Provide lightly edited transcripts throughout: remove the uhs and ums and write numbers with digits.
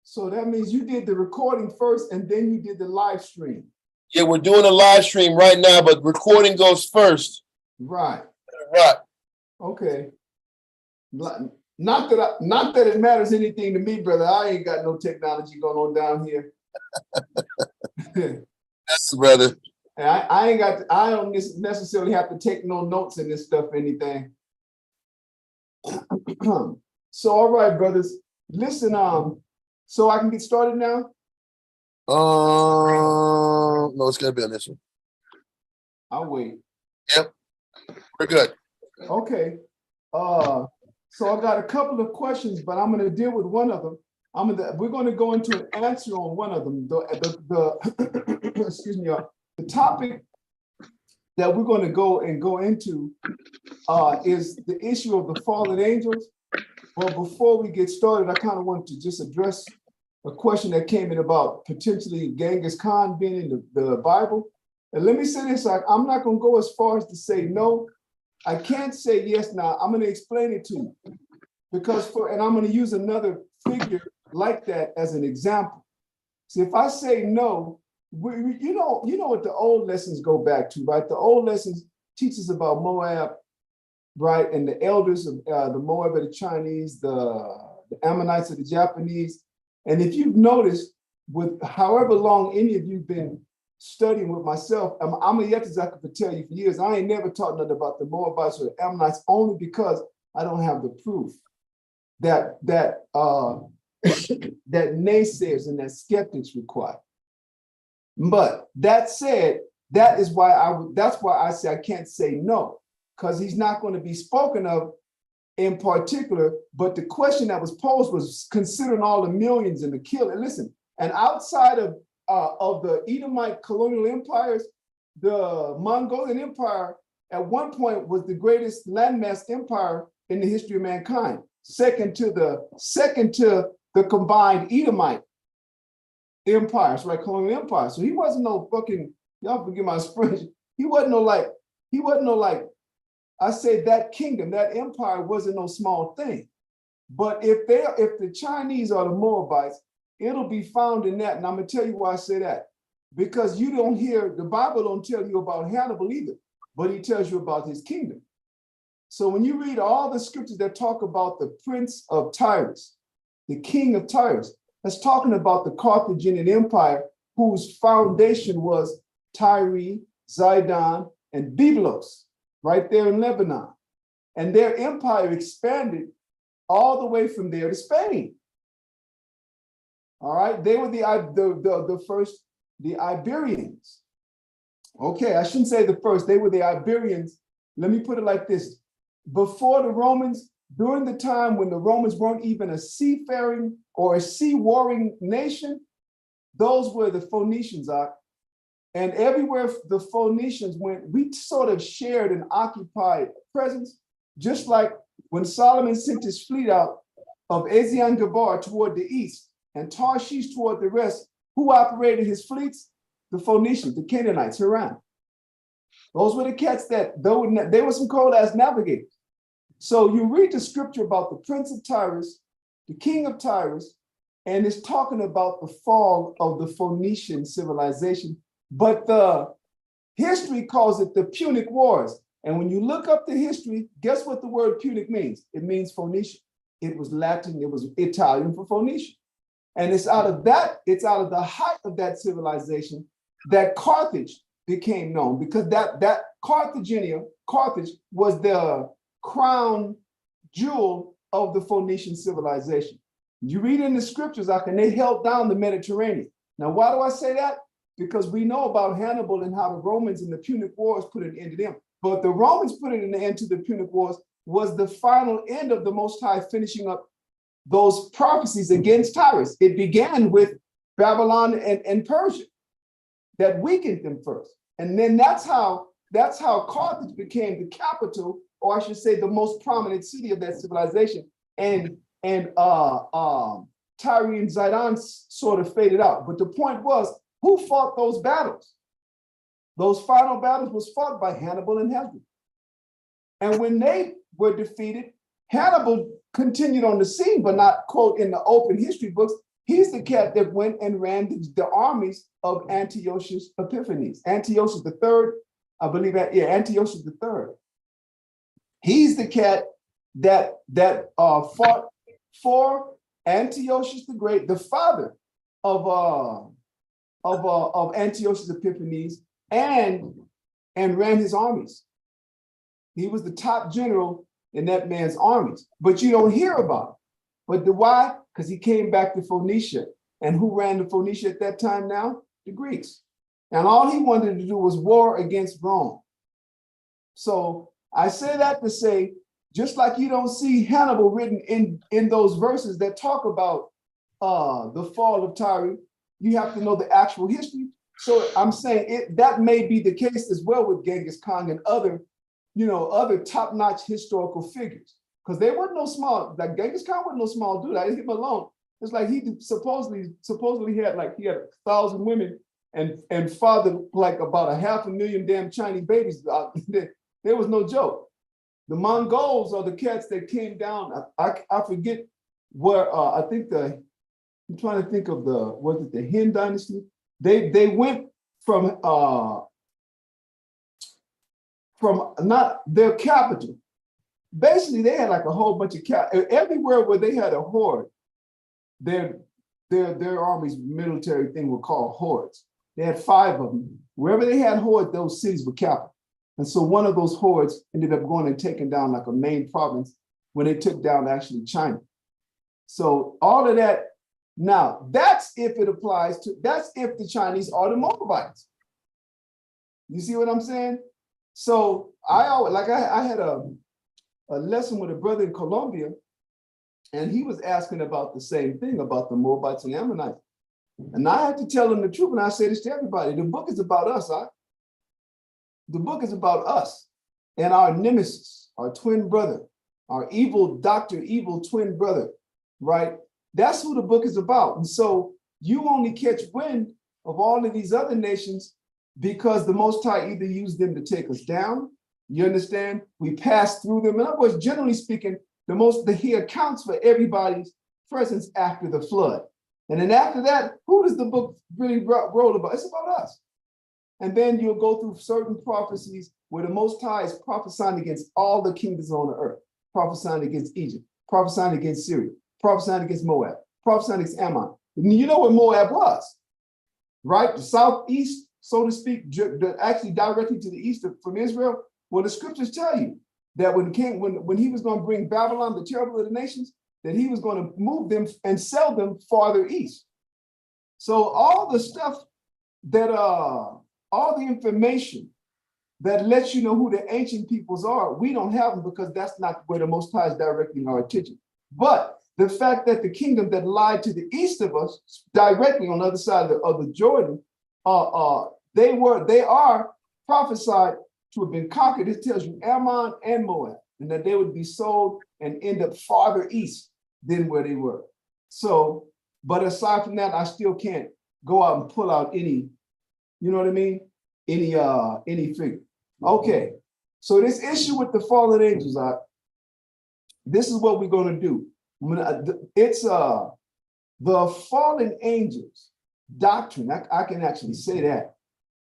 So that means you did the recording first and then you did the live stream. Yeah, we're doing a live stream right now, but recording goes first. Right. Right. Okay. Not that it matters anything to me, brother. I ain't got no technology going on down here. Yes, brother. And I don't necessarily have to take no notes in this stuff, anything. So, all right, brothers, listen, so I can get started now? No, it's gonna be on this one. I'll wait. Yep. We're good. Okay. So I got a couple of questions, but I'm going to deal with one of them. We're going to go into an answer on one of them. Excuse me. The topic that we're going to go into is the issue of the fallen angels. But before we get started, I kind of want to just address a question that came in about potentially Genghis Khan being in the Bible. And let me say this, I'm not going to go as far as to say no. I can't say yes now. I'm going to explain it to you and I'm going to use another figure like that as an example. See, if I say no, you know what the old lessons go back to, right? The old lessons teach us about Moab, right? And the elders of the Moab of the Chinese, the Ammonites of the Japanese. And if you've noticed, with however long any of you've been studying with myself, I'm a Yetzirah could tell you for years, I ain't never taught nothing about the Moabites or the Ammonites, only because I don't have the proof that naysayers and that skeptics require. But that said, that's why I say I can't say no, because he's not going to be spoken of in particular. But the question that was posed was considering all the millions and the killing. Listen, and outside of the Edomite colonial empires, the Mongolian Empire at one point was the greatest landmass empire in the history of mankind, second to the combined Edomite empires, right? Colonial empire. So he wasn't no fucking, y'all forgive my French. He wasn't no like, I say that kingdom, that empire wasn't no small thing. But if the Chinese are the Moabites, it'll be found in that. And I'm gonna tell you why I say that. Because you don't hear, the Bible don't tell you about Hannibal either, but he tells you about his kingdom. So when you read all the scriptures that talk about the prince of Tyrus, the king of Tyrus, that's talking about the Carthaginian Empire, whose foundation was Tyre, Zidon, and Byblos, right there in Lebanon. And their empire expanded all the way from there to Spain. All right, they were the first, the Iberians. Okay, I shouldn't say the first, they were the Iberians. Let me put it like this. Before the Romans, during the time when the Romans weren't even a seafaring or a sea-warring nation, those were the Phoenicians. And everywhere the Phoenicians went, we sort of shared an occupied presence, just like when Solomon sent his fleet out of Ezion-Geber toward the east and Tarshish toward the west. Who operated his fleets? The Phoenicians, the Canaanites, Haran. Those were the cats that, they were some cold-ass navigators. So you read the scripture about the prince of Tyrus, the king of Tyrus, and it's talking about the fall of the Phoenician civilization. But the history calls it the Punic Wars. And when you look up the history, guess what the word Punic means? It means Phoenician. It was Latin, it was Italian for Phoenician. And it's out of the height of that civilization that Carthage became known, because that Carthage was the crown jewel of the Phoenician civilization. You read in the scriptures, they held down the Mediterranean. Now, why do I say that? Because we know about Hannibal and how the Romans in the Punic Wars put an end to them. But the Romans putting an end to the Punic Wars was the final end of the Most High finishing up those prophecies against Tyrus. It began with Babylon and Persia that weakened them first. And then that's how Carthage became the capital, or I should say the most prominent city of that civilization. And Tyre and Zidon sort of faded out. But the point was, who fought those battles? Those final battles was fought by Hannibal and Hannibal. And when they were defeated, Hannibal continued on the scene, but not, quote, in the open history books. He's the cat that went and ran the armies of Antiochus Epiphanes. Antiochus the third, I believe that, yeah, Antiochus the third. He's the cat that fought for Antiochus the Great, the father of Antiochus Epiphanes, and ran his armies. He was the top general in that man's armies, but you don't hear about it. But why? Because he came back to Phoenicia. And who ran to Phoenicia at that time now? The Greeks. And all he wanted to do was war against Rome. So I say that to say, just like you don't see Hannibal written in those verses that talk about the fall of Tyre, you have to know the actual history. So I'm saying that may be the case as well with Genghis Khan and other top-notch historical figures. Because they weren't no small, like Genghis Khan wasn't no small dude. I didn't leave him alone. It's like he supposedly had 1,000 women and fathered like about 500,000 damn Chinese babies. There was no joke. The Mongols are the cats that came down. I forget where, I'm trying to think of the Han dynasty? They went from not their capital. Basically, they had like a whole bunch of everywhere where they had a horde. Their army's military thing were called hordes. They had 5 of them. Wherever they had hordes, those cities were capital. And so one of those hordes ended up going and taking down like a main province when they took down actually China. So all of that. Now that's if the Chinese are the Moabites. You see what I'm saying? So I had a lesson with a brother in Colombia, and he was asking about the same thing about the Moabites and Ammonites. And I had to tell him the truth, and I say this to everybody. The book is about us, The book is about us and our nemesis, our twin brother, our evil twin brother, right? That's who the book is about. And so you only catch wind of all of these other nations because the Most High either used them to take us down. You understand? We pass through them. In other words, generally speaking, he accounts for everybody's presence after the flood. And then after that, who does the book really roll about? It's about us. And then you'll go through certain prophecies where the Most High is prophesying against all the kingdoms on the earth, prophesying against Egypt, prophesying against Syria, prophesying against Moab, prophesying against Ammon. And you know what Moab was, right? The southeast, so to speak, actually directly to the east from Israel. Well, the scriptures tell you that when he was going to bring Babylon, the terrible of the nations, that he was going to move them and sell them farther east. So all the stuff that all the information that lets you know who the ancient peoples are, we don't have them because that's not where the Most High is directing our attention. But the fact that the kingdom that lied to the east of us, directly on the other side of the Jordan, they are prophesied to have been conquered. It tells you Ammon and Moab, and that they would be sold and end up farther east than where they were. So, but aside from that, I still can't go out and pull out any, you know what I mean? Any figure. Okay, so this issue with the fallen angels, this is what we're going to do. It's the fallen angels doctrine. I can actually say that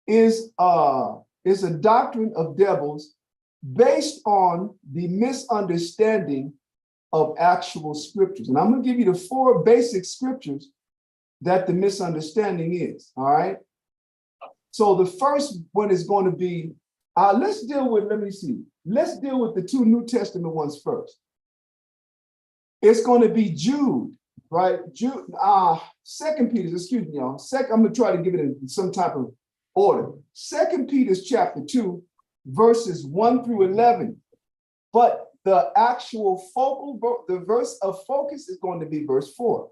is a doctrine of devils based on the misunderstanding of actual scriptures. And I'm going to give you the 4 basic scriptures that the misunderstanding is. All right. So the first one is going to be, let's deal with the 2 New Testament ones first. It's going to be Jude, right? Jude, 2 Peter, excuse me, y'all. I'm going to try to give it in some type of order. 2 Peter chapter 2, verses 1 through 11. But the actual the verse of focus is going to be verse 4.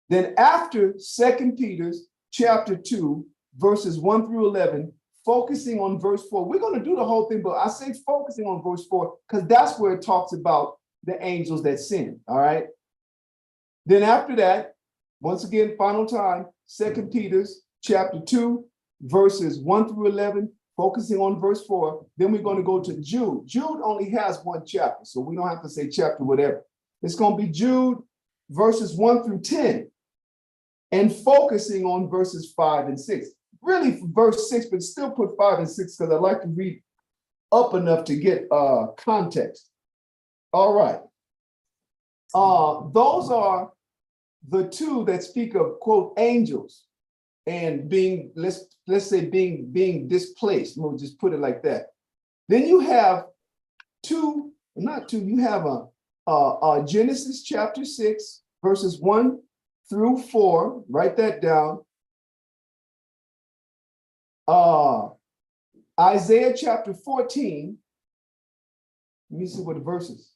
Then after 2 Peter chapter 2, verses 1 through 11, focusing on verse 4. We're going to do the whole thing, but I say focusing on verse 4 because that's where it talks about the angels that sin, all right? Then after that, once again, final time, 2 Peter chapter 2, verses 1 through 11, focusing on verse 4. Then we're going to go to Jude. Jude only has one chapter, so we don't have to say chapter whatever. It's going to be Jude verses 1 through 10 and focusing on verses 5 and 6. Really verse 6, but still put 5 and 6 because I like to read up enough to get context. All right. Those are the two that speak of, quote, angels and being, let's say being displaced. We'll just put it like that. Then you have you have a Genesis chapter 6, verses 1 through 4. Write that down. Isaiah chapter 14. Let me see what the verses,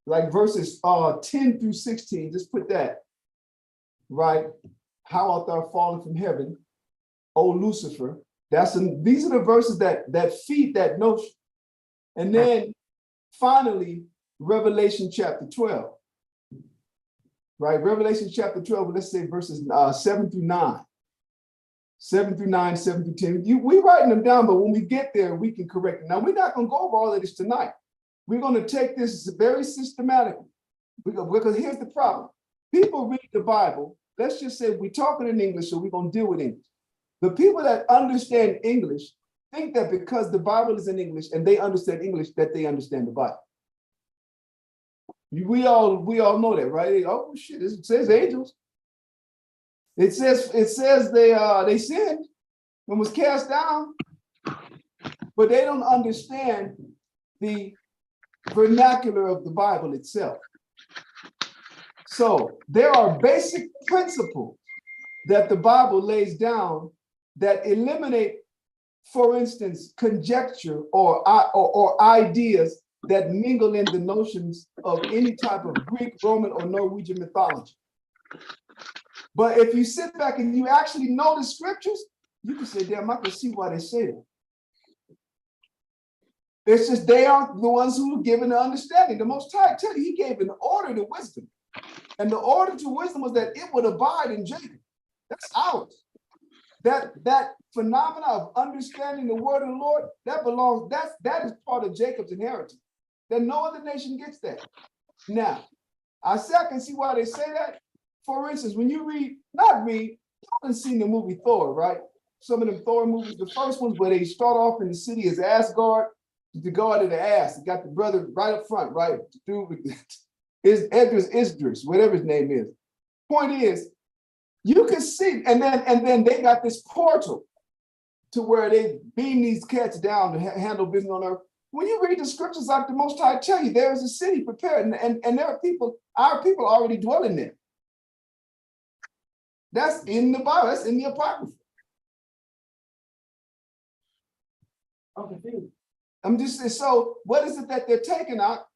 like verses 10 through 16. Just put that, right? How art thou fallen from heaven, O Lucifer? These are the verses that feed that notion. And then finally, Revelation chapter 12. Right? Revelation chapter 12, let's say verses 7 through 9. 7 through 9, 7 through 10. We're writing them down, but when we get there, we can correct it. Now, we're not going to go over all of this tonight. We're going to take this very systematically because here's the problem. People read the Bible. Let's just say we're talking in English, so we're going to deal with English. The people that understand English think that because the Bible is in English and they understand English, that they understand the Bible. We all know that, right? Oh shit! It says angels. It says they sinned and was cast down, but they don't understand the vernacular of the Bible itself. So there are basic principles that the Bible lays down that eliminate, for instance, conjecture or ideas that mingle in the notions of any type of Greek, Roman, or Norwegian mythology. But if you sit back and you actually know the scriptures, you can say, damn, I can see why they say that. It's just they aren't the ones who were given the understanding. The Most High, I tell you, he gave an order to wisdom. And the order to wisdom was that it would abide in Jacob. That's ours. That phenomena of understanding the word of the Lord, that is part of Jacob's inheritance. That no other nation gets that. Now, I can see why they say that. For instance, when you you haven't seen the movie Thor, right? Some of them Thor movies, the first ones where they start off in the city as Asgard, the god of the ass. You got the brother right up front, right? Dude, Idris, whatever his name is. Point is, you can see, and then they got this portal to where they beam these cats down to handle business on earth. When you read the scriptures, like the Most High tell you, there is a city prepared, and there are people, our people already dwelling there. That's in the Bible. That's in the Apocrypha. I'm confused. I'm just saying, so what is it that they're taking out?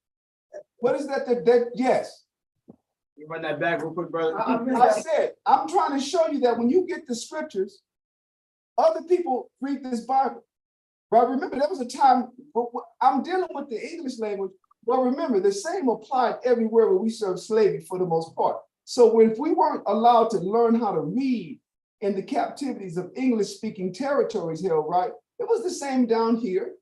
What is that yes. You run that back real quick, brother. I said, I'm trying to show you that when you get the scriptures, other people read this Bible. But remember, there was a time, I'm dealing with the English language. Well, remember, the same applied everywhere where we serve slavery for the most part. So if we weren't allowed to learn how to read in the captivities of English-speaking territories held, right? It was the same down here.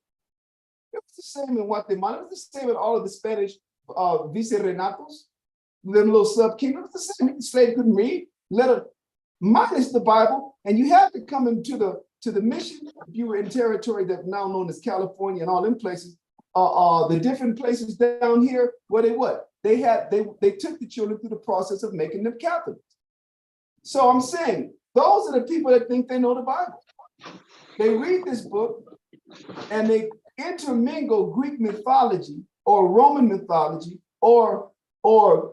It was the same in Guatemala. It was the same in all of the Spanish vicereinatos, them little sub-kingdoms. It was the same. The slave couldn't read, minus the Bible. And you had to come into the mission. If you were in territory that's now known as California and all them places, the different places down here where they took the children through the process of making them Catholics. So I'm saying those are the people that think they know the Bible. They read this book and they intermingle Greek mythology or Roman mythology or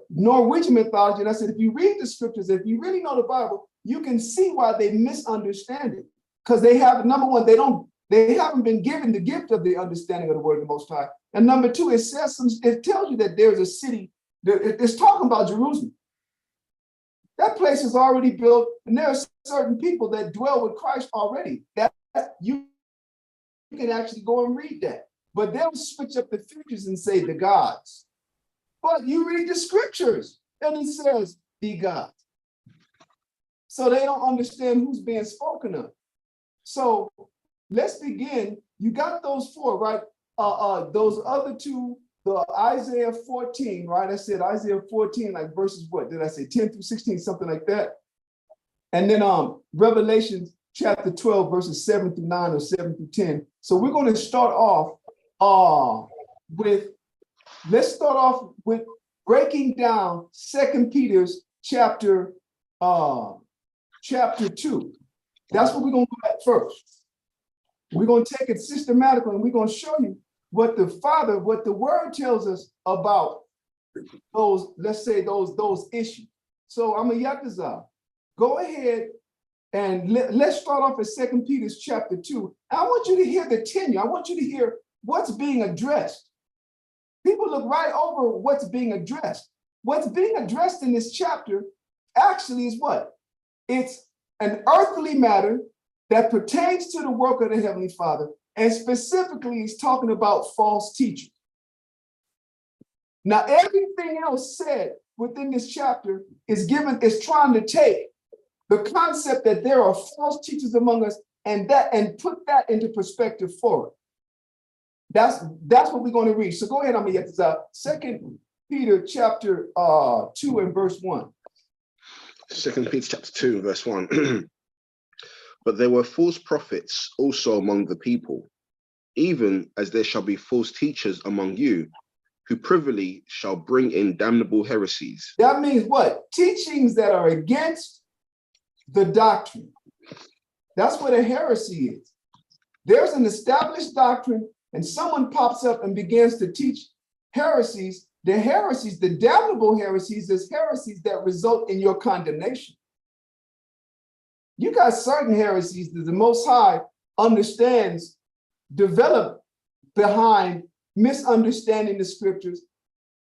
Norwegian mythology. And I said, if you read the scriptures, if you really know the Bible, you can see why they misunderstand it. Because they have, number one, they haven't been given the gift of the understanding of the word of the Most High. And number two, it tells you that there's a city, it's talking about Jerusalem. That place is already built, and there are certain people that dwell with Christ already. That you can actually go and read that. But they'll switch up the figures and say the gods. But you read the scriptures, and it says the gods. So they don't understand who's being spoken of. So let's begin You got those four, right? Those other two, the Isaiah 14, right? I said Isaiah 14, like verses what did I say? 10 through 16, something like that. And then Revelation chapter 12, verses 7 through 9 or 7 through 10. So we're going to start off let's start off with breaking down 2 Peter's chapter 2. That's what we're going to do at first. We're going to take it systematically and we're going to show you what the word tells us about those, let's say those issues. So I'm a Yakazah. Go ahead and let's start off at 2 Peter's chapter 2. I want you to hear the tenure. I want you to hear what's being addressed. People look right over what's being addressed. What's being addressed in this chapter actually is what? It's an earthly matter that pertains to the work of the Heavenly Father. And specifically, he's talking about false teachers. Now, everything else said within this chapter is trying to take the concept that there are false teachers among us and put that into perspective for it. That's what we're going to read. So go ahead, I'm going to get this out. 2 Peter chapter 2 and verse 1. 2 Peter chapter 2, verse 1. But there were false prophets also among the people, even as there shall be false teachers among you, who privily shall bring in damnable heresies. That means what? Teachings that are against the doctrine. That's what a heresy is. There's an established doctrine and someone pops up and begins to teach heresies. The damnable heresies is heresies that result in your condemnation. You got certain heresies that the Most High understands, developed behind misunderstanding the scriptures,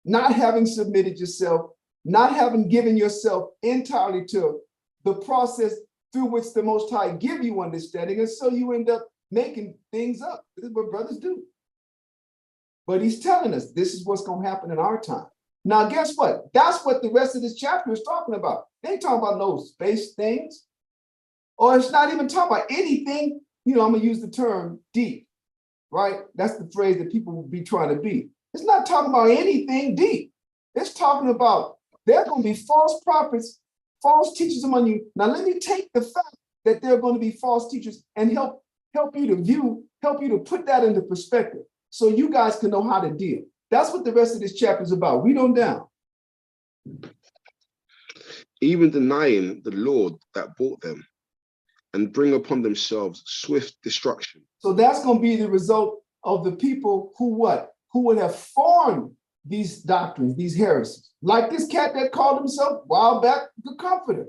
not having submitted yourself, not having given yourself entirely to the process through which the Most High give you understanding. And so you end up making things up. This is what brothers do. But he's telling us this is what's going to happen in our time. Now, guess what? That's what the rest of this chapter is talking about. They ain't talking about no space things. Or it's not even talking about anything, I'm going to use the term deep, right? That's the phrase that people will be trying to be. It's not talking about anything deep. It's talking about there are going to be false prophets, false teachers among you. Now, let me take the fact that there are going to be false teachers and help you to put that into perspective so you guys can know how to deal. That's what the rest of this chapter is about. Read on down. Even denying the Lord that bought them, and bring upon themselves swift destruction. So that's going to be the result of the people who would have formed these doctrines, these heresies. Like this cat that called himself a while back the Comforter.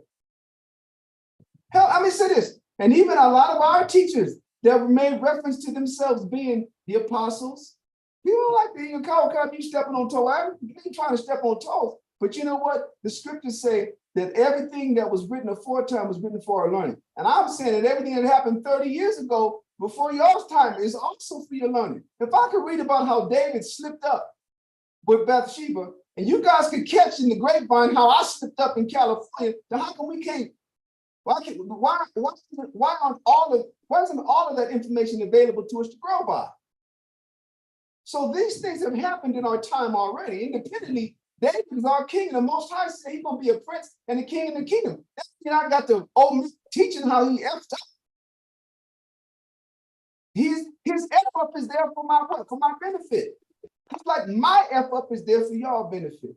Hell, I mean, say this, and even a lot of our teachers that made reference to themselves being the apostles. People like the cowboy, you stepping on toes. I ain't trying to step on toes, but you know what? The scriptures say that everything that was written aforetime was written for our learning. And I'm saying that everything that happened 30 years ago before y'all's time is also for your learning. If I could read about how David slipped up with Bathsheba, and you guys could catch in the grapevine how I slipped up in California, then how come we can't? Why isn't all of that information available to us to grow by? So these things have happened in our time already. Independently, David is our king, and the Most High said he's going to be a prince and a king in the kingdom. I got the old teaching how he effed up. His F up is there for my what? For my benefit. It's like my F up is there for y'all benefit.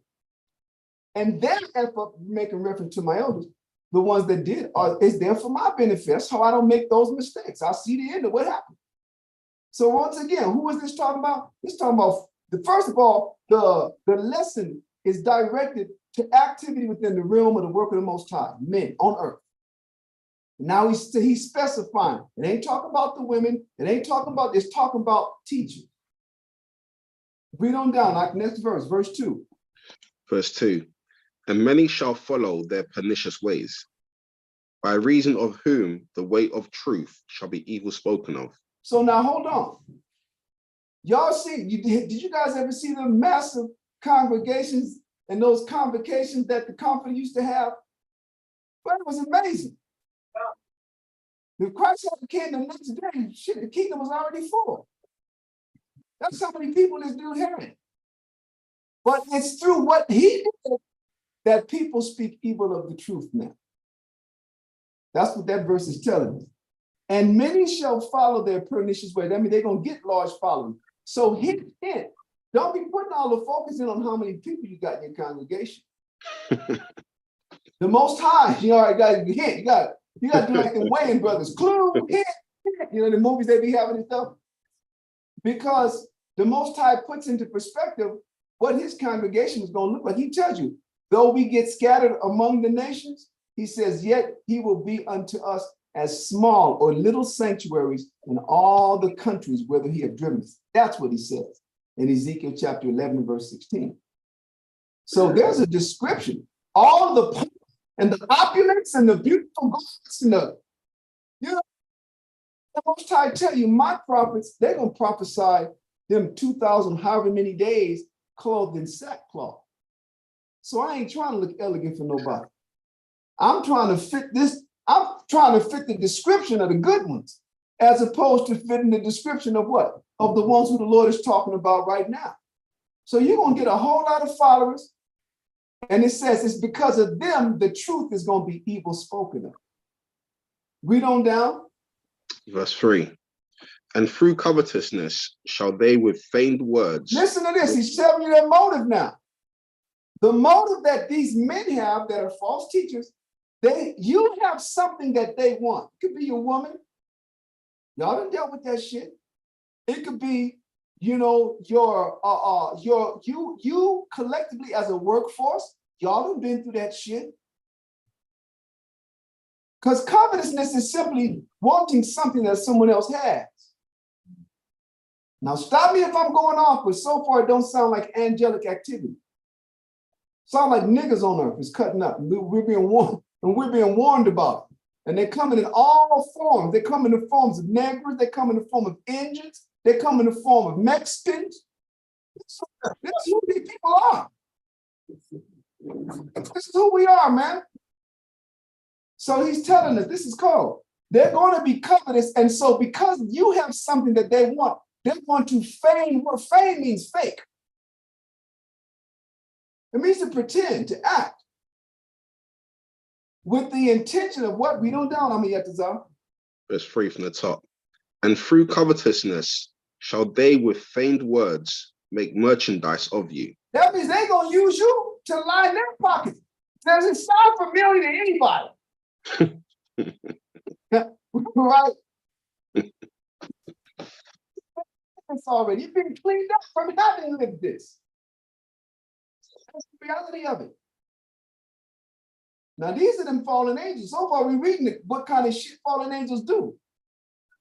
And their F up, making reference to my elders, the ones that did, is there for my benefit. That's how I don't make those mistakes. I see the end of what happened. So once again, who is this talking about? It's talking about, first of all, the lesson is directed to activity within the realm of the work of the Most High, men on earth. Now he's specifying. It ain't talking about the women. It ain't talking about, it's talking about teaching. Read on down, like next verse, verse 2. Verse 2. And many shall follow their pernicious ways, by reason of whom the way of truth shall be evil spoken of. So now hold on. Y'all see, did you guys ever see the massive congregations and those convocations that the Comforter used to have? But it was amazing. If Christ had the kingdom next day, shit, the kingdom was already full. That's how many people this dude had. But it's through what he did that people speak evil of the truth now. That's what that verse is telling us. And many shall follow their pernicious way. That means they're going to get large following. So hint. Don't be putting all the focus in on how many people you got in your congregation. The Most High, you know, you got to hint. You got to do like the Wayans brothers. Clue, hint. You know, the movies they be having and stuff. Because the Most High puts into perspective what his congregation is going to look like. He tells you, though we get scattered among the nations, he says, yet he will be unto us as small or little sanctuaries in all the countries whither he have driven us. That's what he says in Ezekiel chapter 11, verse 16. So there's a description. All the and the opulence and the beautiful garments and the, you know, the Most High tell you, my prophets, they're going to prophesy them 2,000 however many days clothed in sackcloth. So I ain't trying to look elegant for nobody. I'm trying to fit this. I'm trying to fit the description of the good ones, as opposed to fitting the description of what? Of the ones who the Lord is talking about right now. So you're going to get a whole lot of followers. And it says it's because of them, the truth is going to be evil spoken of. Read on down. Verse 3. And through covetousness shall they with feigned words. Listen to this. He's telling you their motive now. The motive that these men have that are false teachers, you have something that they want. It could be your woman. Y'all done dealt with that shit. It could be, you know, you collectively as a workforce, y'all done been through that shit. Because covetousness is simply wanting something that someone else has. Now stop me if I'm going off, but so far it don't sound like angelic activity. Sound like niggas on earth is cutting up. We're being warned, and we're being warned about it. And they're coming in all forms. They come in the forms of Negroes. They come in the form of Indians. They come in the form of Mexicans. That's who these people are. This is who we are, man. So he's telling us this is called. They're going to be covetous. And so because you have something that they want to feign. What feign means fake. It means to pretend, to act. With the intention of what? Read on down, Amiyatazar. Verse 3 from the top. And through covetousness shall they with feigned words make merchandise of you. That means they're going to use you to line their pockets. Does it sound familiar to anybody? Right? It's already. You've been cleaned up from having lived this. That's the reality of it. Now, these are them fallen angels. So far, we're reading what kind of shit fallen angels do.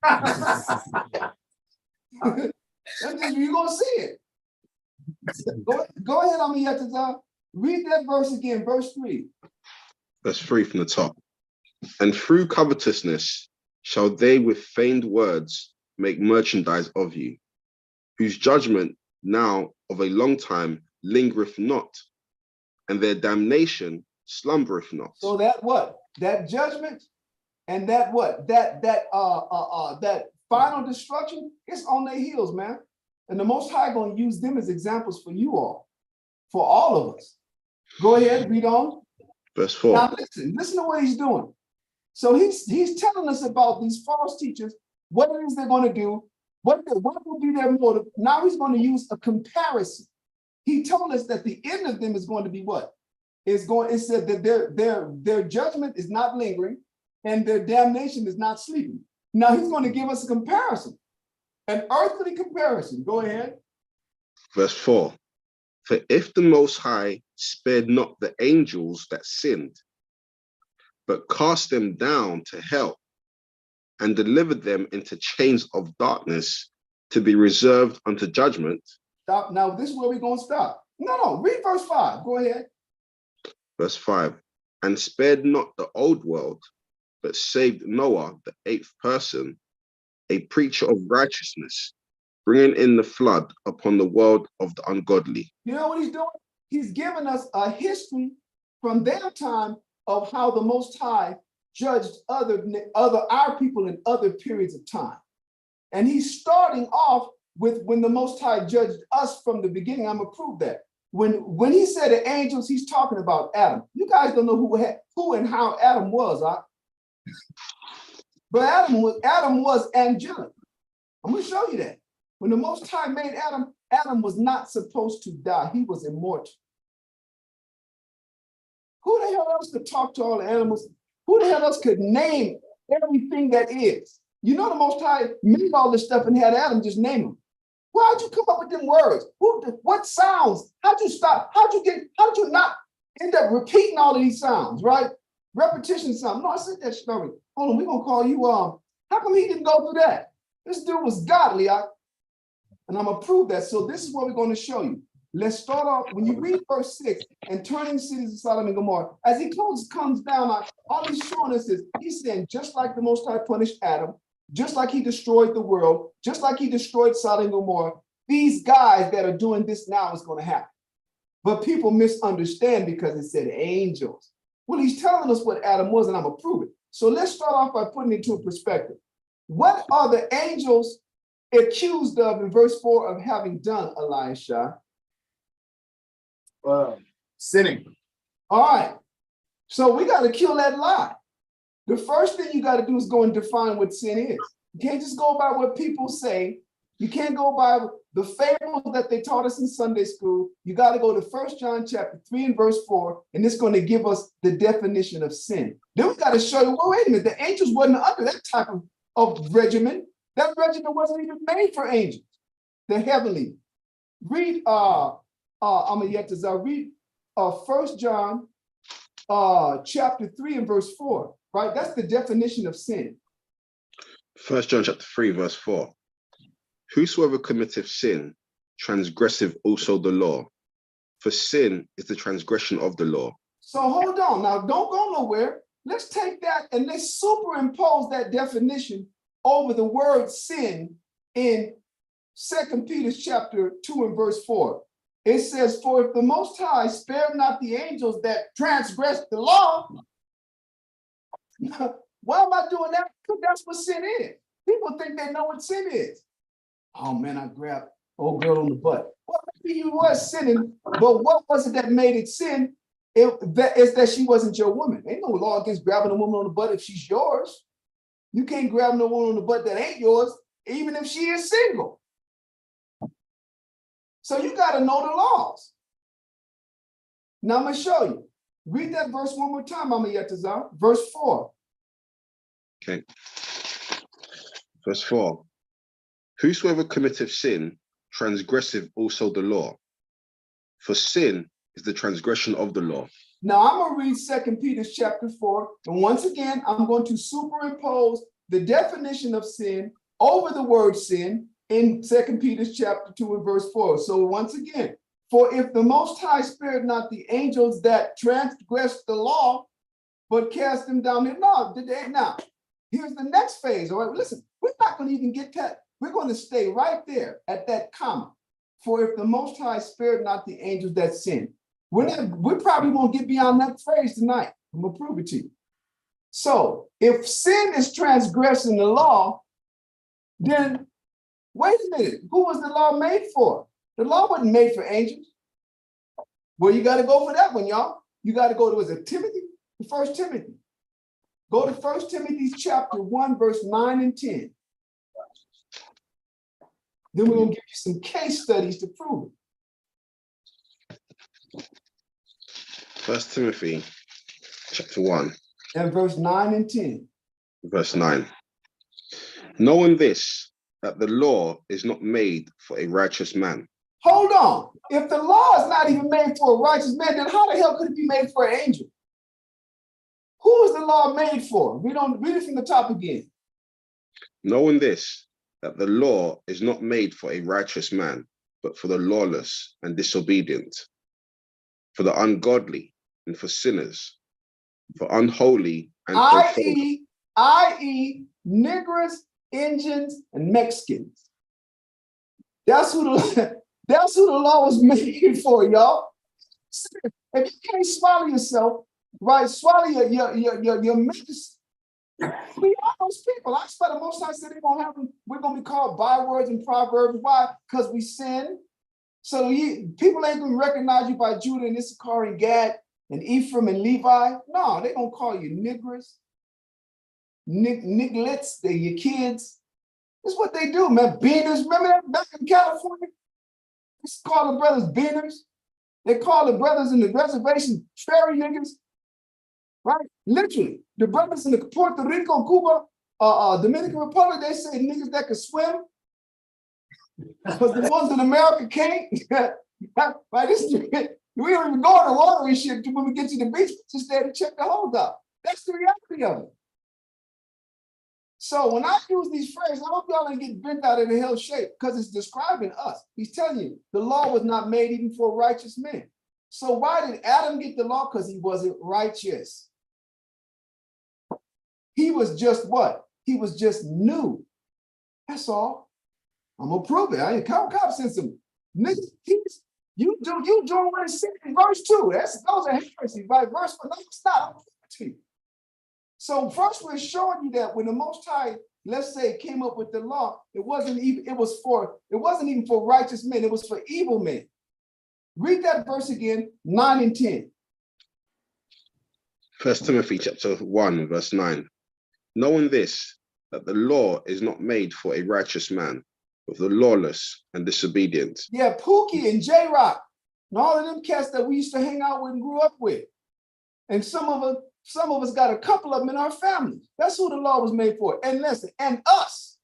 You're going to see it. Go ahead, Amiyatazar. Read that verse again, verse 3. Verse 3 from the top. And through covetousness shall they with feigned words make merchandise of you, whose judgment now of a long time lingereth not, and their damnation slumbereth not. So that what? That judgment and that what? That final destruction is on their heels, man. And the Most High going to use them as examples for you all, for all of us. Go ahead, read on. Verse 4. Now listen to what he's doing. So he's telling us about these false teachers, what it is they're going to do, what will be their motive. Now he's going to use a comparison. He told us that the end of them is going to be what? It said that their judgment is not lingering and their damnation is not sleeping. Now he's going to give us a comparison, an earthly comparison. Go ahead. Verse 4. For if the Most High spared not the angels that sinned, but cast them down to hell and delivered them into chains of darkness to be reserved unto judgment. Stop. Now, this is where we're going to stop. No, read verse 5. Go ahead. Verse 5. And spared not the old world, but saved Noah, the 8th person, a preacher of righteousness, bringing in the flood upon the world of the ungodly. You know what he's doing? He's giving us a history from their time of how the Most High judged our people in other periods of time. And he's starting off with when the Most High judged us from the beginning. I'm gonna prove that. When he said the angels, he's talking about Adam. You guys don't know who and how Adam was, huh? But Adam was angelic. I'm gonna show you that. When the Most High made Adam, Adam was not supposed to die. He was immortal. Who the hell else could talk to all the animals? Who the hell else could name everything that is? You know the Most High made all this stuff and had Adam just name them. Why'd you come up with them words? What sounds? How'd you stop? How'd you not end up repeating all of these sounds, right? Repetition sound. No, I said that story. Hold on, we're gonna call you how come he didn't go through that? This dude was godly, and I'm gonna prove that. So this is what we're gonna show you. Let's start off when you read verse 6 and turning cities of Sodom and Gomorrah. As he comes down, all he's showing us is he's saying, just like the Most High punished Adam, just like he destroyed the world, just like he destroyed Sodom and Gomorrah, these guys that are doing this now is going to happen. But people misunderstand because it said angels. Well, he's telling us what Adam was, and I'm going to prove it. So let's start off by putting it into a perspective. What are the angels accused of in verse 4 of having done, Elisha? Sinning. All right. So we got to kill that lie. The first thing you got to do is go and define what sin is. You can't just go by what people say. You can't go by the fables that they taught us in Sunday school. You got to go to 1 John chapter 3 and verse 4, and it's going to give us the definition of sin. Then we got to show you, well, wait a minute, the angels wasn't under that type of regimen. That regimen wasn't even made for angels, the heavenly. Read, read 1 John chapter 3 and verse 4. Right, that's the definition of sin. 1 John chapter 3, verse 4. Whosoever committeth sin, transgressive also the law. For sin is the transgression of the law. So hold on, now don't go nowhere. Let's take that and let's superimpose that definition over the word sin in 2 Peter chapter 2 and verse 4. It says, for if the Most High spared not the angels that transgressed the law, why am I doing that? Because that's what sin is. People think they know what sin is. Oh man, I grabbed old girl on the butt. Well, maybe you was sinning, but what was it that made it sin? It's that she wasn't your woman. Ain't no law against grabbing a woman on the butt if she's yours. You can't grab no woman on the butt that ain't yours, even if she is single. So you got to know the laws. Now I'm going to show you. Read that verse one more time, Mama Yetazar. Verse 4. Okay. Verse 4. Whosoever committeth sin, transgressive also the law. For sin is the transgression of the law. Now I'm going to read 2 Peter chapter 4. And once again, I'm going to superimpose the definition of sin over the word sin in 2 Peter chapter 2 and verse 4. So once again, for if the Most High spared not the angels that transgressed the law, but cast them down in law. Now, here's the next phase. All right, listen, we're not going to even get that. We're going to stay right there at that comma. For if the Most High spared not the angels that sinned. We probably won't get beyond that phrase tonight. I'm going to prove it to you. So if sin is transgressing the law, then wait a minute. Who was the law made for? The law wasn't made for angels. Well, you got to go for that one, y'all. You got to go to, was it Timothy? 1 Timothy. Go to 1 Timothy chapter 1, verse 9 and 10. Then we're going to give you some case studies to prove it. 1 Timothy chapter 1. And verse 9 and 10. Verse 9. Knowing this, that the law is not made for a righteous man. Hold on. If the law is not even made for a righteous man, then how the hell could it be made for an angel? Who is the law made for? Read it from the top again. Knowing this, that the law is not made for a righteous man, but for the lawless and disobedient, for the ungodly and for sinners, for unholy and i.e. niggers, Indians, and Mexicans. That's who the law was made for, y'all. If you can't swallow yourself, right? Swallow your We are those people. I expect the Most High said we're gonna be called bywords and proverbs. Why? Because we sin. So people ain't gonna recognize you by Judah and Issachar and Gad and Ephraim and Levi. No, they gonna call you niggers, nigglets, they're your kids. That's what they do, man. Beaners. Remember that back in California? They call the brothers beaners. They call the brothers in the reservation ferry niggas. Right? Literally. The brothers in the Puerto Rico, Cuba, Dominican Republic, they say niggas that can swim. Because the ones in America can't. Right? We don't even go in the water and shit when we get to the beach, just there to check the hold up. That's the reality of it. So when I use these phrases, I hope y'all ain't get bent out of the hell shape because it's describing us. He's telling you the law was not made even for righteous men. So why did Adam get the law? Because he wasn't righteous. He was just what? He was just new. That's all. I'm gonna prove it. I ain't cop said some niggas. You doing what it said in verse 2. Those are heresies, right? Verse 1, no, it's not. So first we're showing you that when the Most High, let's say, came up with the law, it wasn't even for righteous men, it was for evil men. Read that verse again, 9 and 10. 1 Timothy chapter 1, verse 9. Knowing this, that the law is not made for a righteous man, but for the lawless and disobedient. Yeah, Pookie and J-Rock, and all of them cats that we used to hang out with and grew up with. And some of us got a couple of them in our families. That's who the law was made for. And listen, and us.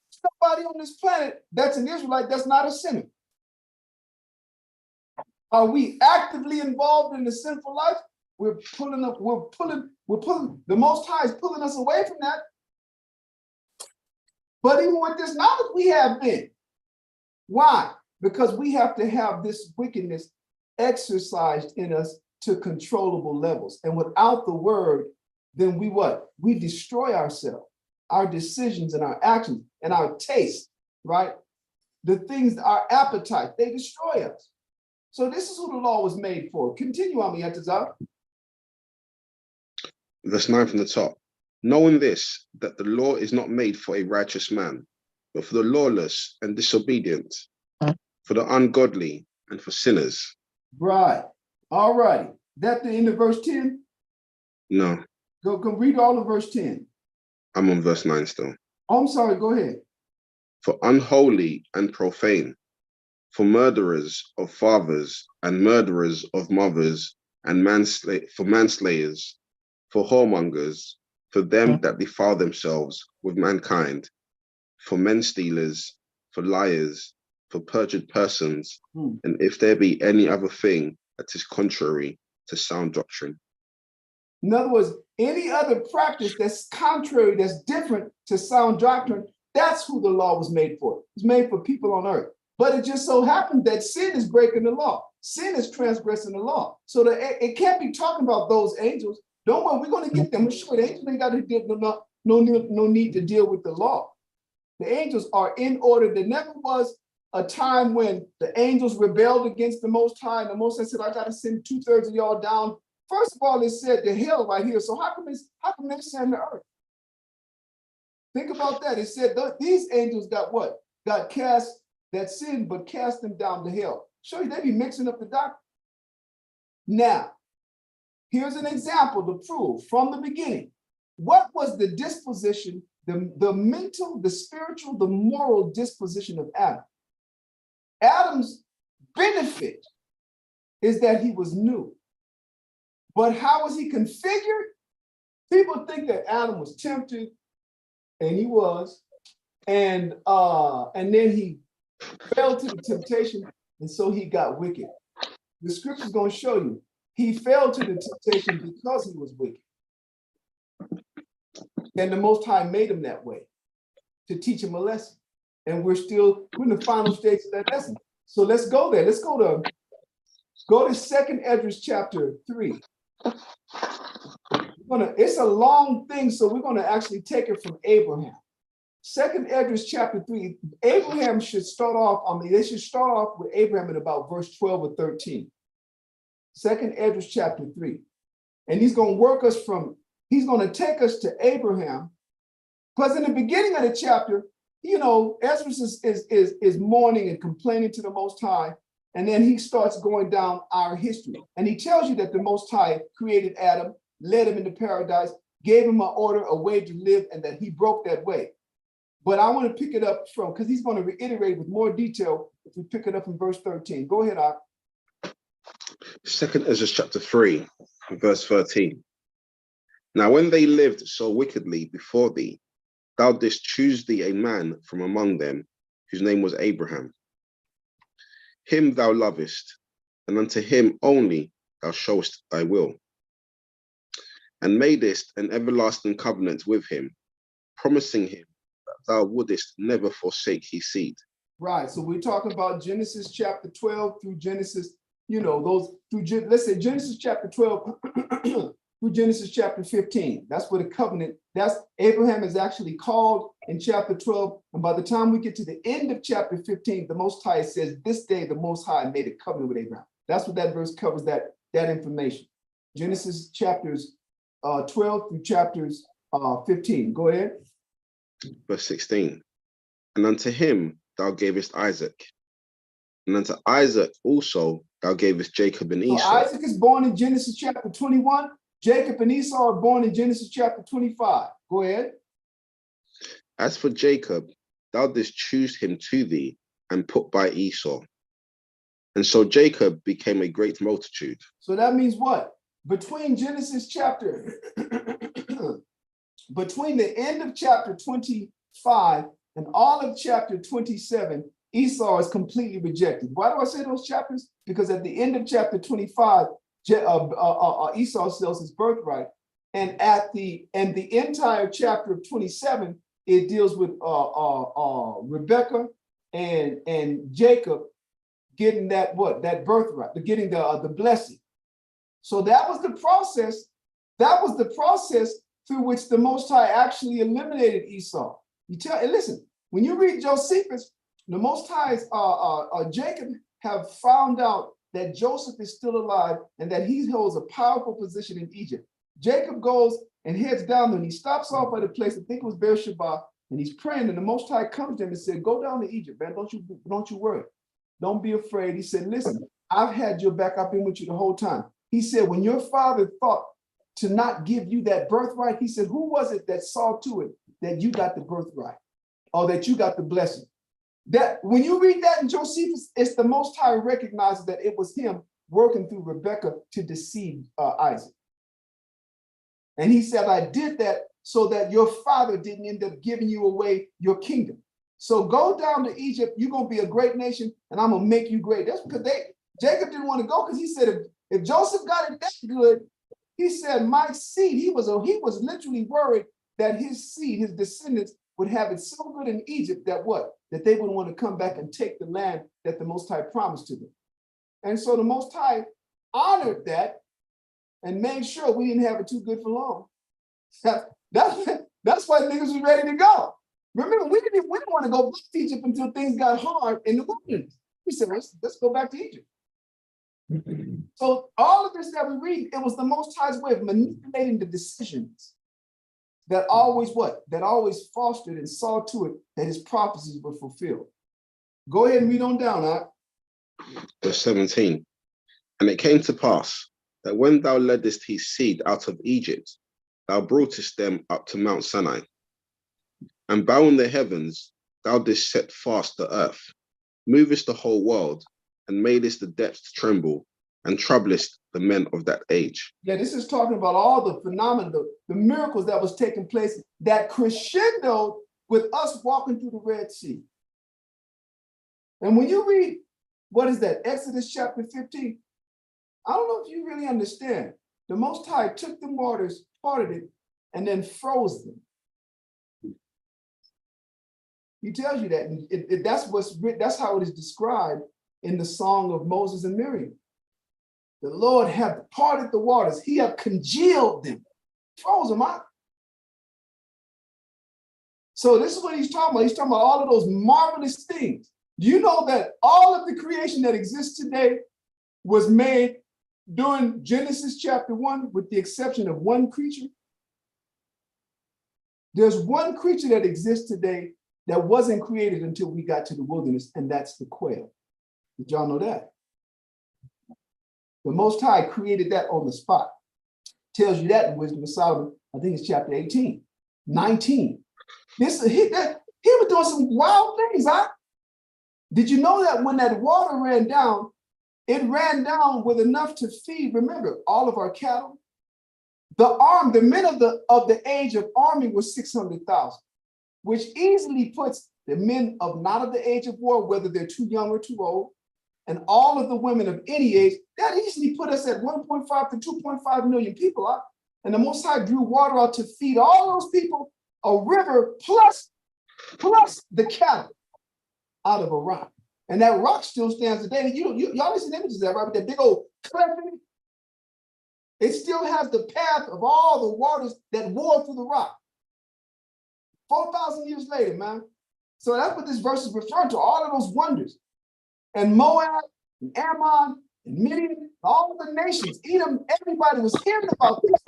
Somebody on this planet that's an Israelite that's not a sinner. Are we actively involved in the sinful life? We're pulling, the Most High is pulling us away from that. But even with this knowledge, we have been. Why? Because we have to have this wickedness exercised in us to controllable levels. And without the word, then we what? We destroy ourselves, our decisions and our actions and our taste, right? The things, our appetite, they destroy us. So this is who the law was made for. Continue on me, Atazar. Verse 9 from the top. Knowing this, that the law is not made for a righteous man, but for the lawless and disobedient, for the ungodly and for sinners. Right. All righty. That the end of verse 10? No. Go read all of verse 10. I'm on verse 9 still. Oh, I'm sorry. Go ahead. For unholy and profane, for murderers of fathers and murderers of mothers, and for manslayers, for whoremongers, for them that defile themselves with mankind, for men stealers, for liars, for perjured persons, and if there be any other thing that is contrary to sound doctrine. In other words, any other practice that's contrary, that's different to sound doctrine, that's who the law was made for. It's made for people on earth. But it just so happened that sin is breaking the law. Sin is transgressing the law. So it can't be talking about those angels. Don't worry, we're going to get them. Sure, the angels ain't got to deal, no need to deal with the law. The angels are in order. There never was a time when the angels rebelled against the Most High, and the Most High said, I got to send 2/3 of y'all down. First of all, it said the hell right here. So how come they send the earth? Think about that. It said these angels got what? Got cast, that sin, but cast them down to hell. Show you, they be mixing up the doctrine. Now, here's an example to prove from the beginning. What was the disposition, the mental, the spiritual, the moral disposition of Adam? Adam's benefit is that he was new. But how was he configured? People think that Adam was tempted, and he was, and then he fell to the temptation, and so he got wicked. The scripture is going to show you he fell to the temptation because he was wicked. And the Most High made him that way to teach him a lesson. And we're in the final stage of that lesson. So let's go there. Let's go to 2nd Esdras chapter 3. It's a long thing, so we're going to actually take it from Abraham. 2nd Esdras chapter 3. Abraham should start off, they should start off with Abraham at about verse 12 or 13. 2nd Esdras chapter 3. And he's going to work us from he's going to take us to Abraham. Because in the beginning of the chapter, you know, Ezra is mourning and complaining to the Most High. And then he starts going down our history. And he tells you that the Most High created Adam, led him into paradise, gave him an order, a way to live, and that he broke that way. But I want to pick it up from, because he's going to reiterate with more detail if we pick it up in verse 13. Go ahead, Ak. 2 Ezra chapter 3, verse 13. Now when they lived so wickedly before thee, thou didst choose thee a man from among them, whose name was Abraham. Him thou lovest, and unto him only thou showest thy will, and madest an everlasting covenant with him, promising him that thou wouldest never forsake his seed. Right. So we're talking about Genesis chapter 12 through Genesis, you know, those through, let's say Genesis chapter 12 through Genesis chapter 15. That's where the covenant, that's Abraham is actually called in chapter 12. And by the time we get to the end of chapter 15, the Most High says, this day the Most High made a covenant with Abraham. That's what that verse covers, that information. Genesis chapters 12 through chapters 15. Go ahead. Verse 16. And unto him thou gavest Isaac, and unto Isaac also thou gavest Jacob and Esau. So Isaac is born in Genesis chapter 21. Jacob and Esau are born in Genesis chapter 25. Go ahead. As for Jacob, thou didst choose him to thee and put by Esau. And so Jacob became a great multitude. So that means what? Between Genesis chapter, between the end of chapter 25 and all of chapter 27, Esau is completely rejected. Why do I say those chapters? Because at the end of chapter 25, Esau sells his birthright. And at the entire chapter of 27, it deals with Rebecca and Jacob getting that birthright, getting the blessing. So that was the process. That was the process through which the Most High actually eliminated Esau. Listen, when you read Josephus, the Most High's Jacob have found out that Joseph is still alive and that he holds a powerful position in Egypt. Jacob goes and heads down and he stops off at a place, I think it was Beersheba, and he's praying, and the Most High comes to him and said, go down to Egypt, man. Don't you worry. Don't be afraid. He said, listen, I've had your back. I've been with you the whole time. He said, when your father thought to not give you that birthright, he said, who was it that saw to it that you got the birthright or that you got the blessing? That when you read that in Josephus, it's the Most High recognizes that it was him working through Rebecca to deceive Isaac. And he said, I did that so that your father didn't end up giving you away your kingdom. So go down to Egypt. You're going to be a great nation and I'm going to make you great. That's because Jacob didn't want to go, because he said, if Joseph got it that good, he said, my seed, he was literally worried that his seed, his descendants, would have it so good in Egypt that that they wouldn't want to come back and take the land that the Most High promised to them. And so the Most High honored that and made sure we didn't have it too good for long. That's why niggas was ready to go. Remember, we didn't want to go back to Egypt until things got hard in the wilderness. We said, let's go back to Egypt. So all of this that we read, it was the Most High's way of manipulating the decisions that always fostered and saw to it that his prophecies were fulfilled. Go ahead and read on down, Ak. Verse 17. And it came to pass that when thou leddest his seed out of Egypt, thou broughtest them up to Mount Sinai. And bowing the heavens, thou didst set fast the earth, movest the whole world, and madest the depths tremble, and troublest the men of that age. Yeah, this is talking about all the phenomena, the miracles that was taking place that crescendoed with us walking through the Red Sea. And when you read, what is that, Exodus chapter 15, I don't know if you really understand. The Most High took the waters, parted it, and then froze them. He tells you that, and that's how it is described in the song of Moses and Miriam. The Lord hath parted the waters. He hath congealed them, froze them out. So this is what he's talking about. He's talking about all of those marvelous things. Do you know that all of the creation that exists today was made during Genesis chapter 1, with the exception of one creature? There's one creature that exists today that wasn't created until we got to the wilderness, and that's the quail. Did y'all know that? The Most High created that on the spot. Tells you that in Wisdom of Solomon, I think it's chapter 18, 19. He was doing some wild things, huh? Did you know that when that water ran down, it ran down with enough to feed, remember, all of our cattle? The men of the age of arming was 600,000, which easily puts the men of not of the age of war, whether they're too young or too old, and all of the women of any age, that easily put us at 1.5 to 2.5 million people up. And the Most High drew water out to feed all those people, a river plus the cattle out of a rock. And that rock still stands today. Y'all seen images of that, right? With that big old cleft in it. It still has the path of all the waters that wore through the rock. 4,000 years later, man. So that's what this verse is referring to, all of those wonders. And Moab, and Ammon, and Midian, all of the nations, Edom, everybody was hearing about this.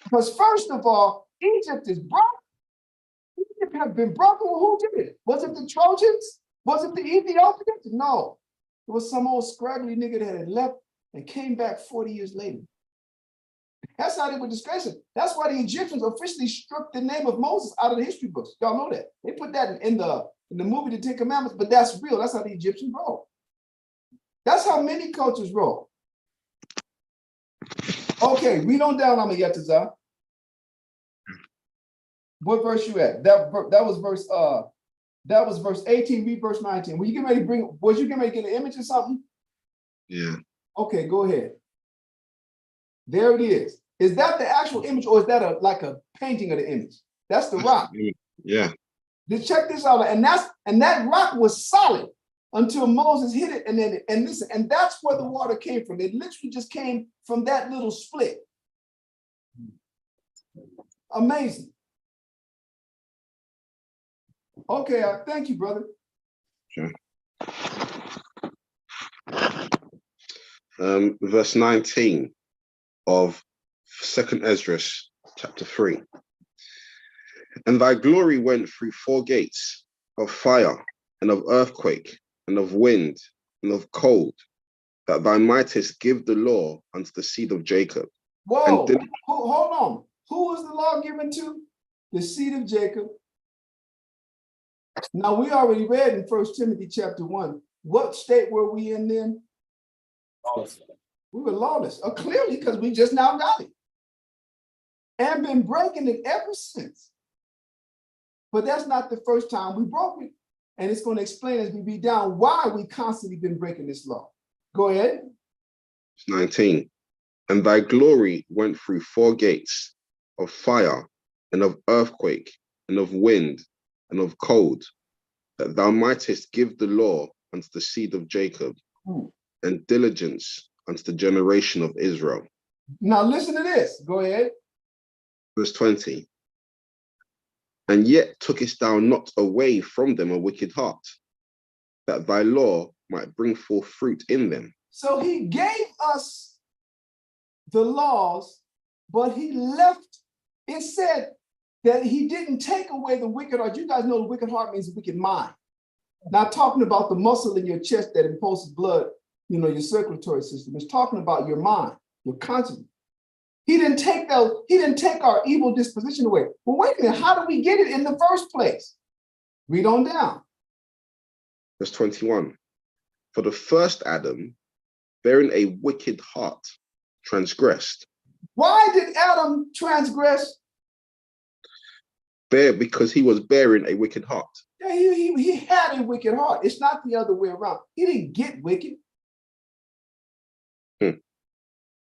Because first of all, Egypt is broken. Egypt had been broken. Well, who did it? Was it the Trojans? Was it the Ethiopians? No. It was some old scraggly nigga that had left and came back 40 years later. That's how they were disgracing. That's why the Egyptians officially struck the name of Moses out of the history books. Y'all know that. They put that in the movie, The 10 Commandments, but that's real. That's how the Egyptians roll. That's how many cultures roll. Okay, read on down, Amayetazah. What verse you at? That was verse 18, read verse 19. Was you getting ready to get an image or something? Yeah. Okay, go ahead. There it is. Is that the actual image, or is that like a painting of the image? That's the rock. Yeah. Just check this out. And that rock was solid until Moses hit it. And that's where the water came from. It literally just came from that little split. Amazing. Okay, thank you, brother. Sure. Verse 19 of 2nd Ezra, chapter 3. And thy glory went through 4 gates of fire and of earthquake and of wind and of cold, that thou mightest give the law unto the seed of Jacob. Whoa, hold on. Who was the law given to? The seed of Jacob. Now, we already read in 1 Timothy chapter 1. What state were we in then? Lawless. We were lawless. Clearly, because we just now got it. And been breaking it ever since. But that's not the first time we broke it. And it's going to explain as we read down why we constantly been breaking this law. Go ahead. 19. And thy glory went through 4 gates of fire and of earthquake and of wind and of cold, that thou mightest give the law unto the seed of Jacob, and diligence unto the generation of Israel. Now listen to this. Go ahead. Verse 20. And yet tookest thou not away from them a wicked heart, that thy law might bring forth fruit in them. So he gave us the laws, but he left. It said that he didn't take away the wicked heart. You guys know the wicked heart means the wicked mind. Not talking about the muscle in your chest that impulses blood, your circulatory system. It's talking about your mind, your conscience. He didn't take our evil disposition away. Well, wait a minute, how did we get it in the first place? Read on down. Verse 21. For the first Adam, bearing a wicked heart, transgressed. Why did Adam transgress? Because he was bearing a wicked heart. Yeah, he had a wicked heart. It's not the other way around. He didn't get wicked.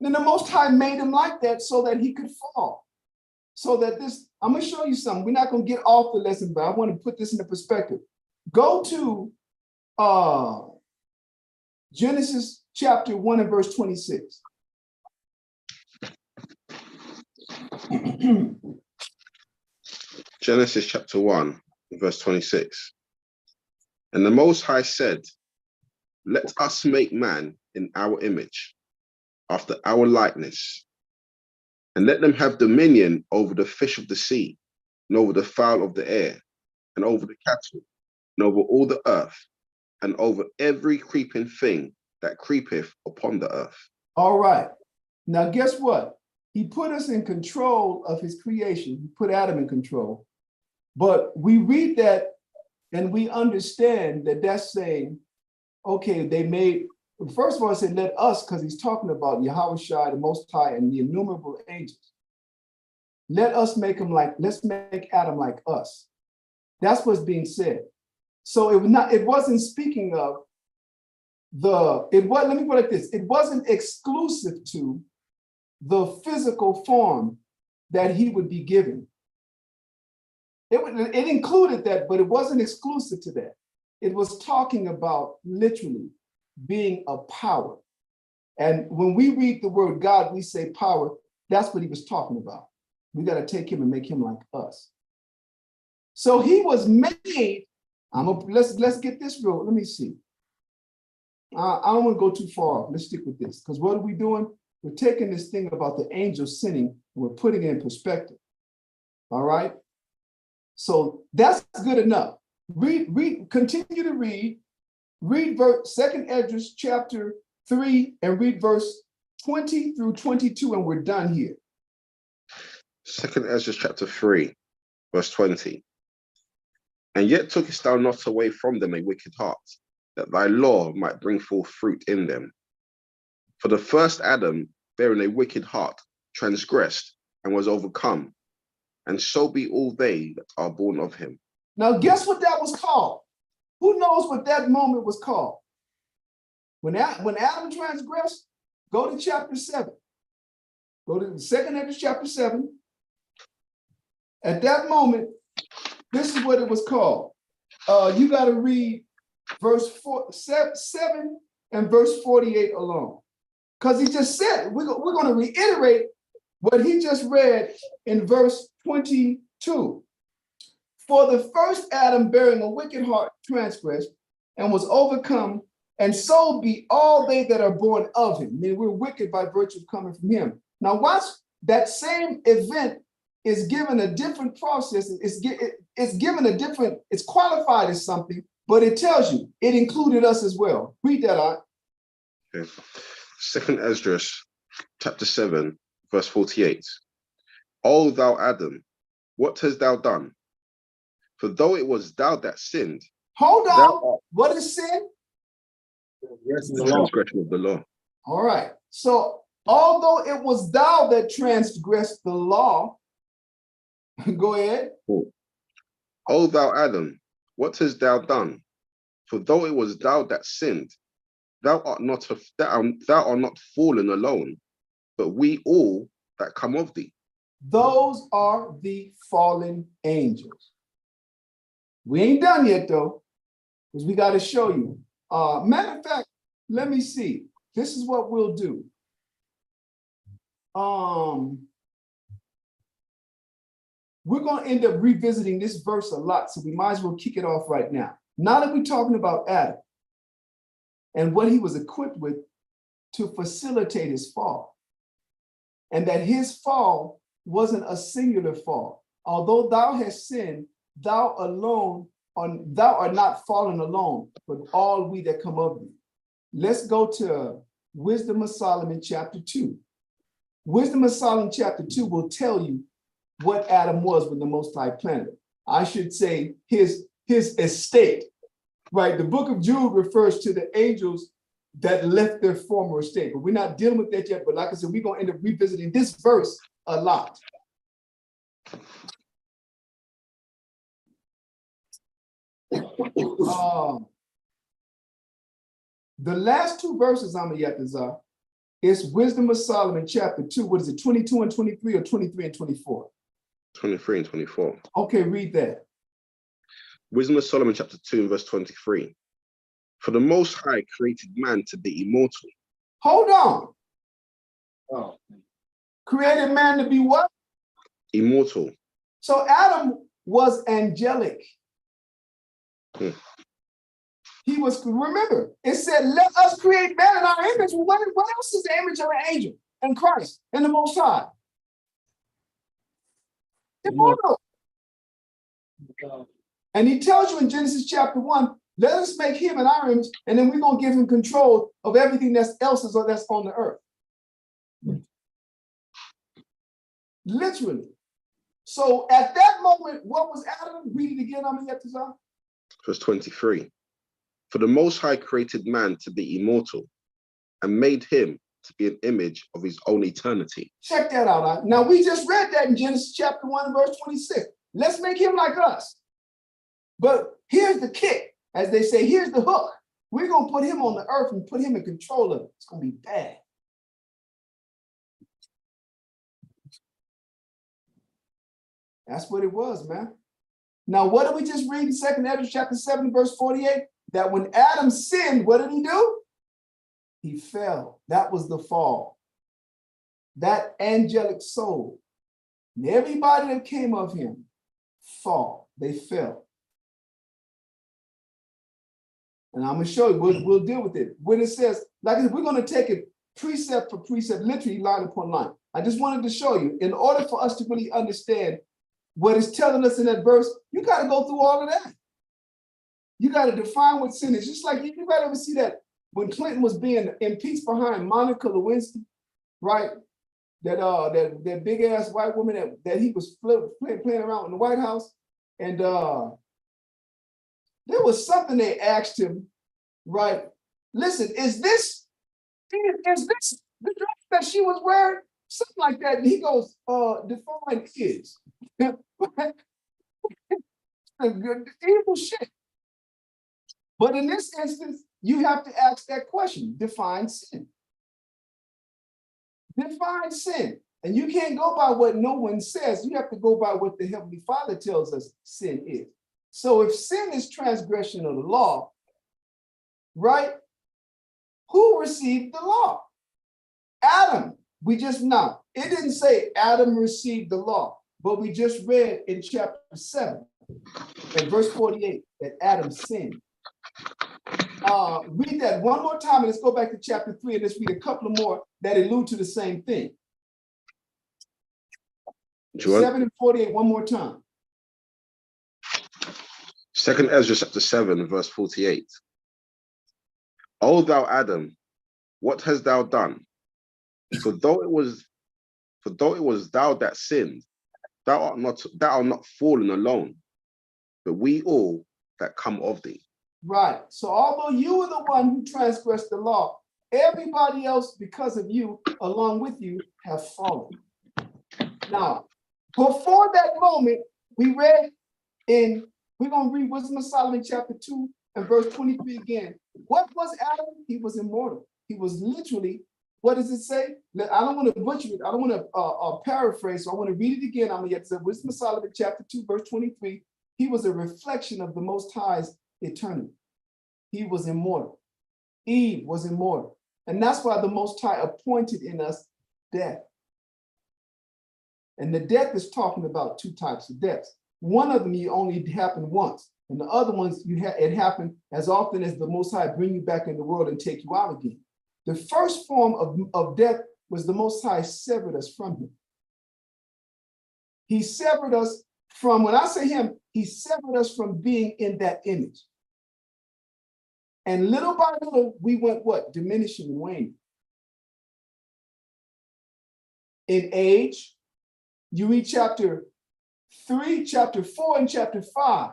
Then the Most High made him like that so that he could fall. So that I'm going to show you something. We're not going to get off the lesson, but I want to put this into perspective. Go to Genesis chapter 1 and verse 26. Genesis chapter 1, verse 26. And the Most High said, let us make man in our image, after our likeness, and let them have dominion over the fish of the sea, and over the fowl of the air, and over the cattle, and over all the earth, and over every creeping thing that creepeth upon the earth. All right. Now, guess what? He put us in control of his creation. He put Adam in control. But we read that and we understand that that's saying, okay, they made, first of all, I said, let us, because he's talking about Yahweh Shai, the Most High, and the innumerable angels. Let us make him like, let's make Adam like us. That's what's being said. So it wasn't speaking of let me put it like this. It wasn't exclusive to the physical form that he would be given. It included that, but it wasn't exclusive to that. It was talking about literally being a power. And when we read the word God, we say power. That's what he was talking about. We got to take him and make him like us. So he was made. Let's get this real. Let me see. I don't want to go too far off. Let's stick with this, because what are we doing? We're taking this thing about the angels sinning and we're putting it in perspective. All right. So that's good enough. Continue to read verse 2nd Esdras chapter 3 and read verse 20 through 22, and we're done here. 2nd Esdras chapter 3, verse 20. And yet tookest thou not away from them a wicked heart, that thy law might bring forth fruit in them. For the first Adam, bearing a wicked heart, transgressed and was overcome, and so be all they that are born of him. Now, guess what that was called? Who knows what that moment was called? When Adam transgressed, go to chapter 7. Go to 2nd Esdras chapter 7. At that moment, this is what it was called. You got to read verse 7 and verse 48 alone. Because he just said, we're going to reiterate what he just read in verse 22. For the first Adam, bearing a wicked heart, transgressed and was overcome, and so be all they that are born of him. I mean, we're wicked by virtue of coming from him. Now, watch, that same event is given a different process. It's given a different, it's qualified as something, but it tells you it included us as well. Read that out. Okay. 2nd Esdras chapter 7, verse 48. O thou Adam, what hast thou done? For though it was thou that sinned. Hold on. What is sin? The transgression of the law. All right. So although it was thou that transgressed the law, go ahead. O thou Adam, what hast thou done? For though it was thou that sinned, thou art not fallen alone, but we all that come of thee. Those are the fallen angels. We ain't done yet though, because we got to show you. Matter of fact, let me see. This is what we'll do. We're going to end up revisiting this verse a lot, so we might as well kick it off right now. Now that we're talking about Adam and what he was equipped with to facilitate his fall, and that his fall wasn't a singular fall. Although thou hast sinned, thou art not fallen alone, but all we that come of thee. Let's go to Wisdom of Solomon chapter 2. Wisdom of Solomon chapter 2 will tell you what Adam was when the Most High planted him. I should say his estate, right? The book of Jude refers to the angels that left their former estate, but we're not dealing with that yet. But like I said, we're going to end up revisiting this verse a lot. The last two verses I'm going to is Wisdom of Solomon chapter 2. What is it, 22 and 23 or 23 and 24? 23 and 24. Okay, read that. Wisdom of Solomon chapter 2 and verse 23. For the Most High created man to be immortal. Hold on. Oh. Created man to be what? Immortal. So Adam was angelic. He was, remember, it said, let us create man in our image. What else is the image of an angel? And Christ and the Most High. Immortal. And he tells you in Genesis chapter 1, let us make him in our image, and then we're going to give him control of everything that's on the earth. Literally. So at that moment, what was Adam? Read it again, Amayatazar. Verse 23. For the Most High created man to be immortal and made him to be an image of his own eternity. Check that out. Now, we just read that in Genesis chapter 1, verse 26. Let's make him like us. But here's the kick. As they say, here's the hook. We're going to put him on the earth and put him in control of it. It's going to be bad. That's what it was, man. Now, what did we just read in 2nd Ezra chapter 7, verse 48? That when Adam sinned, what did he do? He fell. That was the fall. That angelic soul, and everybody that came of him, fall. They fell. And I'm going to show you, we'll deal with it. When it says, like I said, we're going to take it precept for precept, literally line upon line. I just wanted to show you, in order for us to really understand what it's telling us in that verse, you got to go through all of that. You got to define what sin is. Just like you ever see that when Clinton was being impeached behind Monica Lewinsky, right? That big ass white woman that he was playing around in the White House. And there was something they asked him, right? Listen, is this the dress that she was wearing? Something like that. And he goes, define is. Evil shit. But in this instance, you have to ask that question, define sin. Define sin. And you can't go by what no one says. You have to go by what the Heavenly Father tells us sin is. So if sin is transgression of the law, right? Who received the law? Adam. We just know. It didn't say Adam received the law, but we just read in chapter 7 and verse 48 that Adam sinned. Read that one more time and let's go back to chapter 3 and let's read a couple of more that allude to the same thing. 7 and 48, one more time. 2nd Ezra chapter 7, verse 48. O thou Adam, what hast thou done? For though it was thou that sinned, thou art not fallen alone, but we all that come of thee. Right. So although you were the one who transgressed the law, everybody else, because of you, along with you, have fallen. Now, before that moment, we read we're going to read Wisdom of Solomon chapter 2 and verse 23 again. What was Adam? He was immortal. He was literally, what does it say? I don't want to butcher it. I don't want to paraphrase, so I want to read it again. I'm going to get to Wisdom of Solomon chapter 2, verse 23. He was a reflection of the Most High's eternity. He was immortal. Eve was immortal. And that's why the Most High appointed in us death. And the death is talking about two types of deaths. One of them you only happen once, and the other ones it happened as often as the Most High bring you back in the world and take you out again. The first form of death was the Most High severed us from him. He severed us from, when I say him, he severed us from being in that image. And little by little, we went what? Diminishing and waning. In age, you read chapter 3, chapter 4, and chapter 5.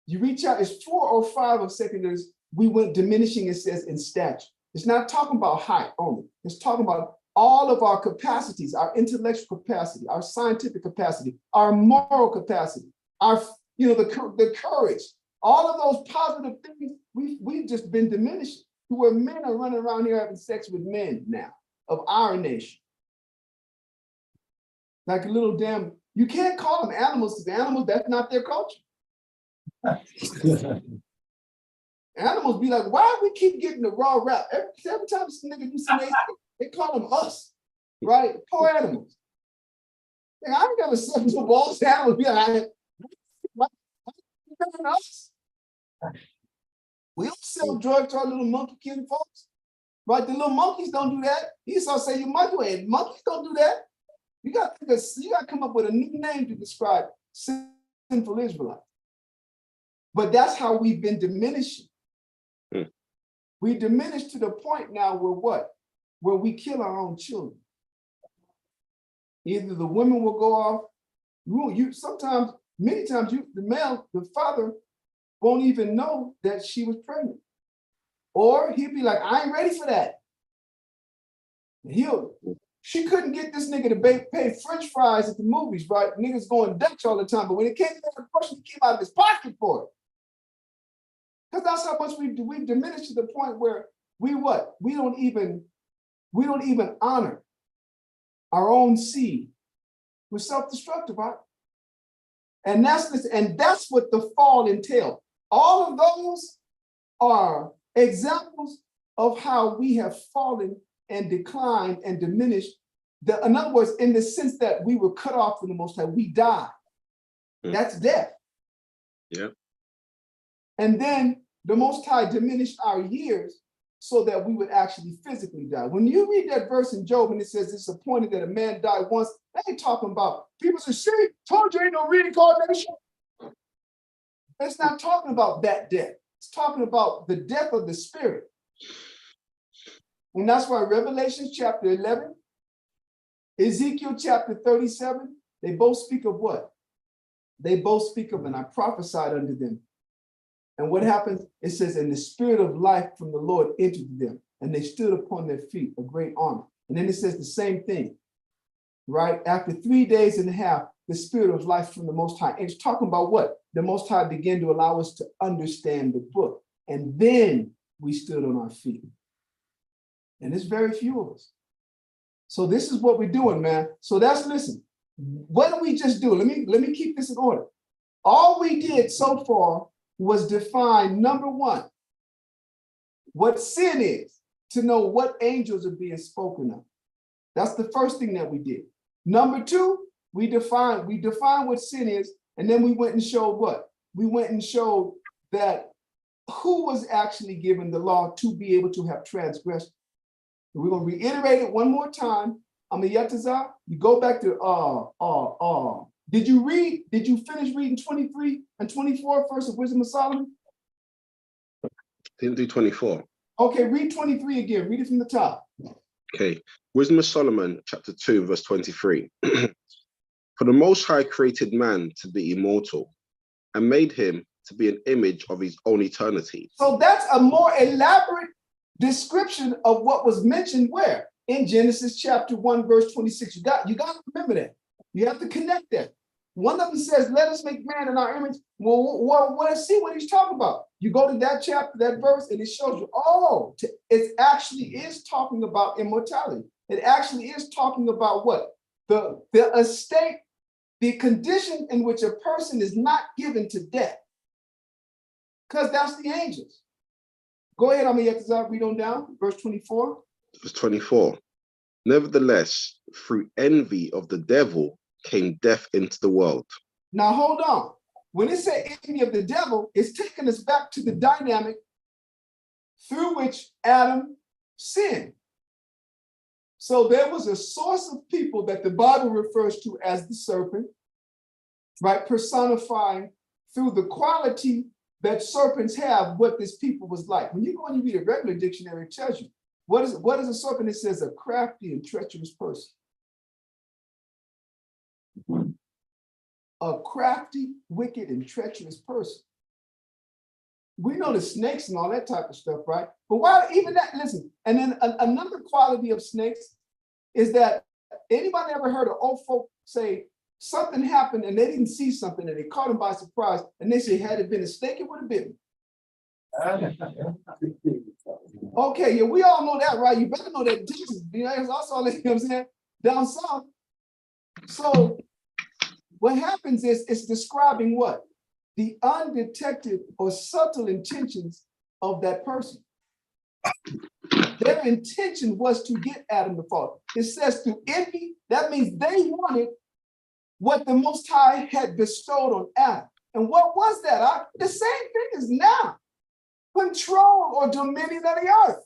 You reach out, it's 4 or 5 of secondaries, we went diminishing, it says, in stature. It's not talking about height only. It's talking about all of our capacities, our intellectual capacity, our scientific capacity, our moral capacity, our, the courage, all of those positive things, we've just been diminishing. Where men are running around here having sex with men now of our nation. Like a little damn, you can't call them animals because animals, that's not their culture. Animals be like, why do we keep getting the raw rap? Every time this nigga do something, they call them us, right? Poor animals. I ain't never slept with balls. Animals be like, why us? We don't sell drugs to our little monkey kin folks, right? The little monkeys don't do that. He saw say you monkey, monkeys don't do that. You got to come up with a new name to describe sin sinful Israelites. But that's how we've been diminishing. We diminish to the point now where what? Where we kill our own children. Either the women will go off, sometimes, many times, the father won't even know that she was pregnant. Or he'll be like, I ain't ready for that. She couldn't get this nigga to pay French fries at the movies, right? Niggas going Dutch all the time, but when it came to that question, he came out of his pocket for it. Because that's how much we've diminished to the point where we don't even honor our own seed. We're self-destructive, right? And that's what the fall entailed. All of those are examples of how we have fallen and declined and diminished. In other words, in the sense that we were cut off from the Most High, we died. That's death. Yeah. And then the Most High diminished our years so that we would actually physically die. When you read that verse in Job and it says it's appointed that a man die once, they ain't talking about people say, see, told you ain't no reincarnation. It's not talking about that death. It's talking about the death of the spirit. And that's why Revelation chapter 11, Ezekiel chapter 37, they both speak of what? They both speak of, and I prophesied unto them. And what happens? It says, and the spirit of life from the Lord entered them, and they stood upon their feet, a great army. And then it says the same thing, right? After 3 days and a half, the spirit of life from the Most High. And it's talking about what? The Most High began to allow us to understand the book. And then we stood on our feet. And it's very few of us. So this is what we're doing, man. So listen, what do we just do? Let me keep this in order. All we did so far was define, number one, what sin is, to know what angels are being spoken of. That's the first thing that we did. Number two, we define what sin is, and then we went and showed what? We went and showed that who was actually given the law to be able to have transgressed. We're going to reiterate it one more time. Yatazar, you go back to Did you finish reading 23 and 24 first of Wisdom of Solomon? Didn't do 24. Okay, read 23 again. Read it from the top. Okay. Wisdom of Solomon, chapter 2, verse 23. For the Most High created man to be immortal and made him to be an image of his own eternity. So that's a more elaborate description of what was mentioned where? In Genesis chapter 1, verse 26. You got to remember that. You have to connect that. One of them says, let us make man in our image. Well, let's see what he's talking about. You go to that chapter, that verse, and it shows you, it actually is talking about immortality. It actually is talking about what? The estate, the condition in which a person is not given to death. Because that's the angels. Go ahead, read on down, verse 24. Verse 24. Nevertheless, through envy of the devil came death into the world. Now hold on. When it says envy of the devil, it's taking us back to the dynamic through which Adam sinned. So there was a source of people that the Bible refers to as the serpent, right? Personifying through the quality that serpents have what this people was like. When you go and you read a regular dictionary, it tells you what is a serpent? It says a crafty and treacherous person. A crafty, wicked, and treacherous person. We know the snakes and all that type of stuff, right? But why even that? Listen, and then another quality of snakes is that anybody ever heard of old folk say something happened and they didn't see something and they caught them by surprise and they say, had it been a snake, it would have been. Okay, yeah, we all know that, right? You better know that. It's also, you know what I'm saying, down south. So what happens is it's describing what? The undetected or subtle intentions of that person. Their intention was to get Adam to fall. It says through envy, that means they wanted what the Most High had bestowed on Adam. And what was that? The same thing as now. Control or dominion of the earth.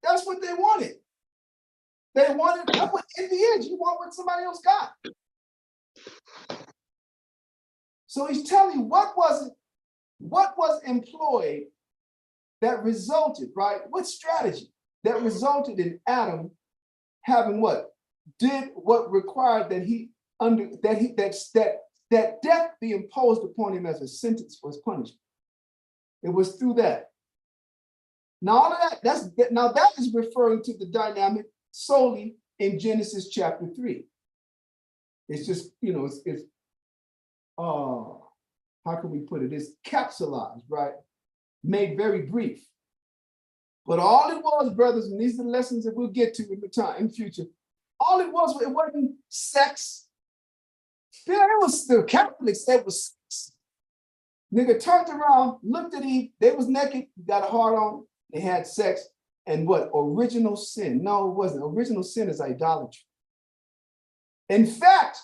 That's what they wanted. They wanted, that's what envy is. You want what somebody else got. So he's telling you what was employed that resulted, right? What strategy that resulted in Adam having what? Did what required that death be imposed upon him as a sentence for his punishment. It was through that. Now all of that is referring to the dynamic solely in Genesis chapter 3. It's just, how can we put it? It's capsulized, right? Made very brief. But all it was, brothers, and these are the lessons that we'll get to in the future. All it wasn't sex. It was the Catholics, it was sex. Nigga turned around, looked at Eve, they was naked, got a heart on, they had sex, and what? Original sin. No, it wasn't. Original sin is idolatry. In fact,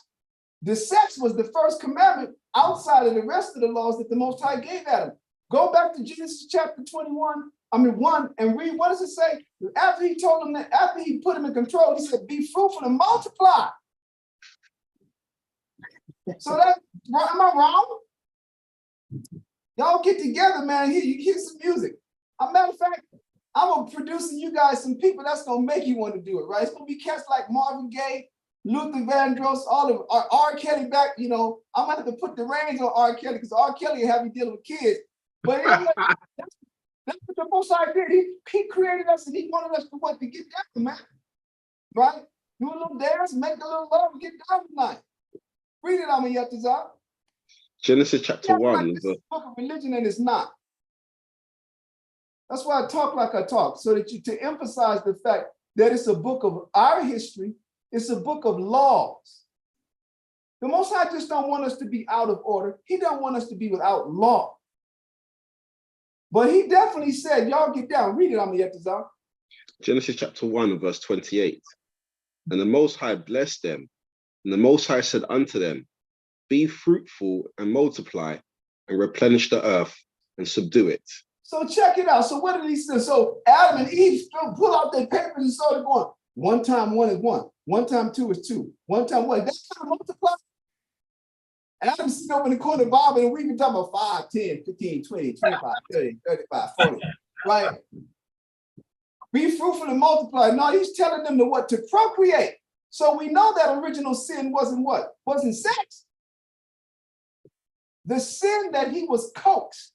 the sex was the first commandment outside of the rest of the laws that the Most High gave Adam. Go back to Genesis chapter 1, and read, what does it say? After he told him that, after he put him in control, he said, be fruitful and multiply. So that, am I wrong? Y'all get together, man. Here, you hear some music. As a matter of fact, I'm producing you guys some people that's gonna make you want to do it, right? It's gonna be cats like Marvin Gaye, Luther Vandross, all of R. Kelly back. I'm gonna have to put the reins on R. Kelly because R. Kelly have you dealing with kids. But that's what the Most High did. He created us and he wanted us to get down, man. Right? Do a little dance, make a little love, and get down tonight. Read it on me, Yatazar. Genesis chapter 1. Like this is a book of religion, and it's not. That's why I talk like I talk, so that to emphasize the fact that it's a book of our history, it's a book of laws. The Most High just don't want us to be out of order. He don't want us to be without law. But he definitely said, y'all get down. Read it on me, Yatazar. Genesis chapter 1, verse 28. And the Most High blessed them, and the Most High said unto them, be fruitful and multiply and replenish the earth and subdue it. So check it out. So what did he say? So Adam and Eve pull out their papers and started going, 1 times 1 is 1. 1 times 2 is 2. 1 times 1. That's how to multiply. Adam sitting over in the corner of the Bible, and we can talk about 5, 10, 15, 20, 25, 30, 35, 40. Right? Be fruitful and multiply. No, he's telling them to procreate. So we know that original sin wasn't what? Wasn't sex. The sin that he was coaxed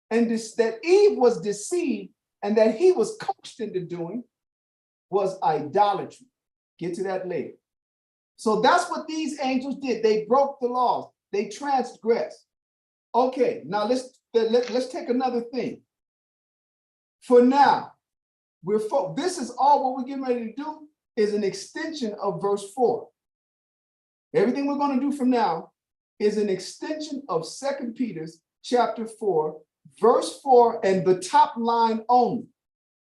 and that Eve was deceived and that he was coaxed into doing was idolatry. Get to that later. So that's what these angels did. They broke the laws. They transgressed. Okay, now let's take another thing. For now, this is all what we're getting ready to do is an extension of verse 4. Everything we're going to do from now is an extension of 2 Peter chapter 4, verse 4, and the top line only,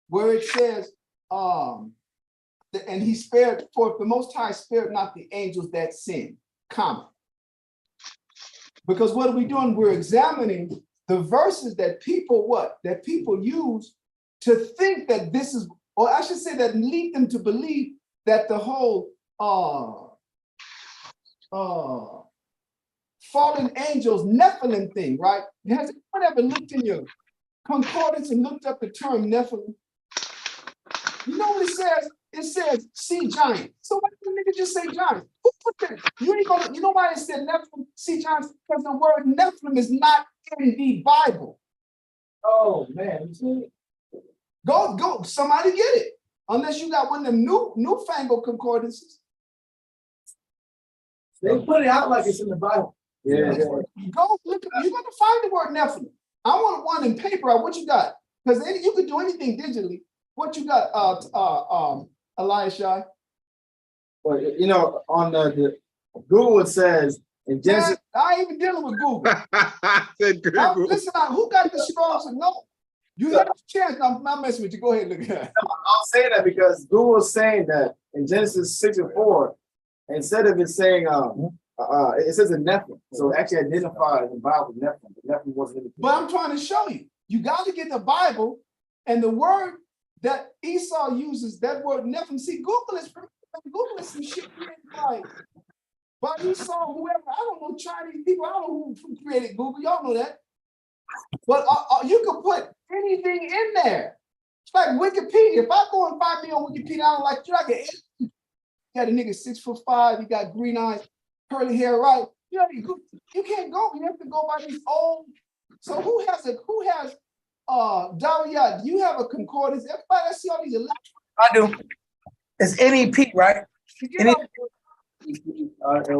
where it says, and he spared, for the Most High spared not the angels that sinned, comma. Because what are we doing? We're examining the verses that people use to think that this is, or I should say that lead them to believe that the whole fallen angels, Nephilim thing, right? Has anyone ever looked in your concordance and looked up the term Nephilim? You know what it says? It says sea giant. So why did the nigga just say giant? Who put that? You know why it said Nephilim, sea giants? Because the word Nephilim is not in the Bible. Oh man, you see it? Go, somebody get it. Unless you got one of them newfangled concordances. They put it out like it's in the Bible. Yeah. Go look. You're gonna find the word Nephilim. I want one in paper. What you got? Because you could do anything digitally. What you got, Eliashai? Well, on the Google it says in Genesis. I ain't even dealing with Google. Listen, who got the Strongs? No, you have a chance. I'm not messing with you. Go ahead, look at that. I'll say that because Google is saying that in Genesis 6:4, instead of it saying it says a Nephilim, so it actually identifies the Bible Nephilim. Nephilim wasn't in the. But I'm trying to show you. You got to get the Bible and the word that Esau uses. That word Nephilim. See, Google is Google some shit like by Esau, whoever. I don't know Chinese people. I don't know who created Google. Y'all know that. But you can put anything in there. It's like Wikipedia. If I go and find me on Wikipedia, I don't like you. I get you got a nigga 6'5", you got green eyes, curly hair, right? You know, you can't go. You have to go by these old. So who has Daria, do you have a concordance? Everybody, I see all these electrons. I do. It's NEP, right? NEP. What do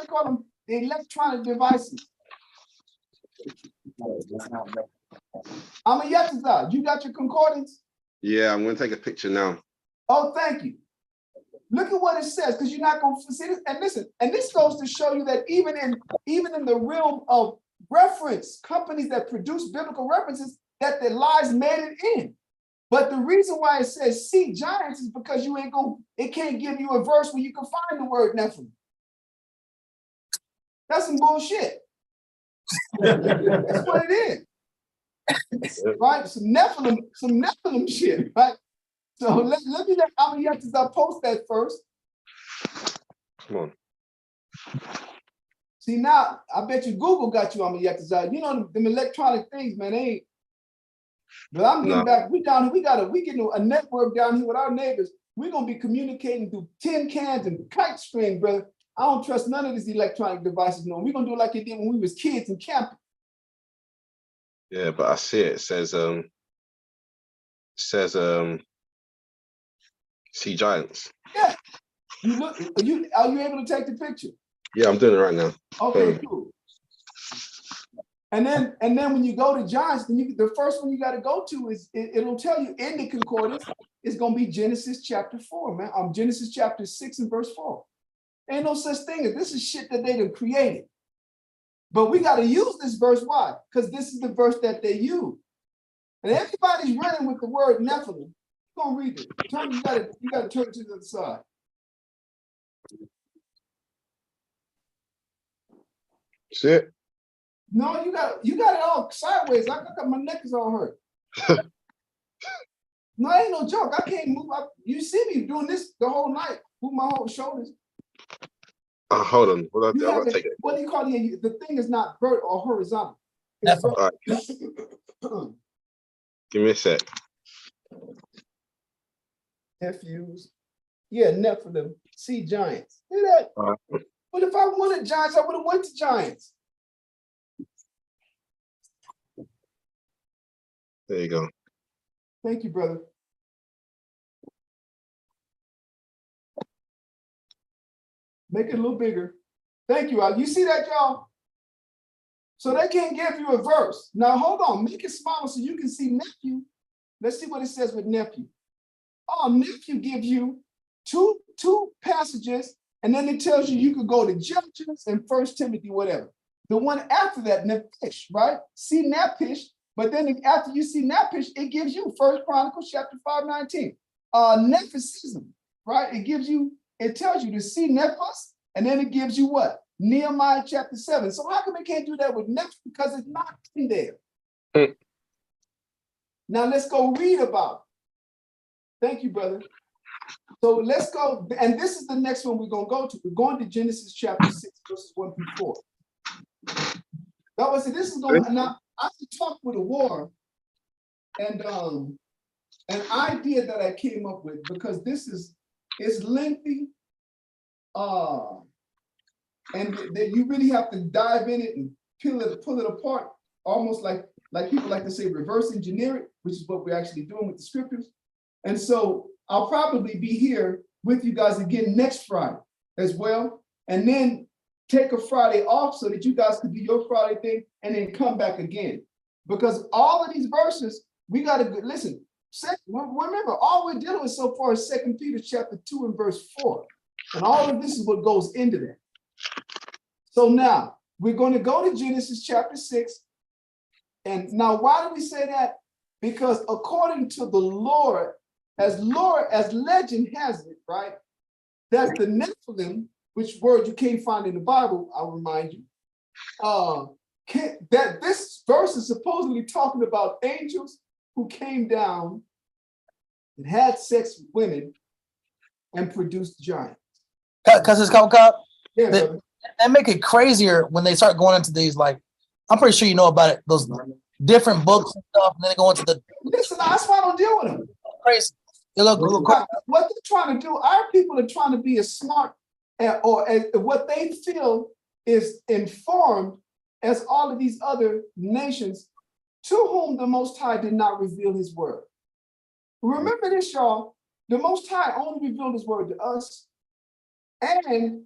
they call them? The electronic devices. I'm a Yetzirah. You got your concordance? Yeah, I'm going to take a picture now. Oh, thank you. Look at what it says, because you're not going to see this. And listen, and this goes to show you that even in the realm of reference, companies that produce biblical references, that the lies made it in. But the reason why it says see giants is because it can't give you a verse where you can find the word Nephilim. That's some bullshit. That's what it is. Right? Some Nephilim shit, right? So let me post that first. Come on. See, now I bet you Google got you on the Yetzirah. You know them electronic things, man. They ain't. But I'm getting back. We getting a network down here with our neighbors. We're gonna be communicating through tin cans and kite string, brother. I don't trust none of these electronic devices. No, we're gonna do like it did when we was kids and camping. Yeah, but I see it. It says sea giants. Yeah. Are you able to take the picture? Yeah, I'm doing it right now. Okay, cool. And then when you go to giants, then the first one you got to go to is it'll tell you in the concordance it's gonna be Genesis chapter 4, man. Genesis chapter 6 and verse 4. Ain't no such thing as this is shit that they done created. But we got to use this verse. Why? Because this is the verse that they use. And everybody's running with the word Nephilim. You're gonna read it. You gotta turn it to the other side. See it? No, you got it all sideways. I got my neck is all hurt. No, ain't no joke. I can't move up. You see me doing this the whole night. Move my whole shoulders. Hold on. What do I take it? What do you call it? The thing is not vertical or horizontal. All right. Give me a sec. Nephews. Yeah, Nephilim. Sea giants. Hear that? But if I wanted giants, I would have went to giants. There you go. Thank you, brother. Make it a little bigger. Thank you. You see that, y'all? So they can't give you a verse. Now, hold on. Make it smaller so you can see nephew. Let's see what it says with nephew. Oh, nephew gives you two passages, and then it tells you could go to Judges and 1 Timothy, whatever. The one after that, Nephish, right? See Nephish, but then after you see Nephish, it gives you 1 Chronicles chapter 5:19. Nephisism, right? It tells you to see Nephis, and then it gives you what? Nehemiah chapter 7. So how come it can't do that with Nephis? Because it's not in there. Now let's go read about it. Thank you, brother. So let's go, and this is the next one we're going to go to. We're going to Genesis chapter 6, verses 1 through 4. That was it. This is going to, now I have to talk with a war, and an idea that I came up with, because it's lengthy, and that you really have to dive in it and pull it apart, almost like people like to say reverse engineer it, which is what we're actually doing with the scriptures. And so I'll probably be here with you guys again next Friday as well, and then take a Friday off so that you guys can do your Friday thing and then come back again. Because all of these verses, we got to listen. Remember, all we're dealing with so far is 2 Peter chapter 2 and verse 4. And all of this is what goes into that. So now we're going to go to Genesis chapter 6. And now, why do we say that? Because according to the Lord, as legend has it, right, that the Nephilim, which word you can't find in the Bible, I'll remind you, that this verse is supposedly talking about angels who came down and had sex with women and produced giants. Because it's called, Yeah, they, brother. they make it crazier when they start going into these, like, I'm pretty sure you know about it, those different books and stuff, and then they go into the Listen, that's why I don't deal with them. crazy. They look What they're trying to do, our people are trying to be as smart or as what they feel is informed as all of these other nations to whom the Most High did not reveal his word. Remember this, y'all. The Most High only revealed his word to us. And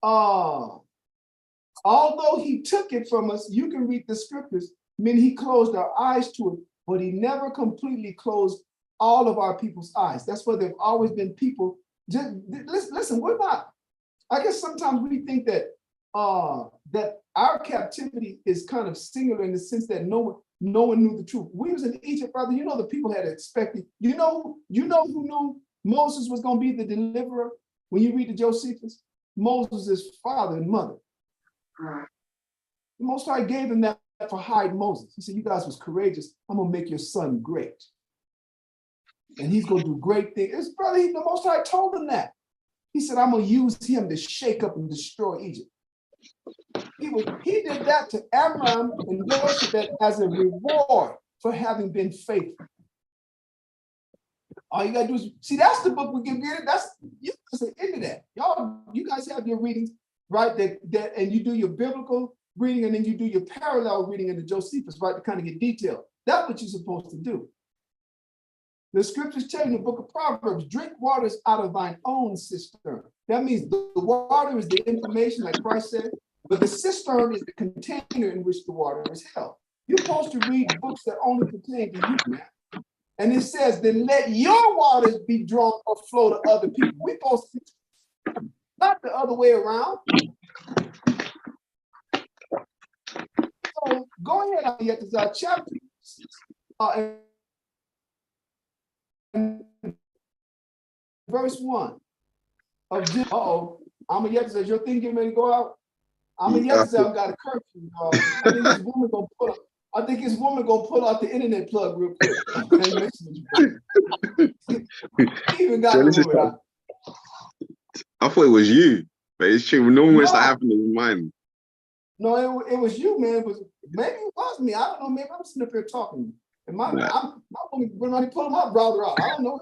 although he took it from us, you can read the scriptures, mean he closed our eyes to it, but he never completely closed all of our people's eyes. That's why there've always been people. Just listen, we're not. I guess sometimes we think that that our captivity is kind of singular in the sense that no one knew the truth. We was in Egypt, brother. You know the people had expected. You know who knew Moses was going to be the deliverer when you read the Josephus? Moses' father and mother. The Most High gave him that for hide Moses. He said, "You guys was courageous. I'm gonna make your son great, and he's gonna do great things." His brother, the Most High told him that. He said, "I'm gonna use him to shake up and destroy Egypt." He did that to Amram and Joshua as a reward for having been faithful. All you gotta do is see. That's the book we can get it. That's you guys are into that. Y'all, you guys have your readings, right? That and you do your biblical reading, and then you do your parallel reading in the Josephus, right? To kind of get detailed. That's what you're supposed to do. The scriptures tell you in the book of Proverbs, drink waters out of thine own cistern. That means the water is the information, like Christ said, but the cistern is the container in which the water is held. You're supposed to read books that only pertain to you, man. And it says, then let your waters be drawn or flow to other people. We're supposed to, not the other way around. So go ahead, yet is our chapter. Verse 1 of Genesis. I'm a yet says your thing getting ready to go out. I'm a yet says I've got a curfew, y'all. I think this woman gonna pull out the internet plug real quick. Even got Genesis, the out. I thought it was you, but it's true. Normally when that happens, it's mine. No, it was you, man. Maybe it was me. I don't know. Maybe I'm sitting up here talking. And my woman, when I pull my browser out, I don't know.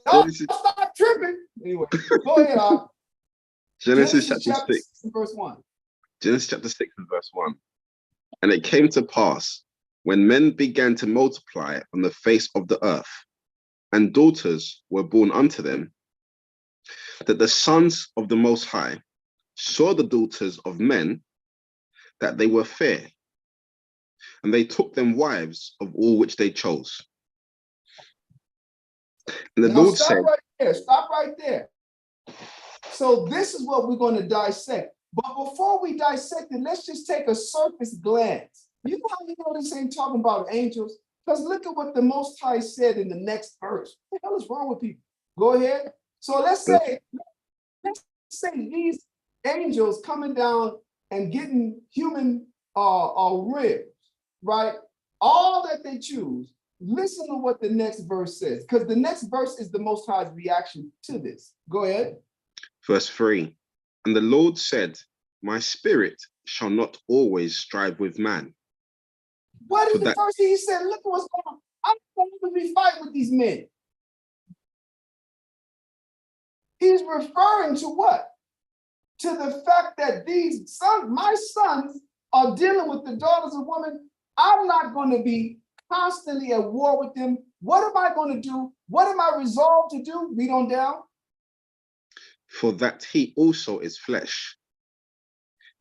Don't stop tripping. Anyway, go ahead. Genesis chapter 6, verse 1. Genesis chapter 6 and verse 1. And it came to pass when men began to multiply on the face of the earth, and daughters were born unto them, that the sons of the Most High saw the daughters of men, that they were fair, and they took them wives of all which they chose. And the Lord said, Stop right there. So this is what we're going to dissect. But before we dissect it, let's just take a surface glance. You know how you know this ain't talking about angels? Because look at what the Most High said in the next verse. What the hell is wrong with people? Go ahead. So let's say these angels coming down and getting human ribs, right? All that they choose. Listen to what the next verse says, because the next verse is the Most High's reaction to this. Go ahead. Verse 3. And the Lord said, my spirit shall not always strive with man. What is the first thing he said? Look at what's going on. I'm going to be fighting with these men. He's referring to what? To the fact that these sons, my sons, are dealing with the daughters of women. I'm not going to be constantly at war with them. What am I going to do? What am I resolved to do? Read on down. For that he also is flesh,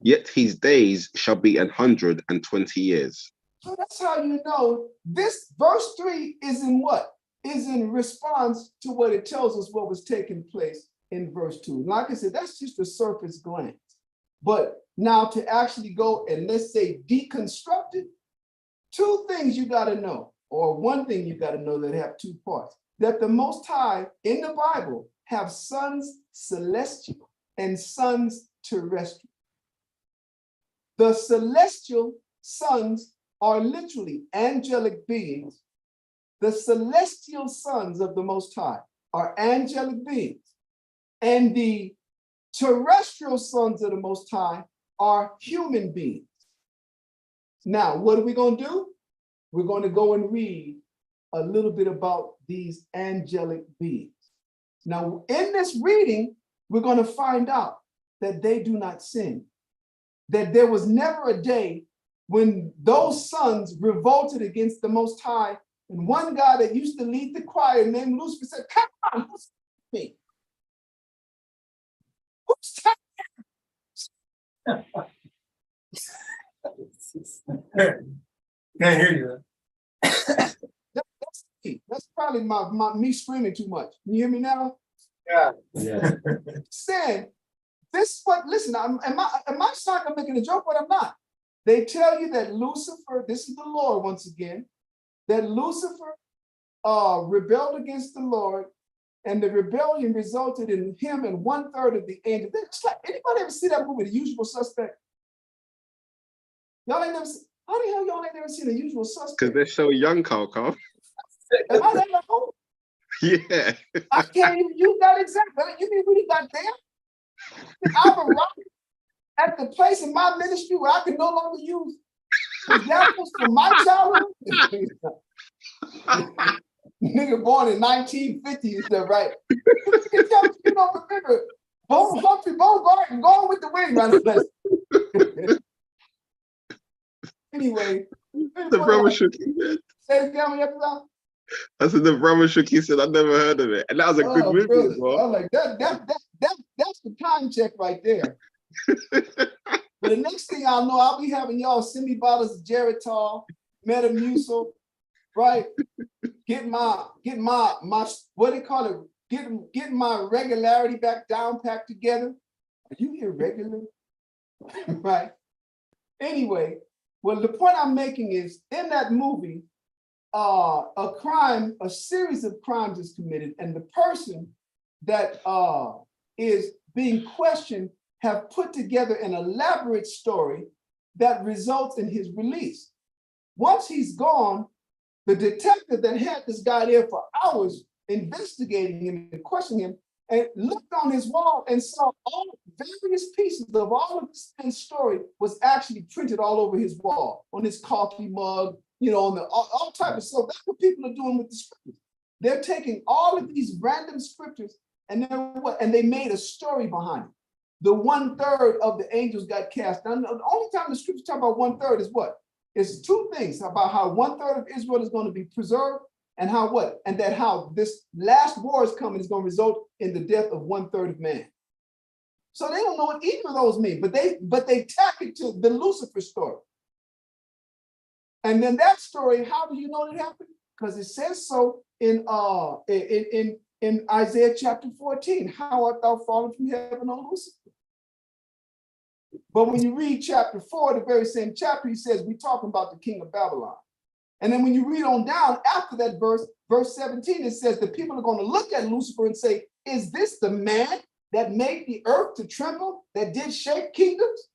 yet his days shall be 120 years. So that's how you know this verse 3 is in what? Is in response to what it tells us what was taking place in verse 2. Like I said, that's just a surface glance. But now to actually go and let's say deconstruct it, two things you got to know, or one thing you got to know that have two parts. That the Most High in the Bible have sons celestial and sons terrestrial. The celestial sons are literally angelic beings. The celestial sons of the Most High are angelic beings. And the terrestrial sons of the Most High are human beings. Now, what are we going to do? We're going to go and read a little bit about these angelic beings. Now, in this reading, we're going to find out that they do not sin, that there was never a day when those sons revolted against the Most High. And one guy that used to lead the choir named Lucifer said, come on, who's me? Who's Can't hear you. That's me. That's probably me screaming too much. Can you hear me now? Yeah. Yeah. Saying, this is what, listen, am I sorry I'm making a joke, but I'm not. They tell you that Lucifer, this is the Lord once again, that Lucifer rebelled against the Lord, and the rebellion resulted in him and 1/3 of the angels. It's like, anybody ever see that movie, The Usual Suspect? Y'all ain't never seen, how the hell y'all ain't never seen The Usual Suspect? Because they're so young, Carl. Am I that old? Yeah. I can't even use that example. You mean we got there? I've arrived at the place in my ministry where I can no longer use examples from my childhood. Nigga born in 1950 and stuff, right? You don't remember Humphrey Bogart and Gone with the Wind, right? Anyway, The brother shook his head. say it again when you have to. I said the brother shook his head. I never heard of it. And that was a good movie Brother, as well. I'm like that's the time check right there. But the next thing I'll know, I'll be having y'all send me bottles of Geritol, Metamucil, right? Get my what do you call it? Get my regularity back down, packed together. Are you irregular? Right. Anyway, well, the point I'm making is in that movie, a series of crimes is committed, and the person that is being questioned have put together an elaborate story that results in his release. Once he's gone, the detective that had this guy there for hours investigating him and questioning him and looked on his wall and saw all various pieces of all of this man's story was actually printed all over his wall, on his coffee mug, you know, on the all type of stuff. That's what people are doing with the scriptures. They're taking all of these random scriptures and they made a story behind it. The 1/3 of the angels got cast down. The only time the scriptures talk about 1/3 is what? It's two things about how 1/3 of Israel is going to be preserved and how what? And that how this last war is coming is going to result in the death of 1/3 of man. So they don't know what either of those mean, but they tack it to the Lucifer story. And then that story, how do you know it happened? Because it says so in Isaiah chapter 14. How art thou fallen from heaven, O Lucifer? But when you read chapter 4, the very same chapter, he says, we're talking about the king of Babylon. And then when you read on down after that verse 17, it says the people are going to look at Lucifer and say, is this the man that made the earth to tremble, that did shake kingdoms?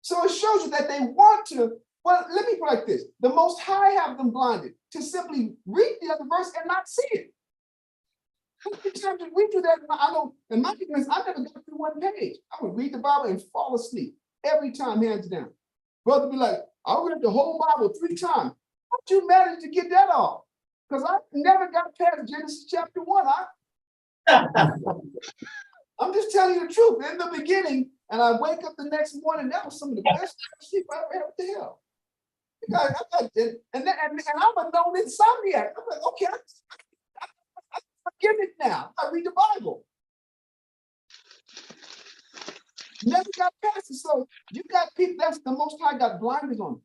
So it shows you that they want to, well, let me put it like this. The Most High have them blinded to simply read the other verse and not see it. We do that. I know in my ignorance, I never got through one page. I would read the Bible and fall asleep every time, hands down. Brother be like, I read the whole Bible 3 times. How'd you manage to get that off? Because I never got past Genesis chapter 1. I'm just telling you the truth. In the beginning, and I wake up the next morning, that was some of the best sleep I ever had. What the hell? And I'm a known insomniac. I'm like, okay, I get it now. I read the Bible. Never got past it. So you got people, that's the Most High got blinders on.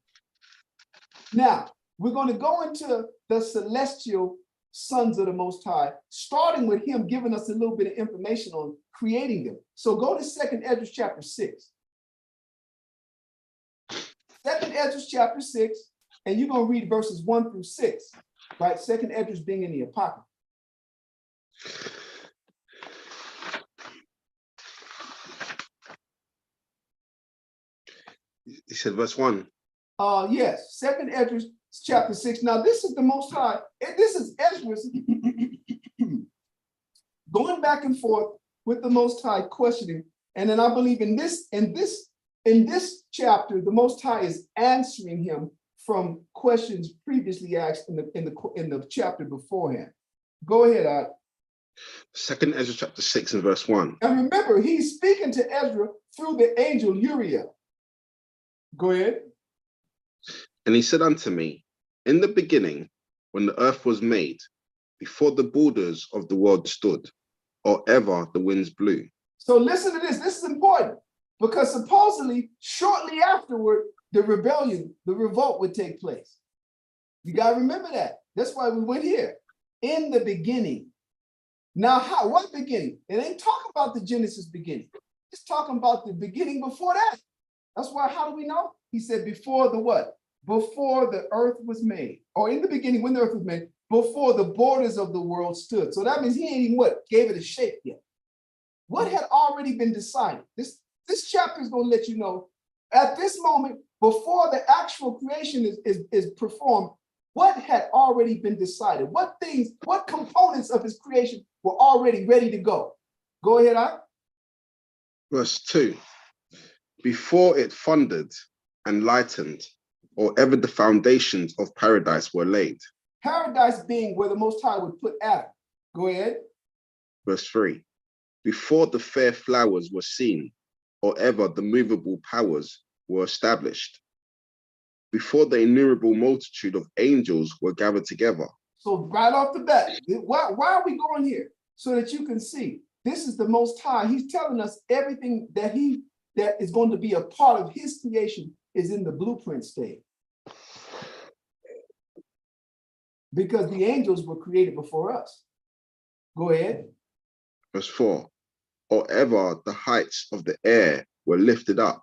Now, we're going to go into the celestial sons of the Most High, starting with him giving us a little bit of information on creating them. So go to 2nd Ezra chapter 6. 2nd Ezra chapter 6, and you're going to read verses 1 through 6, right? 2nd Ezra being in the Apocrypha. He said verse 1. Yes, Second Ezra chapter 6. Now this is the Most High, and this is Ezra going back and forth with the Most High, questioning. And then I believe in this chapter, the Most High is answering him from questions previously asked in the chapter beforehand. Go ahead, Ad. Second Ezra chapter 6 and verse 1. And remember, he's speaking to Ezra through the angel Uriel. Go ahead. And he said unto me, in the beginning, when the earth was made, before the borders of the world stood, or ever the winds blew. So listen to this. This is important because supposedly shortly afterward, the revolt would take place. You got to remember that. That's why we went here. In the beginning. Now, what beginning? It ain't talking about the Genesis beginning. It's talking about the beginning before that. That's why, how do we know? He said before the what? Before the earth was made. Or in the beginning, when the earth was made, before the borders of the world stood. So that means he ain't even what? Gave it a shape yet. What had already been decided? This chapter is going to let you know at this moment, before the actual creation is performed, what had already been decided? What things, what components of his creation were already ready to go? Go ahead, Ike. Verse 2. Before it thundered and lightened, or ever the foundations of paradise were laid. Paradise being where the Most High would put Adam. Go ahead. Verse 3. Before the fair flowers were seen, or ever the movable powers were established. Before the innumerable multitude of angels were gathered together. So right off the bat, why are we going here? So that you can see, this is the Most High. He's telling us everything that is going to be a part of his creation is in the blueprint stage. Because the angels were created before us. Go ahead. Verse 4. Or ever the heights of the air were lifted up,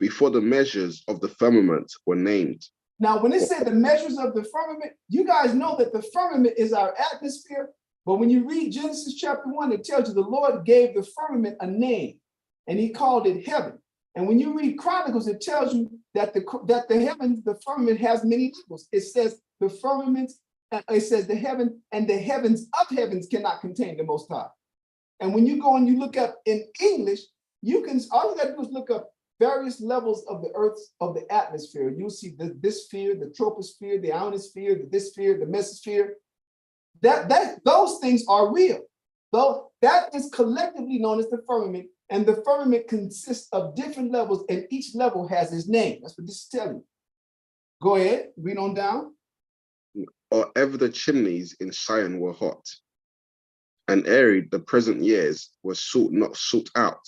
before the measures of the firmament were named. Now, when it said the measures of the firmament, you guys know that the firmament is our atmosphere. But when you read Genesis chapter 1, it tells you the Lord gave the firmament a name, and he called it heaven. And when you read Chronicles, it tells you that the heavens, the firmament has many levels. It says the firmament, it says the heaven, and the heavens of heavens cannot contain the Most High. And when you go and you look up in English, all you gotta do is look up various levels of the Earth's, of the atmosphere. You'll see this sphere, the troposphere, the ionosphere, the sphere, the mesosphere. Those things are real. Though that is collectively known as the firmament, and the firmament consists of different levels, and each level has its name. That's what this is telling you. Go ahead, read on down. Or ever the chimneys in Sion were hot, and ere the present years were not sought out,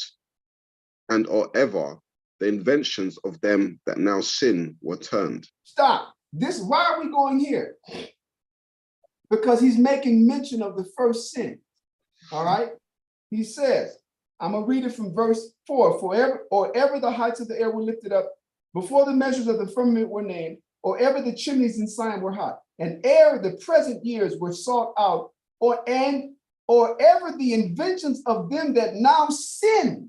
and or ever the inventions of them that now sin were turned. Stop. Why are we going here? Because he's making mention of the first sin. All right. He says, I'm gonna read it from verse 4. Or ever the heights of the air were lifted up, before the measures of the firmament were named, or ever the chimneys in Sion were hot, and ere the present years were sought out, or ever the inventions of them that now sin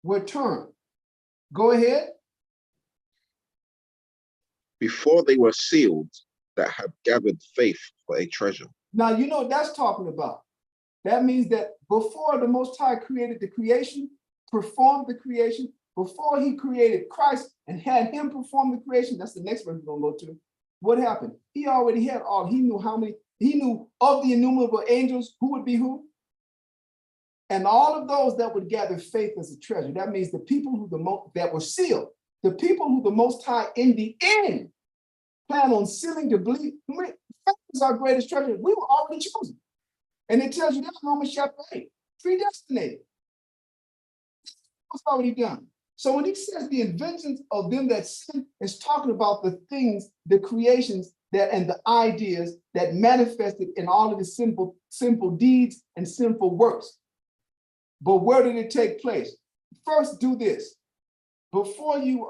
were turned. Go ahead. Before they were sealed that have gathered faith for a treasure. Now, you know what that's talking about. That means that before the Most High created the creation, performed the creation, before he created Christ and had him perform the creation, that's the next verse we're gonna go to. What happened? He already had he knew of the innumerable angels, who would be who? And all of those that would gather faith as a treasure. That means the people that were sealed, the people who the Most High in the end plan on sealing to believe. Faith is our greatest treasure. We were already chosen. And it tells you that in Romans chapter 8, predestinated. It's already done. So when he says the inventions of them that sin, is talking about the things, the creations and the ideas that manifested in all of the simple deeds and simple works. But where did it take place? First, do this. Before you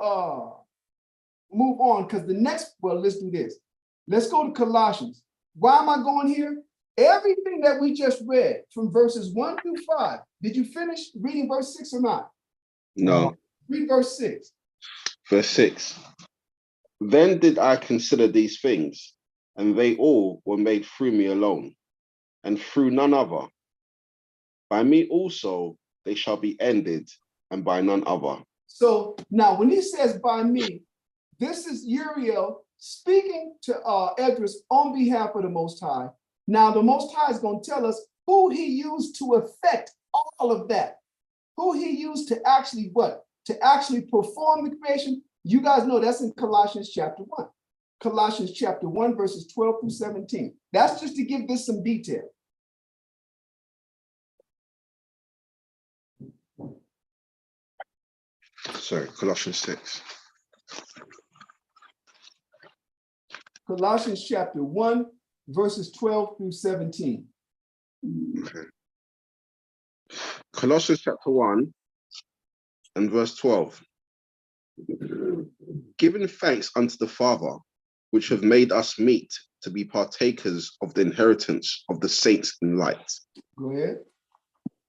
move on, because let's do this. Let's go to Colossians. Why am I going here? Everything that we just read from verses 1 through 5, did you finish reading verse 6 or not? No. Read verse 6. Verse 6. Then did I consider these things, and they all were made through me alone, and through none other. By me also they shall be ended, and by none other. So now when he says by me, this is Uriel speaking to Esdras on behalf of the Most High. Now the Most High is going to tell us who he used to effect all of that. Who he used to actually what? To actually perform the creation. You guys know that's in Colossians chapter 1. Colossians chapter 1, verses 12 through 17. That's just to give this some detail. Sorry, Colossians 6. Colossians chapter 1, verses 12 through 17. Okay. Colossians chapter 1 and verse 12. Giving thanks unto the Father, which have made us meet to be partakers of the inheritance of the saints in light, Go ahead.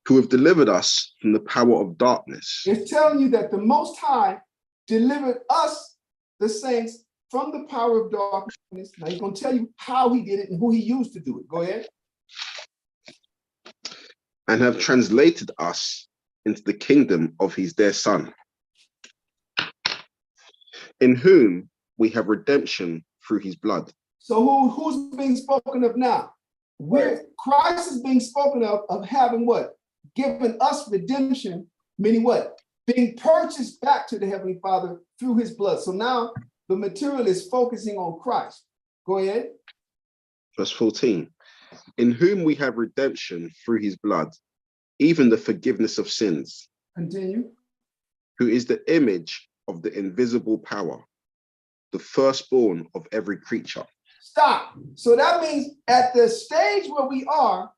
who have delivered us from the power of darkness. It's telling you that the Most High delivered us, the saints, from the power of darkness. Now he's going to tell you how he did it and who he used to do it. Go ahead. And have translated us into the kingdom of his dear Son, in whom we have redemption through his blood. So who's being spoken of now? Christ is being spoken of having what? Given us redemption, meaning what? Being purchased back to the Heavenly Father through his blood. So now the material is focusing on Christ. Go ahead. Verse 14. In whom we have redemption through his blood, even the forgiveness of sins. Continue. Who is the image of the invisible power, the firstborn of every creature. Stop. So that means at the stage where we are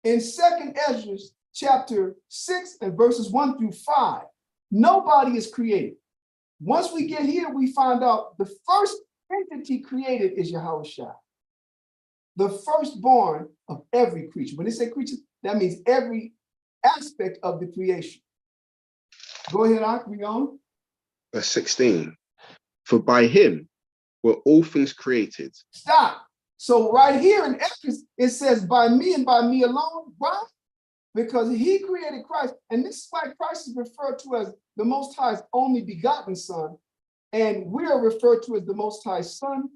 in 2nd Ezra chapter 6 and verses 1 through 5, nobody is created. Once we get here, we find out the first entity created is Yahushua, the firstborn of every creature. When they say creature, that means every aspect of the creation. Go ahead, Ak, read on. Verse 16. For by him were all things created. Stop. So right here in Exodus, it says by me and by me alone. Why? Because he created Christ. And this is why Christ is referred to as the Most High's only begotten Son. And we are referred to as the Most High's Son.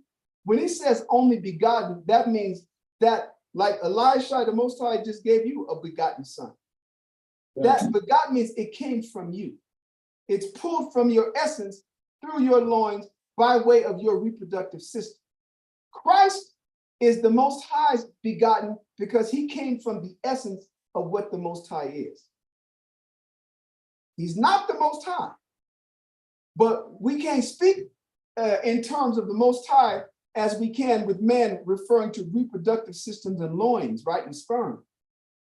When he says only begotten, that means that like Elisha, the Most High just gave you a begotten son. That begotten means it came from you. It's pulled from your essence through your loins by way of your reproductive system. Christ is the Most High's begotten because he came from the essence of what the Most High is. He's not the Most High, but we can't speak in terms of the Most High as we can with men referring to reproductive systems and loins, right, and sperm.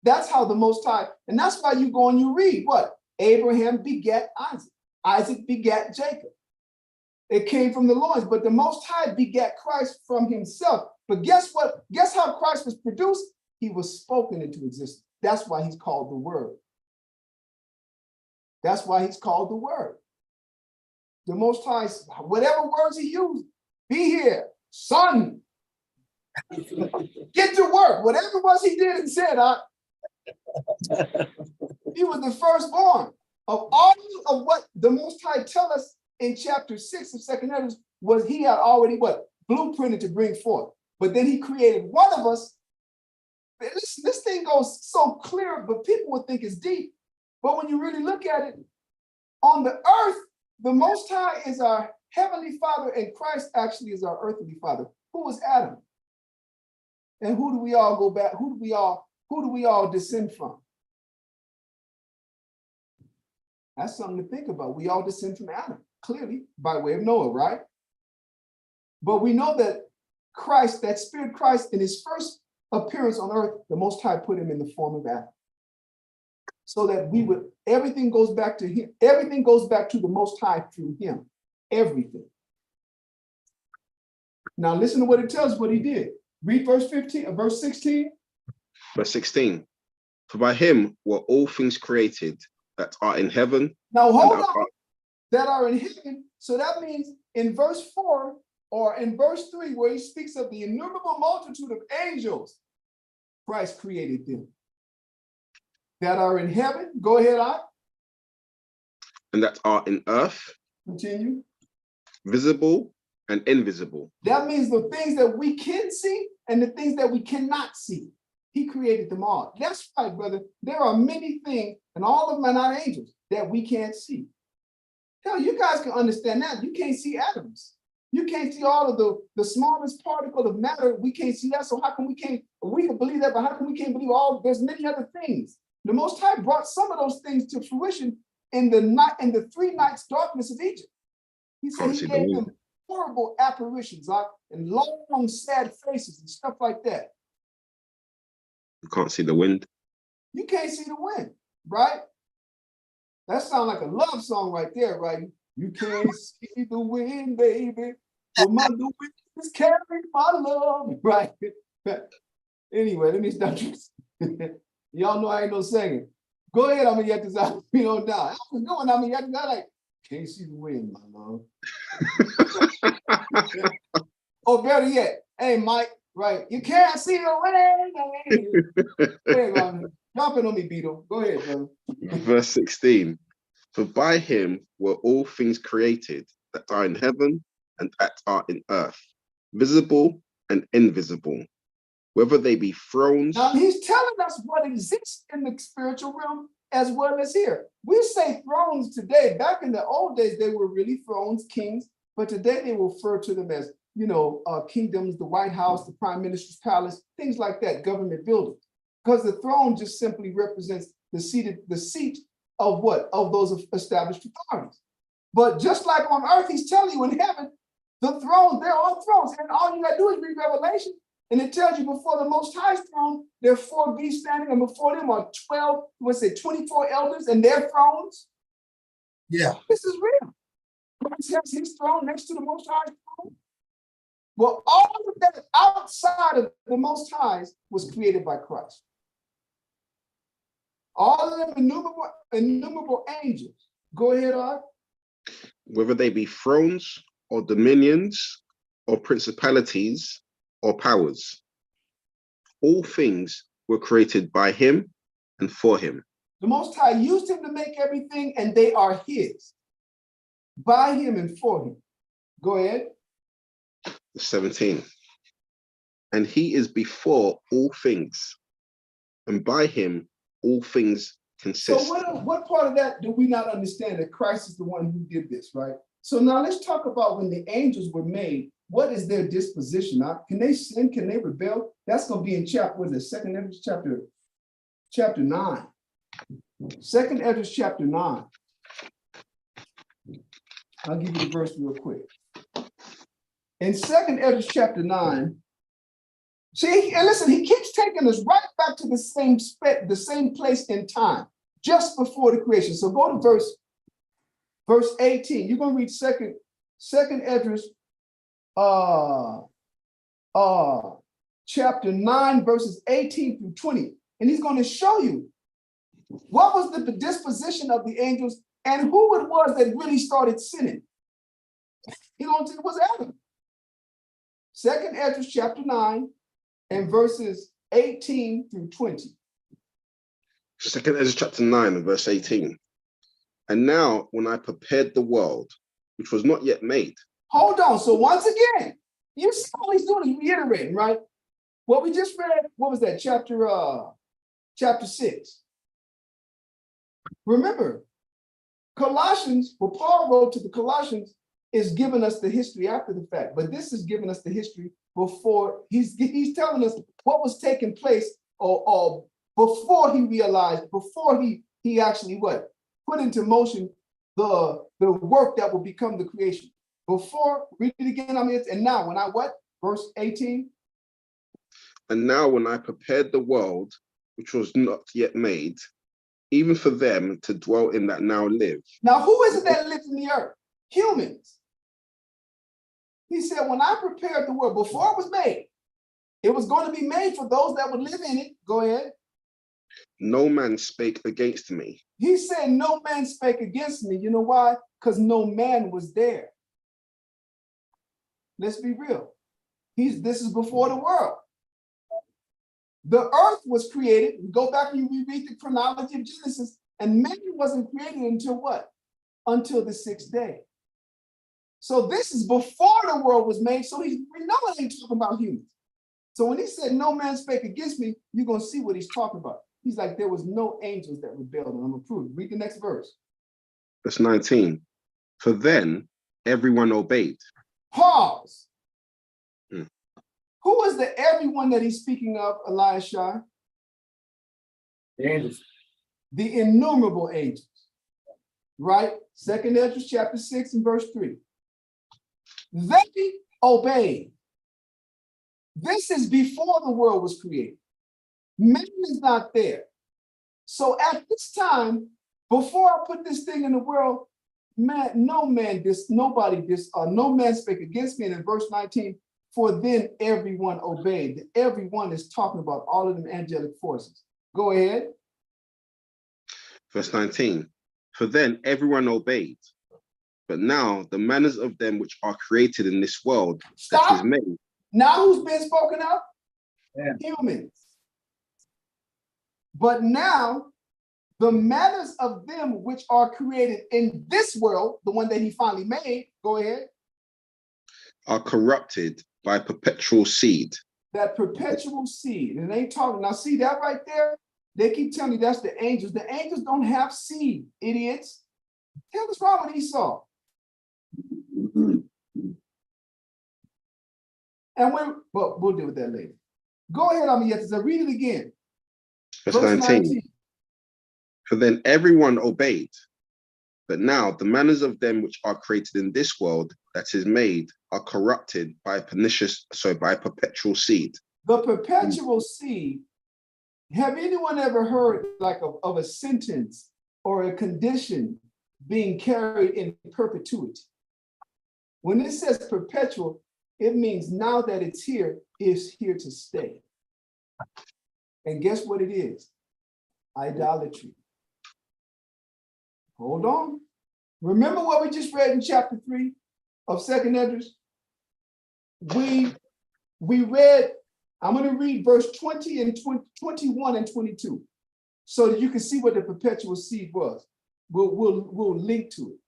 That's how the Most High, and that's why you go and you read what? Abraham begat Isaac. Isaac begat Jacob. It came from the loins, but the Most High begat Christ from himself. But guess what? Guess how Christ was produced? He was spoken into existence. That's why he's called the Word. That's why he's called the Word. The Most High, whatever words he used, be here, son, get to work. Whatever it was he did and said, he was the firstborn of all of what the Most High tell us in chapter 6 of 2nd Ezra was he had already what? Blueprinted to bring forth. But then he created one of us. Listen, this thing goes so clear, but people would think it's deep. But when you really look at it, on the earth, the Most High is our heavenly Father, and Christ actually is our earthly Father. Who was Adam? And who do we all go back? Who do we all descend from? That's something to think about. We all descend from Adam, clearly, by way of Noah, right? But we know that Christ, that Spirit Christ, in his first appearance on earth, the Most High put him in the form of Adam. So that we would, everything goes back to him. Everything goes back to the Most High through him. Everything. Now listen to what it tells us what he did. Read verse 15, verse 16. Verse 16. For by him were all things created that are in heaven. Now hold on. that are in heaven. So that means in verse 4 or in verse 3, where he speaks of the innumerable multitude of angels, Christ created them. That are in heaven. Go ahead, I. And that are in earth, Continue. visible and invisible. That means the things that we can see and the things that we cannot see. He created them all. That's right, brother. There are many things, and all of them are not angels, that we can't see. Hell, you guys can understand that. You can't see atoms. You can't see all of the smallest particle of matter. We can't see that. So how come we can't believe that, but how come we can't believe there's many other things? The Most High brought some of those things to fruition in the 3 nights darkness of Egypt. He said he gave them horrible apparitions, and long, sad faces and stuff like that. You can't see the wind. You can't see the wind, right? That sounds like a love song right there, right? You can't see the wind, baby. But the wind is carrying my love, right? Anyway, let me stop. Y'all know I ain't no singing. Go ahead, I'm gonna get this out. Now. I was going, I'm gonna get this out like, can't see the wind, my love. Or better yet, hey, Mike, right? You can't see the wind. Go ahead, Ron. Jumping on me, Beetle. Go ahead, brother. Verse 16. For by him were all things created that are in heaven and that are in earth, visible and invisible, whether they be thrones. Now he's telling us what exists in the spiritual realm as well as here. We say thrones today. Back in the old days, they were really thrones, kings, but today they refer to them as, kingdoms, the White House, the Prime Minister's palace, things like that, government buildings. Because the throne just simply represents the seat of what? Of those established authorities. But just like on earth, he's telling you in heaven, the throne, there are thrones. And all you gotta do is read Revelation, and it tells you before the Most High's throne, there are 4 beasts standing, and before them are 24 elders and their thrones. Yeah. This is real. Christ has his throne next to the Most High's throne. Well, all of that outside of the Most High's was created by Christ. All of them innumerable angels. Go ahead, Art. Whether they be thrones or dominions or principalities or powers, all things were created by him and for him. The Most High used him to make everything, and they are his. By him and for him. Go ahead. 17. And he is before all things, and by him all things consist. So what part of that do we not understand, that Christ is the one who did this, right? So now let's talk about when the angels were made. What is their disposition? Can they sin? Can they rebel? That's going to be in Second Ezra chapter 9. Second Ezra chapter 9. I'll give you the verse real quick. In Second Ezra chapter 9, see, and listen, he keeps taking us right back to the same place in time, just before the creation. So go to verse 18. You're going to read Second Ezra chapter 9, verses 18 through 20. And he's going to show you what was the disposition of the angels and who it was that really started sinning. He's going to tell you it was Adam. Second Ezra chapter 9 and verses 18 through 20. Second Ezra chapter 9 and verse 18. And now when I prepared the world, which was not yet made. Hold on. So once again, you see all he's doing is reiterating, right? What we just read, what was that? Chapter 6. Remember, Colossians, what Paul wrote to the Colossians, is giving us the history after the fact, but this is giving us the history before. He's telling us what was taking place, or before he realized, before he actually put into motion the work that will become the creation. Before, read it again. And now when I verse 18. And now when I prepared the world, which was not yet made, even for them to dwell in that now live. Now who is it that lives in the earth? Humans. He said, when I prepared the world, before it was made, it was going to be made for those that would live in it. Go ahead. no man spake against me. He said, no man spake against me. You know why? Because no man was there. Let's be real. This is before the world. The earth was created. Go back and you read the chronology of Genesis, and man wasn't created until what? Until the 6th day. So this is before the world was made. So we know it ain't talking about humans. So when he said, no man spake against me, you're going to see what he's talking about. He's like, there was no angels that rebelled, and I'm going to prove it. Read the next verse. Verse 19. For then everyone obeyed. Pause. Hmm. Who is the everyone that he's speaking of, Elisha? The angels. The innumerable angels, right? 2nd Ezra chapter 6 and verse 3. They obeyed. This is before the world was created. Man is not there. So at this time, before I put this thing in the world, no man spake against me. And in verse 19, for then everyone obeyed. The everyone is talking about all of them angelic forces. Go ahead. Verse 19. For then everyone obeyed. But now the manners of them which are created in this world that is made. Now who's been spoken of? Yeah. Humans. But now the manners of them which are created in this world, the one that he finally made, go ahead. Are corrupted by perpetual seed. That perpetual seed. And they ain't talking. Now see that right there? They keep telling you that's the angels. The angels don't have seed, idiots. Hell is wrong with Esau. And we'll deal with that later. Go ahead, Amiyah. Read it again. Verse 19. For then everyone obeyed. But now the manners of them which are created in this world that is made are corrupted by perpetual seed. The perpetual seed. Have anyone ever heard like of a sentence or a condition being carried in perpetuity? When it says perpetual, it means now that it's here to stay. And guess what it is? Idolatry. Hold on. Remember what we just read in chapter 3 of 2nd Ezra? We read, I'm going to read verse 20 and 21 and 22 so that you can see what the perpetual seed was. We'll link to it.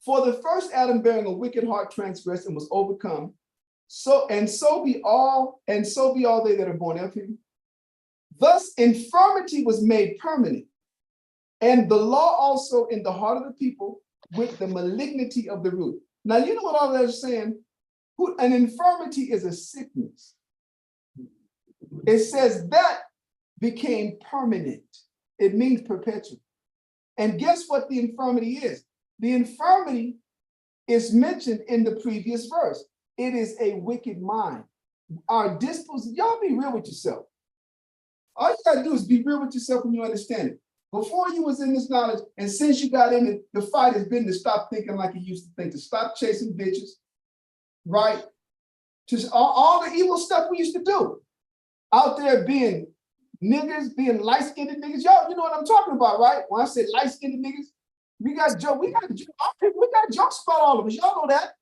For the first Adam bearing a wicked heart transgressed and was overcome, so be all they that are born of him. Thus infirmity was made permanent, and the law also in the heart of the people with the malignity of the root. Now you know what all that is saying? An infirmity is a sickness. It says that became permanent. It means perpetual. And guess what the infirmity is? The infirmity is mentioned in the previous verse. It is a wicked mind. Our disposition, y'all be real with yourself. All you gotta do is be real with yourself when you understand it. Before you was in this knowledge, and since you got in it, the fight has been to stop thinking like you used to think, to stop chasing bitches, right? Just all the evil stuff we used to do. Out there being niggas, being light-skinned niggas. Y'all, you know what I'm talking about, right? When I say light-skinned niggas, we got jokes about all of us. Y'all know that.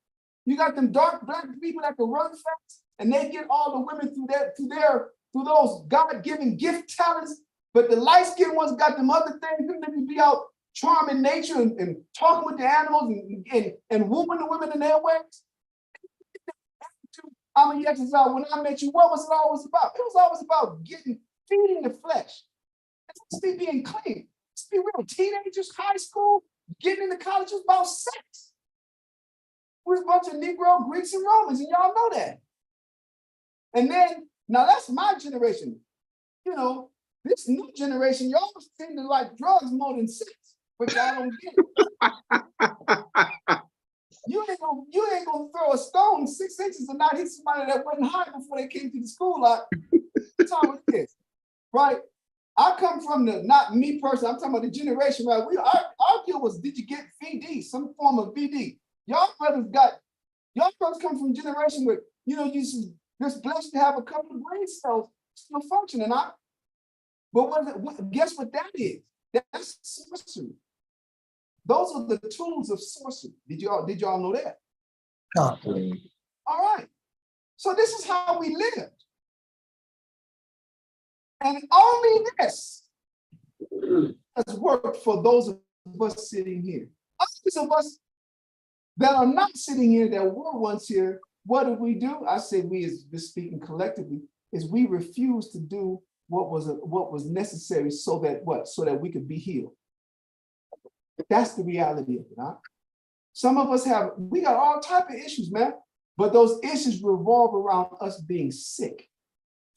You got them dark black people that can run fast, and they get all the women through those God-given gift talents. But the light-skinned ones got them other things. Them niggas be out charming nature and talking with the animals and wooing the women in their ways. When I met you, what was it always about? It was always about feeding the flesh. It's being clean. Let's be real. Teenagers, high school, getting into college was about sex. We're a bunch of Negro, Greeks, and Romans, and y'all know that. And then, now that's my generation. You know, this new generation, y'all seem to like drugs more than sex, but y'all don't get it. You ain't gonna throw a stone 6 inches and not hit somebody that wasn't high before they came to the school lot. That's how it is, right? I come from not me personally, I'm talking about the generation, right? Our deal was, did you get VD, some form of VD? Y'all brothers come from a generation where, you know, you're just blessed to have a couple of brain cells still functioning. But guess what that is? That's sorcery. Those are the tools of sorcery. Did y'all know that? No. All right. So this is how we live. And only this has worked for those of us sitting here. Others of us that are not sitting here, that were once here, what do? I say we, as speaking collectively, is we refuse to do what was necessary so that what? So that we could be healed. That's the reality of it, huh? Some of us we got all type of issues, man. But those issues revolve around us being sick.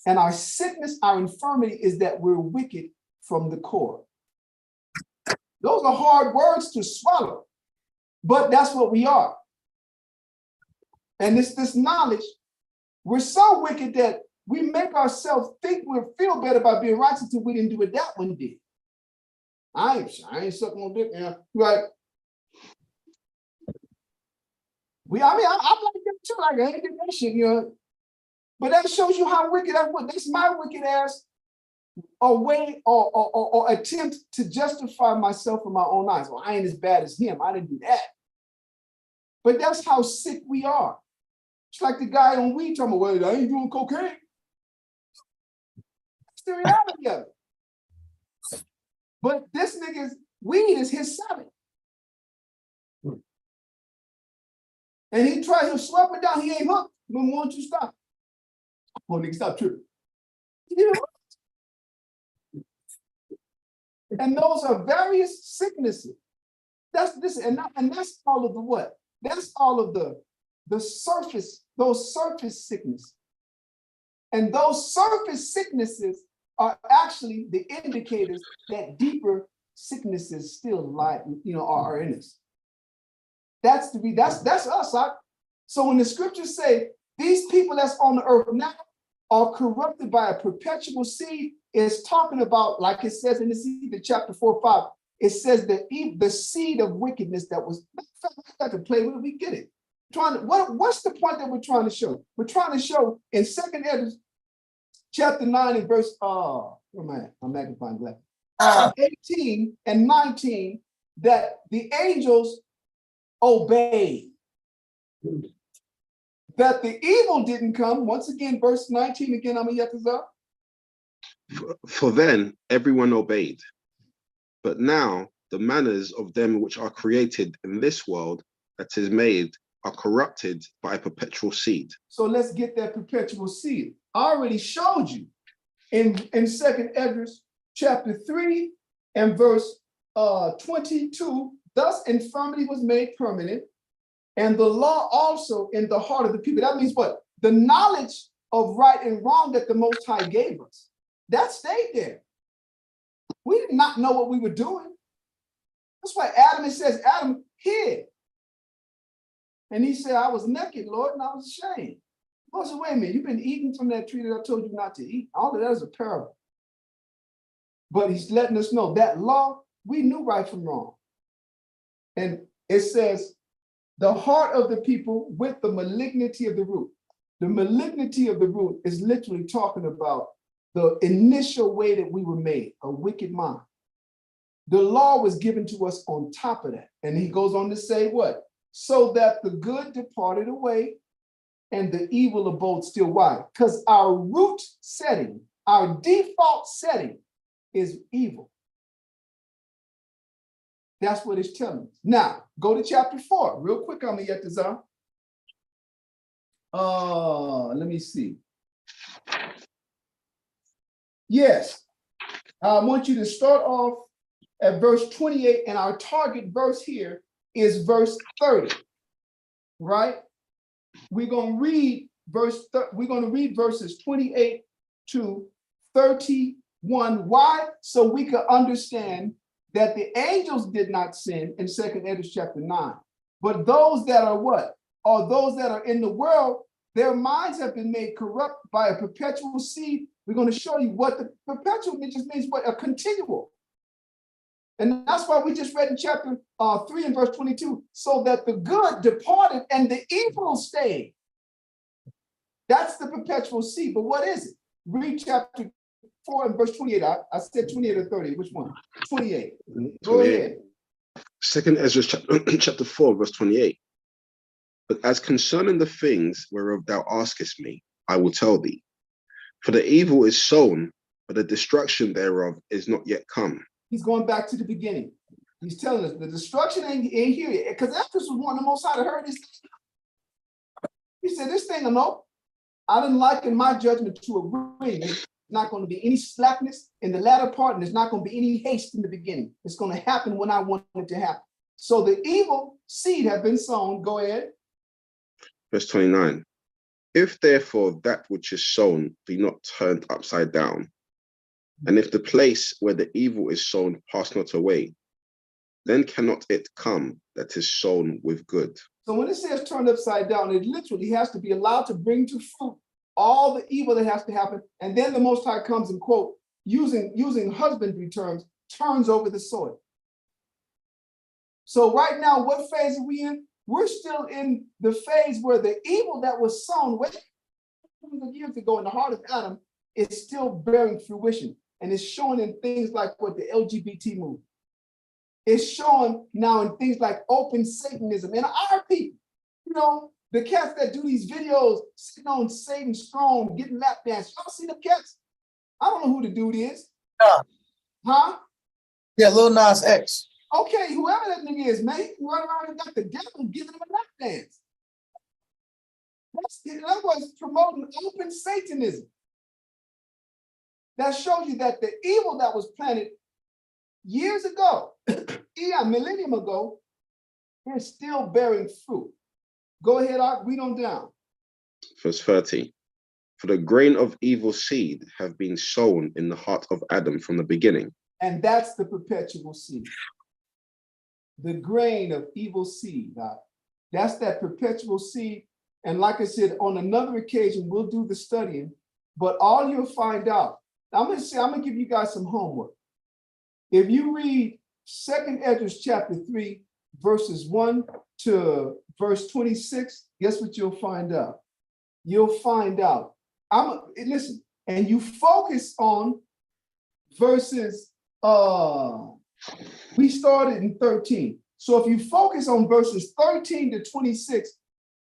And our sickness, our infirmity is that we're wicked from the core. Those are hard words to swallow, but that's what we are. And this knowledge, we're so wicked that we make ourselves think we feel better about being righteous until we didn't do what that one did. I ain't sucking on dick, man. Right. I'm like that too. Like I ain't get that shit, you know. But that shows you how wicked that's my wicked ass a way or attempt to justify myself in my own eyes. Well, I ain't as bad as him. I didn't do that. But that's how sick we are. It's like the guy on weed talking about, well, I ain't doing cocaine. That's the reality of it. But this nigga's weed is his selling. And he'll swap it down. He ain't hooked. But won't you stop? Oh, nigga, stop tripping. You know? And those are various sicknesses. That's this, and that's all of the what? That's all of the surface, those surface sicknesses. And those surface sicknesses are actually the indicators that deeper sicknesses still lie, are in us. That's us. Huh? So when the scriptures say these people that's on the earth now are corrupted by a perpetual seed, it's talking about, like it says in the chapter 4-5, it says that the seed of wickedness that was, I got to play with it, we get it. What's the point that we're trying to show? We're trying to show in 2nd Esdras chapter 9 and verse, where am I at? I'm magnifying glass. 18 and 19, that the angels obeyed. That the evil didn't come. Once again, verse 19 again, I'm yet to up. For then everyone obeyed. But now the manners of them which are created in this world that is made are corrupted by a perpetual seed. So let's get that perpetual seed. I already showed you in 2nd Esdras chapter 3 and verse 22, thus infirmity was made permanent, and the law also in the heart of the people. That means what? The knowledge of right and wrong that the Most High gave us, that stayed there. We did not know what we were doing. That's why Adam hid. And he said, I was naked, Lord, and I was ashamed. Lord said, wait a minute, you've been eating from that tree that I told you not to eat. All of that is a parable. But he's letting us know that law, we knew right from wrong. And it says, the heart of the people with the malignity of the root. The malignity of the root is literally talking about the initial way that we were made, a wicked mind. The law was given to us on top of that. And he goes on to say what? So that the good departed away and the evil abode still. Why? Because our root setting, our default setting is evil. That's what it's telling us. Now, go to chapter 4. Real quick, I'm going to get this out. Let me see. Yes. I want you to start off at verse 28, and our target verse here is verse 30. Right? We're going to read verses 28 to 31. Why? So we could understand that the angels did not sin in 2nd Esdras chapter 9. But those that are what? Or those that are in the world, their minds have been made corrupt by a perpetual seed. We're going to show you what the perpetual just means, what a continual. And that's why we just read in chapter 3 and verse 22, so that the good departed and the evil stayed. That's the perpetual seed. But what is it? Read chapter 4 and verse 28. I said 28 or 30. Which one? 28. Go ahead. Second Ezra chapter 4, verse 28. But as concerning the things whereof thou askest me, I will tell thee. For the evil is sown, but the destruction thereof is not yet come. He's going back to the beginning. He's telling us the destruction ain't here yet. Because Ephesus was one of the most high to heard this. He said, this thing, I didn't liken my judgment to a ring. There's not going to be any slackness in the latter part, and there's not going to be any haste in the beginning. It's going to happen when I want it to happen. So the evil seed have been sown. Go ahead. Verse 29. If therefore that which is sown be not turned upside down, and if the place where the evil is sown pass not away, then cannot it come that is sown with good. So when it says turned upside down, it literally has to be allowed to bring to fruit all the evil that has to happen. And then the Most High comes and, quote, using husbandry terms, turns over the soil. So right now, what phase are we in? We're still in the phase where the evil that was sown way years ago in the heart of Adam is still bearing fruition. And it's showing in things like what the LGBT movement. It's showing now in things like open Satanism and our people, the cats that do these videos sitting on Satan's throne, getting lap dance. Y'all see them cats? I don't know who the dude is. Huh? Yeah, Lil Nas X. Okay, whoever that nigga is, man, he can run around and got the devil giving him a lap dance. That was promoting open Satanism. That shows you that the evil that was planted years ago, millennium ago, they're still bearing fruit. Go ahead, read on down. Verse 30. For the grain of evil seed have been sown in the heart of Adam from the beginning. And that's the perpetual seed. The grain of evil seed. That's that perpetual seed. And like I said, on another occasion, we'll do the studying. But all you'll find out, I'm gonna give you guys some homework. If you read 2 Ezra chapter 3, verses 1 to verse 26, guess what you'll find out? You'll find out. Listen, and you focus on verses, we started in 13. So if you focus on verses 13 to 26,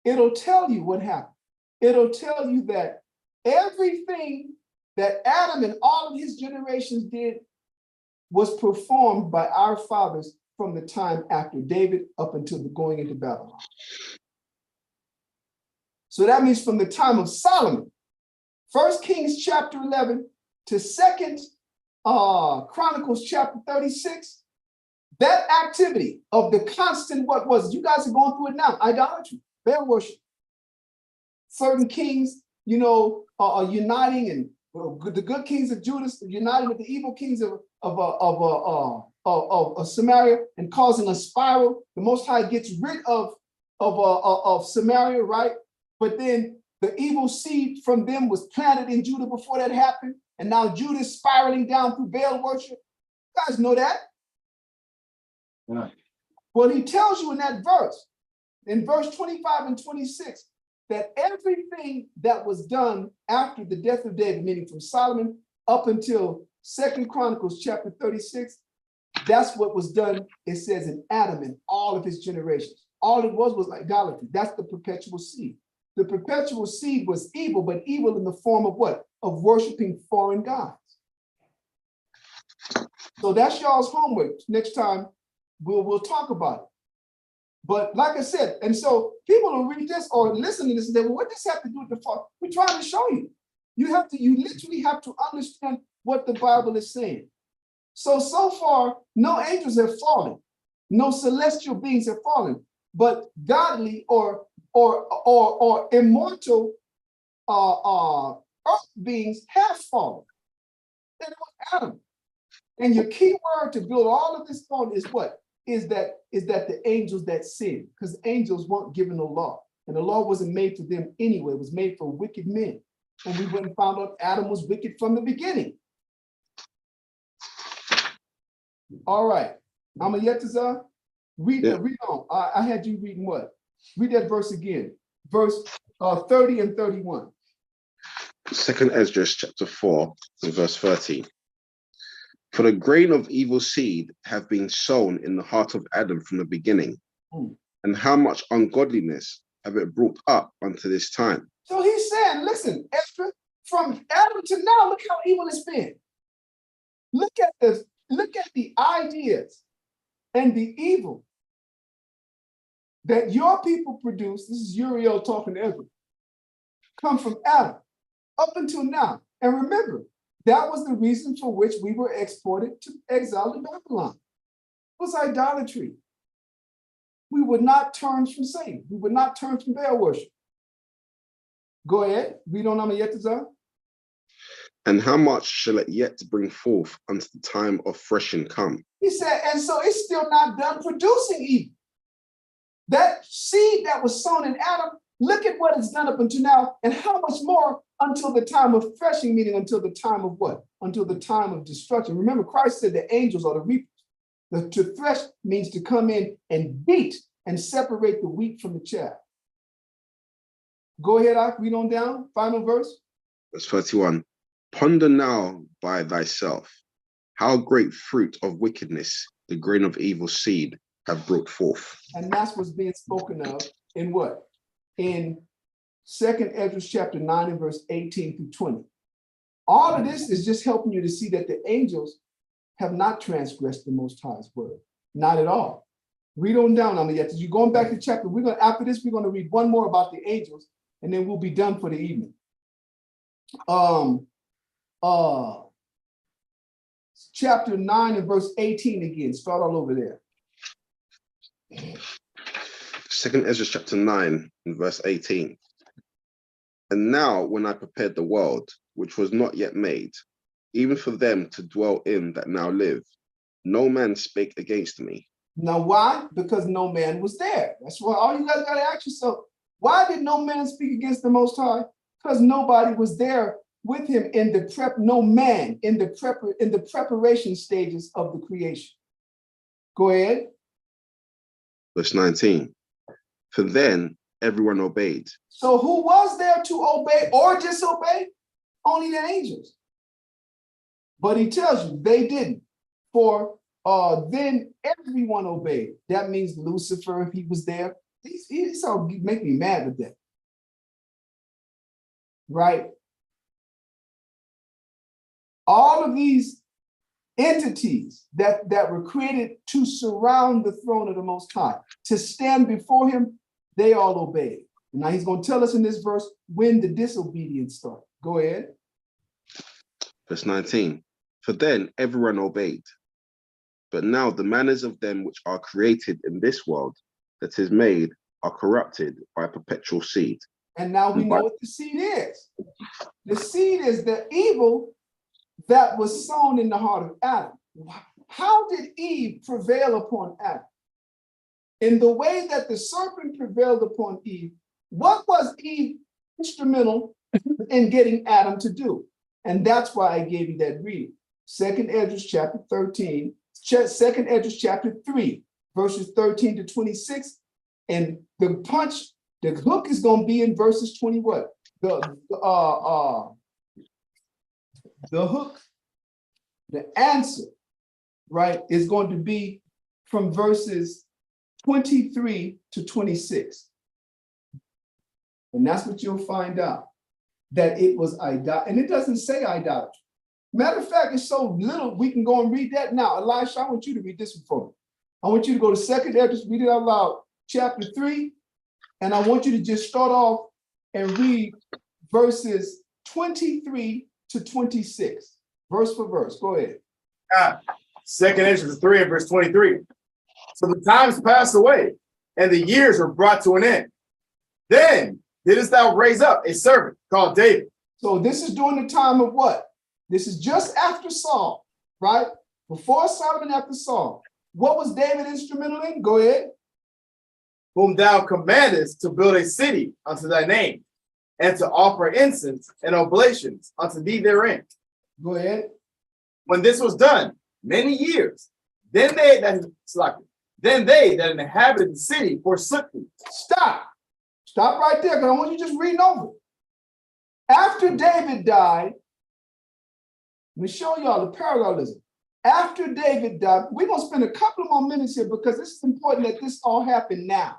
it'll tell you what happened. It'll tell you that everything that Adam and all of his generations did was performed by our fathers from the time after David up until the going into Babylon. So that means from the time of Solomon, 1 Kings chapter 11 to 2 Chronicles chapter 36, that activity of the constant, what was it? You guys are going through it now, idolatry, Baal worship. Certain kings, are uniting, and the good kings of Judah united with the evil kings of Samaria and causing a spiral. The Most High gets rid of Samaria, right? But then the evil seed from them was planted in Judah before that happened. And now Judah is spiraling down through Baal worship. You guys know that? Yeah. Well, he tells you in that verse, in verse 25 and 26, that everything that was done after the death of David, meaning from Solomon up until 2 Chronicles chapter 36, that's what was done, it says, in Adam and all of his generations. All it was idolatry. That's the perpetual seed. The perpetual seed was evil, but evil in the form of what? Of worshiping foreign gods. So that's y'all's homework. Next time we'll talk about it. But like I said, and so people will read this or listen to this and say, well, what does this have to do with the fall? We're trying to show you. You literally have to understand what the Bible is saying. So far, no angels have fallen, no celestial beings have fallen, but godly or immortal earth beings have fallen. And it was Adam. And your key word to build all of this on is what? Is that the angels that sin, because angels weren't given a law, and the law wasn't made for them anyway. It was made for wicked men. And we went and found out Adam was wicked from the beginning. All right, Amayetazar, read on. I had you reading what? Read that verse again, verse 30 and 31. Second Ezra chapter 4, verse 30. For the grain of evil seed have been sown in the heart of Adam from the beginning, and how much ungodliness have it brought up unto this time. So he's saying, listen, Ezra, from Adam to now, look how evil it's been. Look at this, look at the ideas and the evil that your people produce. This is Uriel talking to Ezra. Come from Adam up until now. And remember, that was the reason for which we were exported to exile to Babylon. It was idolatry. We would not turn from Satan. We would not turn from Baal worship. Go ahead, read on Amayetazar. And how much shall it yet bring forth unto the time of threshing come? He said, and so it's still not done producing evil. That seed that was sown in Adam, look at what it's done up until now, and how much more until the time of threshing, meaning until the time of what? Until the time of destruction. Remember, Christ said the angels are the reapers. To thresh means to come in and beat and separate the wheat from the chaff. Go ahead, I read on down, final verse. Verse 31. Ponder now by thyself how great fruit of wickedness the grain of evil seed have brought forth. And that's what's being spoken of in what? In 2nd Ezra chapter 9 and verse 18 through 20. All of this is just helping you to see that the angels have not transgressed the Most High's word. Not at all. Read on down on the you're going back to chapter. After this, we're going to read one more about the angels, and then we'll be done for the evening. Chapter 9 and verse 18 again. Start all over there. 2nd Ezra chapter 9 and verse 18. And now when I prepared the world, which was not yet made, even for them to dwell in that now live, no man spake against me. Now why? Because no man was there. That's why all you guys got to ask yourself, why did no man speak against the Most High? Because nobody was there with him in the preparation stages of the creation. Go ahead. Verse 19. For then everyone obeyed. So who was there to obey or disobey? Only the angels. But he tells you they didn't. For then everyone obeyed. That means Lucifer, if he was there. He's all make me mad with that. Right? All of these entities that were created to surround the throne of the Most High, to stand before him, they all obeyed. Now he's going to tell us in this verse when the disobedience started. Go ahead. Verse 19. For then everyone obeyed. But now the manners of them which are created in this world that is made are corrupted by perpetual seed. And now we know what the seed is. The seed is the evil that was sown in the heart of Adam. How did Eve prevail upon Adam? In the way that the serpent prevailed upon Eve, what was Eve instrumental in getting Adam to do? And that's why I gave you that reading. 2nd Ezra chapter 13, 2nd Ezra chapter 3, verses 13 to 26. And the hook is going to be in verses 20 what? The hook, the answer, right, is going to be from verses 23 to 26. And that's what you'll find out, that it was idolatry. And it doesn't say idolatry. Matter of fact, it's so little, we can go and read that now. Elisha, I want you to read this one for me. I want you to go to 2nd Ezra, read it out loud, chapter 3. And I want you to just start off and read verses 23 to 26, verse for verse. Go ahead. 2nd Ezra 3 and verse 23. So the times passed away, and the years were brought to an end. Then didst thou raise up a servant called David. So this is during the time of what? This is just after Saul, right? Before Solomon, after Saul. What was David instrumental in? Go ahead. Whom thou commandest to build a city unto thy name, and to offer incense and oblations unto thee therein. Go ahead. When this was done, many years, then they that inhabited the city forsook thee. Stop right there, because I want you just reading over. After David died, let me show y'all the parallelism. After David died, we're going to spend a couple of more minutes here because this is important that this all happened now.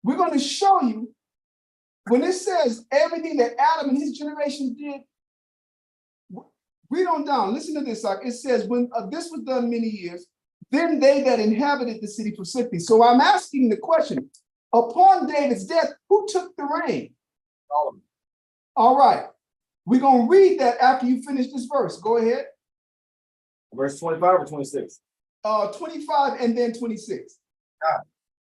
We're going to show you when it says everything that Adam and his generations did. Read on down. Listen to this. It says, when this was done many years, then they that inhabited the city forsook thee. So I'm asking the question, upon David's death, who took the reign? Solomon. All right. We're going to read that after you finish this verse. Go ahead. Verse 25 or 26? 25 and then 26.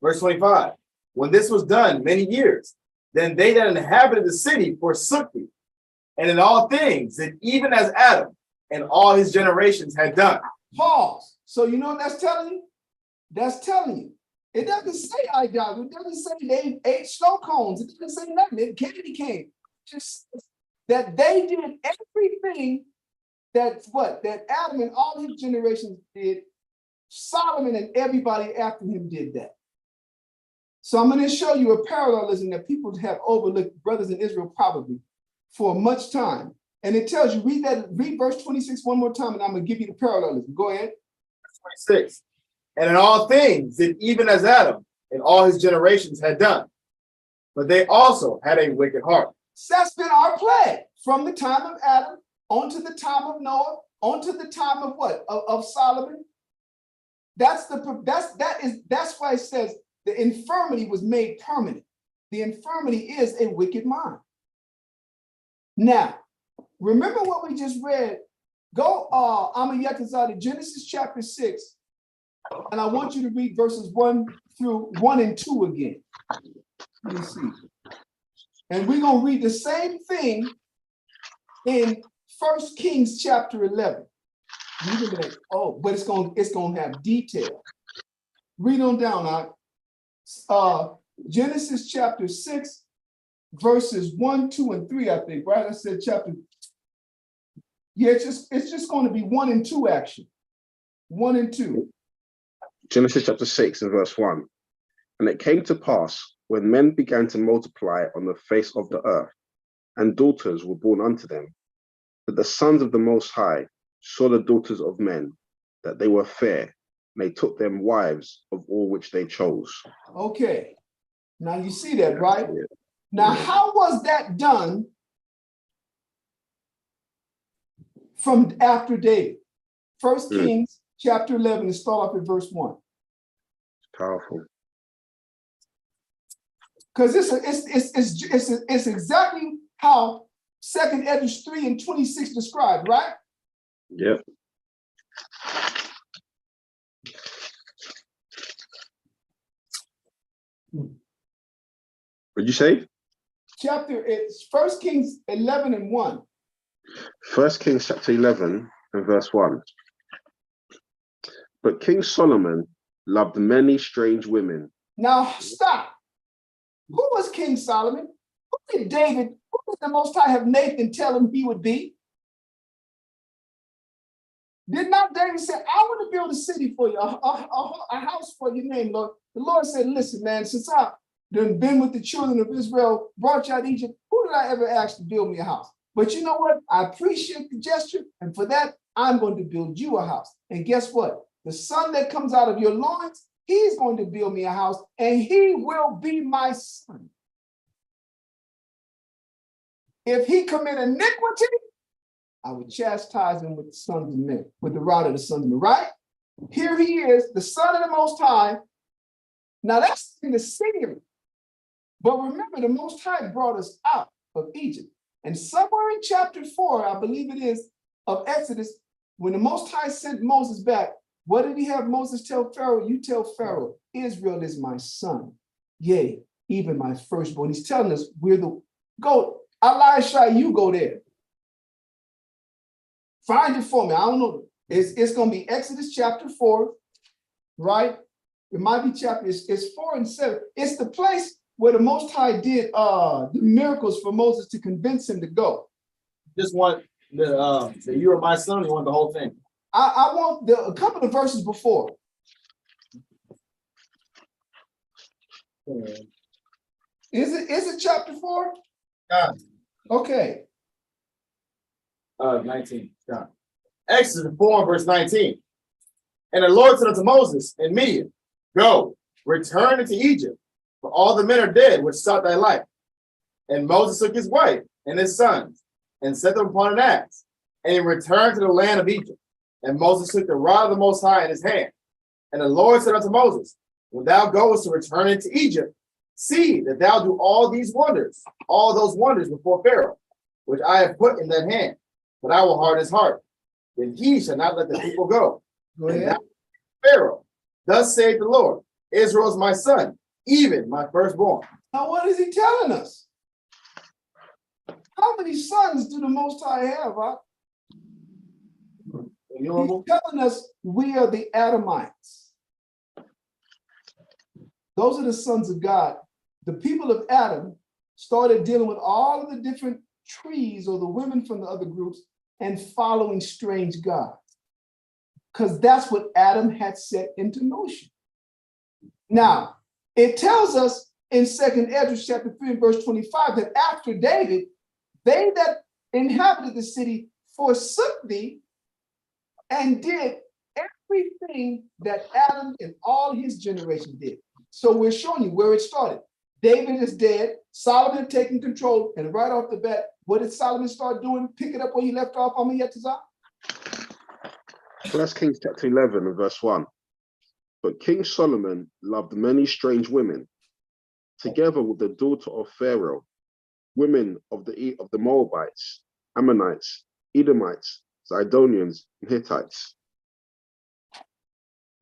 Verse 25. When this was done many years, then they that inhabited the city forsook thee, and in all things, and even as Adam and all his generations had done. Pause. So you know what that's telling you? That's telling you. It doesn't say idolatry. It doesn't say they ate snow cones. It doesn't say nothing. It candy cane. Just that they did everything that Adam and all his generations did. Solomon and everybody after him did that. So I'm going to show you a parallelism that people have overlooked, brothers in Israel probably, for much time. And it tells you, read verse 26 one more time, and I'm going to give you the parallelism. Go ahead. 26. And in all things, did even as Adam and all his generations had done. But they also had a wicked heart. So that's been our plague from the time of Adam onto the time of Noah, onto the time of what? Of Solomon. That's why it says the infirmity was made permanent. The infirmity is a wicked mind. Now, remember what we just read. Go, to Genesis chapter 6, and I want you to read verses 1 and 2 again. Let me see. And we're going to read the same thing in 1 Kings chapter 11. But it's going to have detail. Read on down. Genesis chapter 6, verses 1, 2, and 3, I think, right? I said chapter. Yeah, it's just going to be 1 and 2 action. 1 and 2. Genesis chapter 6 and verse 1. And it came to pass when men began to multiply on the face of the earth, and daughters were born unto them, that the sons of the Most High saw the daughters of men, that they were fair, and they took them wives of all which they chose. Okay. Now you see that, right? Yeah. Now, how was that done from after David? 1 Kings chapter 11, and start off at verse 1. Powerful. Because it's exactly how 2 Esdras 3 and 26 described, right? Yep. What'd you say? It's 1 Kings 11 and 1. 1 Kings chapter 11 and verse 1. But King Solomon loved many strange women. Now stop. Who was King Solomon? Who did the Most High have Nathan tell him he would be? Did not David say, I want to build a city for you, a house for your name, Lord? The Lord said, listen, man, since I've been with the children of Israel, brought you out of Egypt, who did I ever ask to build me a house? But you know what? I appreciate the gesture, and for that, I'm going to build you a house. And guess what? The son that comes out of your loins, he's going to build me a house, and he will be my son. If he commit iniquity, I would chastise him with the sons of men, with the rod of the sons of men, right? Here he is, the Son of the Most High. Now that's in the singular. But remember, the Most High brought us out of Egypt. And somewhere in chapter 4, I believe it is, of Exodus, when the Most High sent Moses back, what did he have Moses tell Pharaoh? You tell Pharaoh, Israel is my son. Yea, even my firstborn. He's telling us go, Elisha, you go there. Find it for me. I don't know. It's going to be Exodus chapter 4, right? It might be it's 4 and 7. It's the place where the Most High did the miracles for Moses to convince him to go. Just want the you are my son, you want the whole thing. I want a couple of verses before. Is it chapter 4? Okay. 19. John. Exodus 4, verse 19. And the Lord said unto Moses in Midian, Go, return into Egypt, for all the men are dead which sought thy life. And Moses took his wife and his sons, and set them upon an ass, and he returned to the land of Egypt. And Moses took the rod of the Most High in his hand. And the Lord said unto Moses, When thou goest to return into Egypt, see that thou do all these wonders, all those wonders before Pharaoh, which I have put in that hand. But I will harden his heart. Then he shall not let the people go. Go And ahead. thou, Pharaoh, thus saith the Lord, Israel is my son, even my firstborn. Now, what is he telling us? How many sons do the Most High have? Huh? He's telling us we are the Adamites. Those are the sons of God. The people of Adam started dealing with all of the different trees or the women from the other groups and following strange gods. Because that's what Adam had set into motion. Now, it tells us in 2nd Ezra chapter 3 and verse 25 that after David, they that inhabited the city forsook thee and did everything that Adam and all his generation did. So we're showing you where it started. David is dead. Solomon had taken control. And right off the bat, what did Solomon start doing? Pick it up where he left off on me, Yetazah. 1 Kings chapter 11 and verse 1. But King Solomon loved many strange women, together with the daughter of Pharaoh, women of the Moabites, Ammonites, Edomites, Zidonians, and Hittites,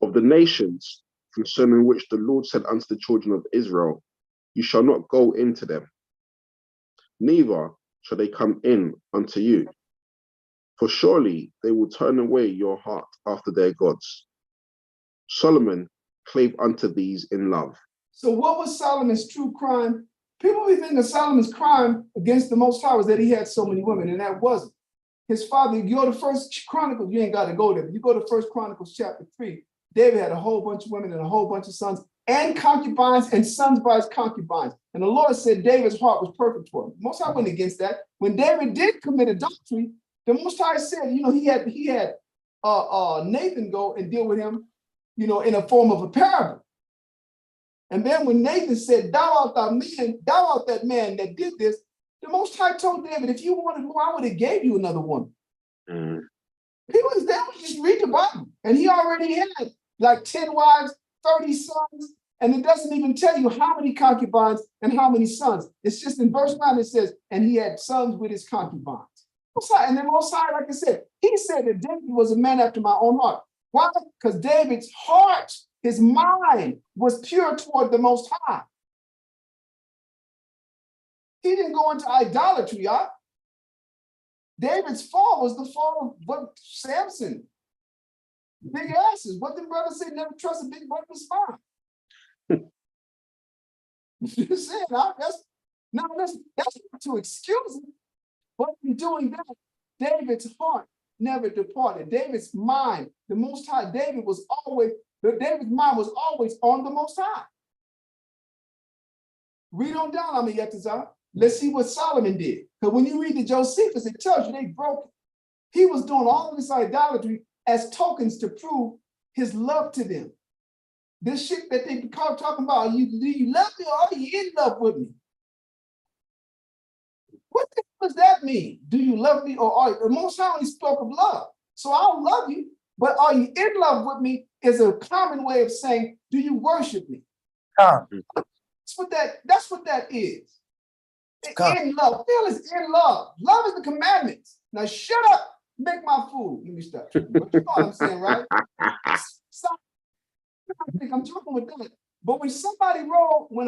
of the nations concerning which the Lord said unto the children of Israel, You shall not go into them, neither shall they come in unto you. For surely they will turn away your heart after their gods. Solomon clave unto these in love. So what was Solomon's true crime? People be thinking Solomon's crime against the Most High was that he had so many women, and that wasn't. His father, you go to First Chronicles, you ain't got to go there, but you go to First Chronicles chapter 3, David had a whole bunch of women and a whole bunch of sons and concubines and sons by his concubines. And the Lord said David's heart was perfect for him. Most High went against that. When David did commit adultery, the Most High said, he had Nathan go and deal with him, in a form of a parable. And then when Nathan said, thou art that man that did this, the Most High told David, if you wanted more, I would have gave you another woman. People just read the Bible. And he already had like 10 wives, 30 sons, and it doesn't even tell you how many concubines and how many sons. It's just in verse 9 it says, and he had sons with his concubines. And then Most High, like I said, he said that David was a man after my own heart. Why? Because David's heart, his mind was pure toward the Most High. He didn't go into idolatry, y'all. David's fall was the fall of what Samson. Big asses. What the brother said, never trust a big brother's spine. You said, that's not to excuse him. But in doing that, David's heart never departed. David's mind, the Most High, David's mind was always on the Most High. Read on down on me, Yetazah. Let's see what Solomon did. Because when you read the Josephus, it tells you they broke it. He was doing all of this idolatry as tokens to prove his love to them. This shit that they talking about, do you love me or are you in love with me? What the hell does that mean? Do you love me or are you? The Most High only spoke of love. So I'll love you, but are you in love with me is a common way of saying, do you worship me? That's what that is. In love. Phil is in love. Love is the commandments. Now shut up. Make my food. Let me stop. But you know what I'm saying, right? So, I think I'm talking with that. But when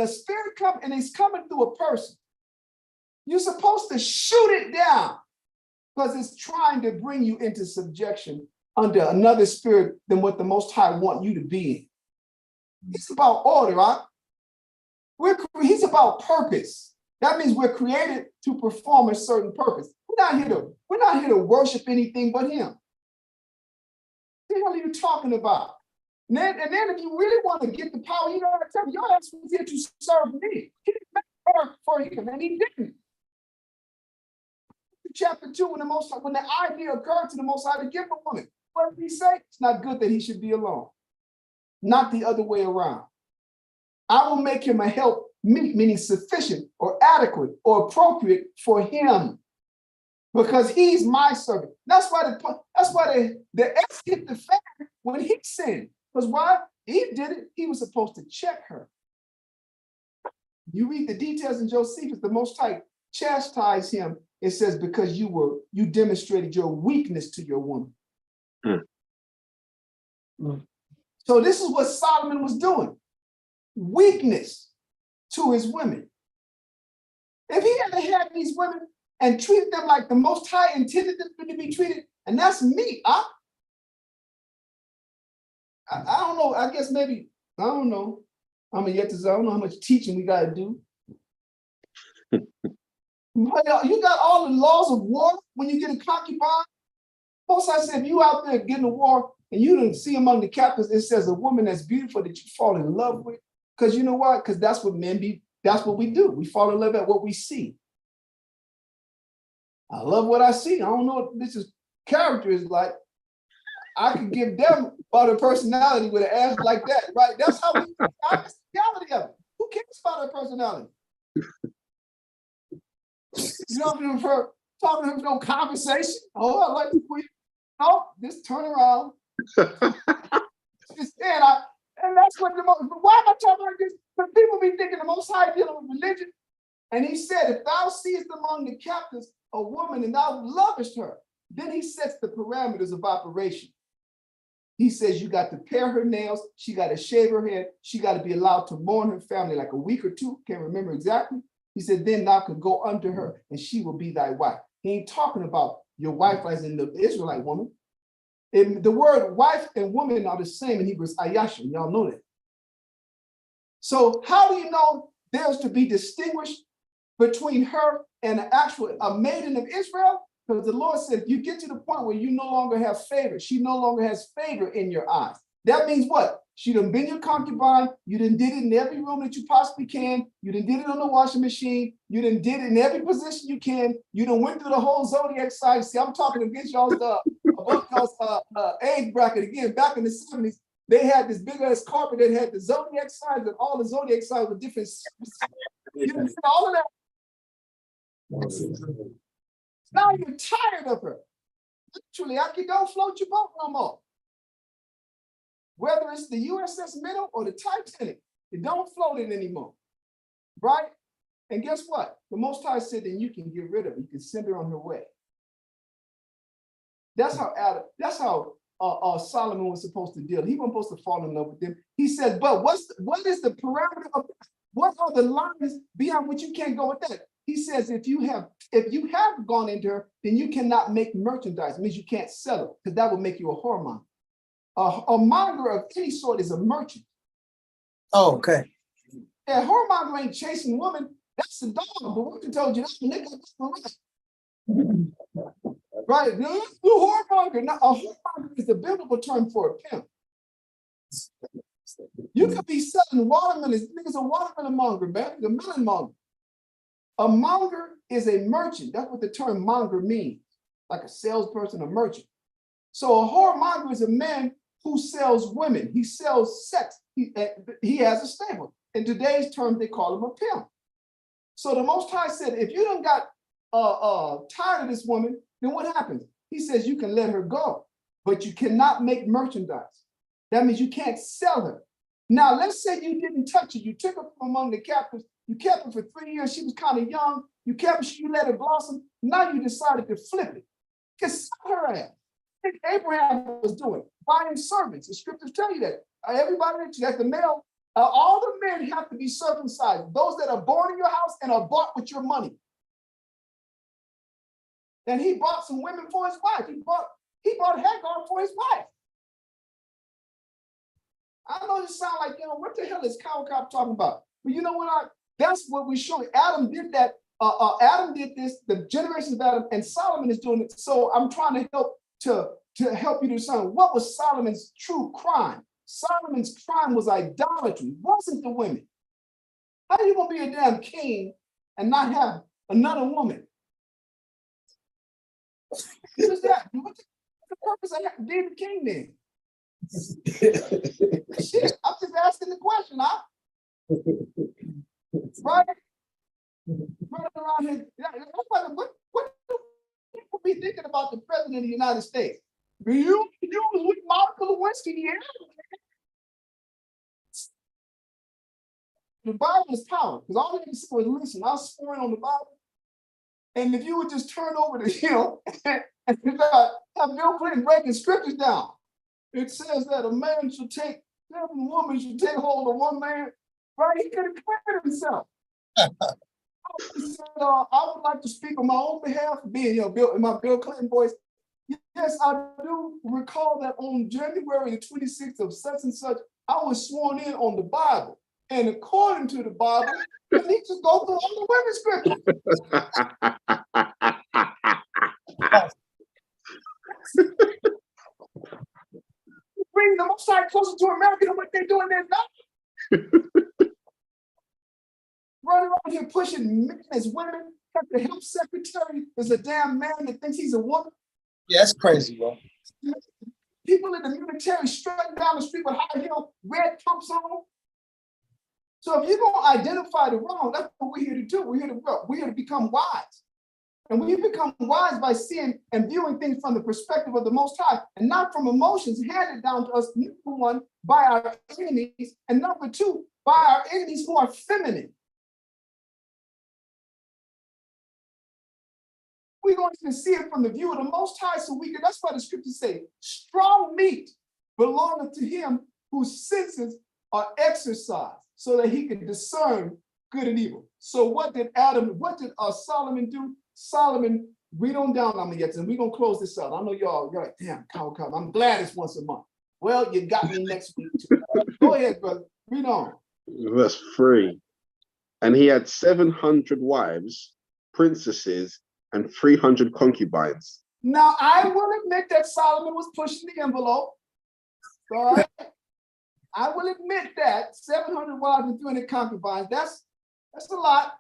a spirit comes and it's coming through a person, you're supposed to shoot it down because it's trying to bring you into subjection under another spirit than what the Most High want you to be in. It's about order, right? He's about purpose. That means we're created to perform a certain purpose. We're not here to worship anything but him. What the hell are you talking about? And then if you really want to get the power, you gotta tell me, your ass was here to serve me. He didn't make her for him, and he didn't. chapter 2, when the idea occurred to the Most High to give a woman, what did he say? It's not good that he should be alone. Not the other way around. I will make him a help meet, meaning sufficient or adequate or appropriate for him, because he's my servant. That's why the X hit the fan when he sinned. Because why? Eve did it. He was supposed to check her. You read the details in Josephus, the Most High chastised him. It says, because you demonstrated your weakness to your woman. So this is what Solomon was doing. Weakness to his women. If he had these women and treated them like the Most High intended them to be treated, and that's me. I don't know. I guess maybe, I don't know. I don't know how much teaching we got to do. But you got all the laws of war when you get a concubine. Most I said, if you out there getting a war and you didn't see among the captives, it says a woman that's beautiful that you fall in love with. Because you know what? Because that's what men be, that's what we do. We fall in love at what we see. I love what I see. I don't know what this is character is like. I could give them about her personality with an ass like that, right? That's how we that's the reality of it. Who cares about her personality? You don't for talking to him, no conversation. Oh, I like you. No, just turn around. And that's what the most, why am I talking like this? Because people be thinking the Most High dealing with religion. And he said, if thou seest among the captives a woman and thou lovest her, then he sets the parameters of operation. He says you got to pare her nails, she got to shave her head, she got to be allowed to mourn her family like a week or two, can't remember exactly. He said, then thou could go unto her and she will be thy wife. He ain't talking about your wife as in the Israelite woman. The word wife and woman are the same in Hebrew, ayashim, y'all know that. So how do you know there's to be distinguished between her and a maiden of Israel? Because the Lord said, if you get to the point where you no longer have favor, she no longer has favor in your eyes. That means what? She done been your concubine. You done did it in every room that you possibly can. You done did it on the washing machine. You done did it in every position you can. You done went through the whole zodiac sign. See, I'm talking against y'all's age bracket again. Back in the 70s, they had this big ass carpet that had the zodiac signs, and all the zodiac signs were different. You done did all of that. Now you're tired of her. Literally, I can don't float your boat no more. Whether it's the USS Minnow or the Titanic, it don't float it anymore, right? And guess what? The Most High said, then you can get rid of her. You can send her on her way. That's how Solomon was supposed to deal. He wasn't supposed to fall in love with them. He said, but what is the parameter of, what are the lines beyond which you can't go with that? He says, if you have gone into her, then you cannot make merchandise. It means you can't sell it, because that would make you a whoremonger. A monger of any sort is a merchant. Oh, okay. Yeah, whoremonger ain't chasing women. That's the dog. The woman told you that's the nigga. Right? The whoremonger. Now, a whoremonger is the biblical term for a pimp. You could be selling watermelons. Nigga's a watermelon monger, man. The melon monger. A monger is a merchant. That's what the term monger means. Like a salesperson, a merchant. So a whoremonger is a man who sells women. He sells sex. He has a stable. In today's terms, they call him a pimp. So the Most High said, if you done got tired of this woman, then what happens? He says you can let her go, but you cannot make merchandise. That means you can't sell her. Now, let's say you didn't touch her. You took her from among the captives. You kept her for 3 years. She was kind of young. You kept her, you let her blossom. Now you decided to flip it. You can sell her ass. I think Abraham was doing, buying servants. The scriptures tell you that. Everybody that's the male, all the men have to be circumcised. Those that are born in your house and are bought with your money. And he bought some women for his wife. He bought Hagar for his wife. I know this sound like, what the hell is Cow Cop talking about? But you know what? That's what we're showing. Adam did that. Adam did this, the generations of Adam, and Solomon is doing it. So I'm trying to help help you to understand what was Solomon's true crime. Solomon's crime was idolatry. It wasn't the women. How are you gonna be a damn king and not have another woman? What is that? What's the purpose of David King then? Shit, I'm just asking the question, huh? Right? Running around here. What do people be thinking about the president of the United States? You was with Monica Lewinsky here. The Bible is power, because all they can say was, listen, I was sworn on the Bible. And if you would just turn over to him and have Bill Clinton breaking scriptures down, it says that a man should take, every woman should take hold of one man, right? He could have cleared himself. He said, I would like to speak on my own behalf, being, in my Bill Clinton voice. Yes, I do recall that on January the 26th of such and such, I was sworn in on the Bible. And according to the Bible, you need to go through all the women's scriptures. Bring the Most High closer to America than what they're doing there now. Running around here pushing men as women. Got the health secretary is a damn man that thinks he's a woman. Yeah, that's crazy, bro. People in the military strutting down the street with high heel, red pumps on. So if you're going to identify the wrong, that's what we're here to do. We're here to become wise. And we become wise by seeing and viewing things from the perspective of the Most High and not from emotions handed down to us, number one, by our enemies, and number two, by our enemies who are feminine. We're going to see it from the view of the Most High, so we can, that's why the scriptures say, strong meat belongeth to him whose senses are exercised, so that he can discern good and evil. So what did Solomon do? Solomon, read on down on me yet, and we're gonna close this out. I know you're like, damn, Kyle, I'm glad it's once a month. Well, you got me next week too. Go ahead, brother. Read on. Verse 3. And he had 700 wives, princesses, and 300 concubines. Now, I will admit that Solomon was pushing the envelope. All right. I will admit that 700 wives and 300 concubines, that's a lot.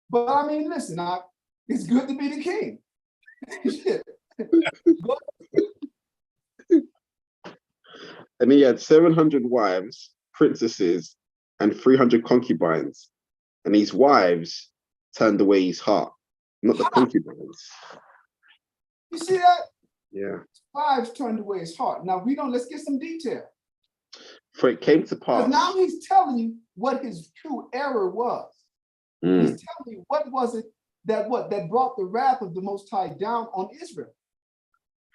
But I mean, listen, it's good to be the king. And he had 700 wives, princesses, and 300 concubines. And his wives turned away his heart, not the concubines. You see that? Yeah. Wives turned away his heart. Now let's get some detail. For it came to pass. Because now he's telling you what his true error was. He's telling you what was it that brought the wrath of the Most High down on Israel.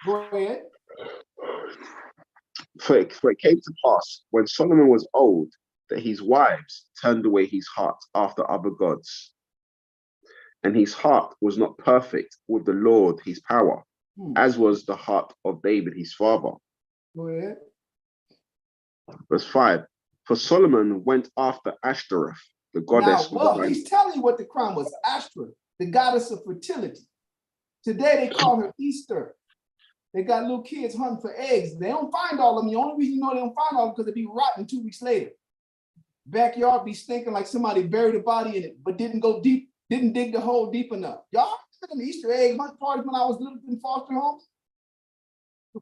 Go ahead. For it came to pass when Solomon was old that his wives turned away his heart after other gods, and his heart was not perfect with the Lord his power, as was the heart of David his father. Go ahead. Verse 5. For Solomon went after Ashtoreth, the goddess. He's telling you what the crime was. Ashtoreth, the goddess of fertility. Today they call her Easter. They got little kids hunting for eggs. They don't find all of them. The only reason you know they don't find all of them because they be rotten 2 weeks later. Backyard be stinking like somebody buried a body in it, but didn't go deep, didn't dig the hole deep enough. Y'all remember the Easter egg hunt parties when I was little in foster homes?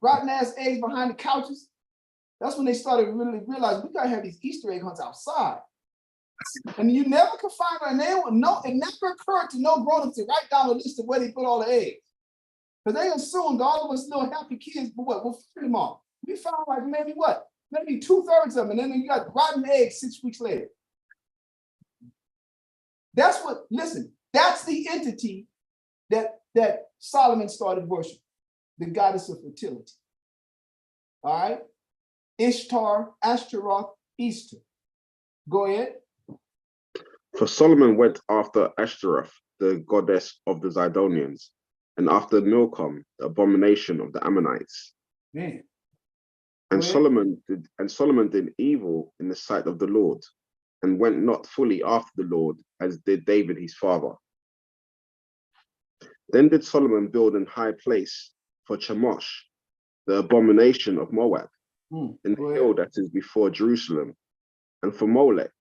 Rotten ass eggs behind the couches. That's when they started really realizing we gotta have these Easter egg hunts outside. And you never could find her, and it never occurred to no grown-ups to write down a list of where they put all the eggs. Because they assumed all of us little happy kids, but what? We'll find them all. We found like maybe 2/3 of them, and then you got rotten eggs 6 weeks later. That's the entity that Solomon started worshiping, the goddess of fertility. All right? Ishtar, Ashtaroth, Easter. Go ahead. For Solomon went after Ashtoreth, the goddess of the Zidonians, and after Milcom, the abomination of the Ammonites. Man. And Solomon did evil in the sight of the Lord, and went not fully after the Lord, as did David his father. Then did Solomon build an high place for Chemosh, the abomination of Moab, in the hill that is before Jerusalem, and for Molech,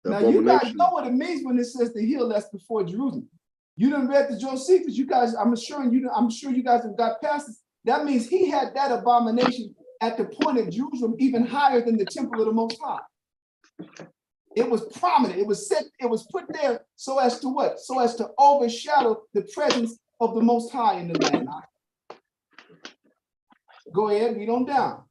the now abomination. You guys know what it means when it says the hill that's before Jerusalem. You done read the Josephus. You guys, I'm sure you guys have got past this. That means he had that abomination at the point of Jerusalem, even higher than the temple of the Most High. It was prominent. It was set. It was put there so as to what? So as to overshadow the presence of the Most High in the land. Go ahead, read on down.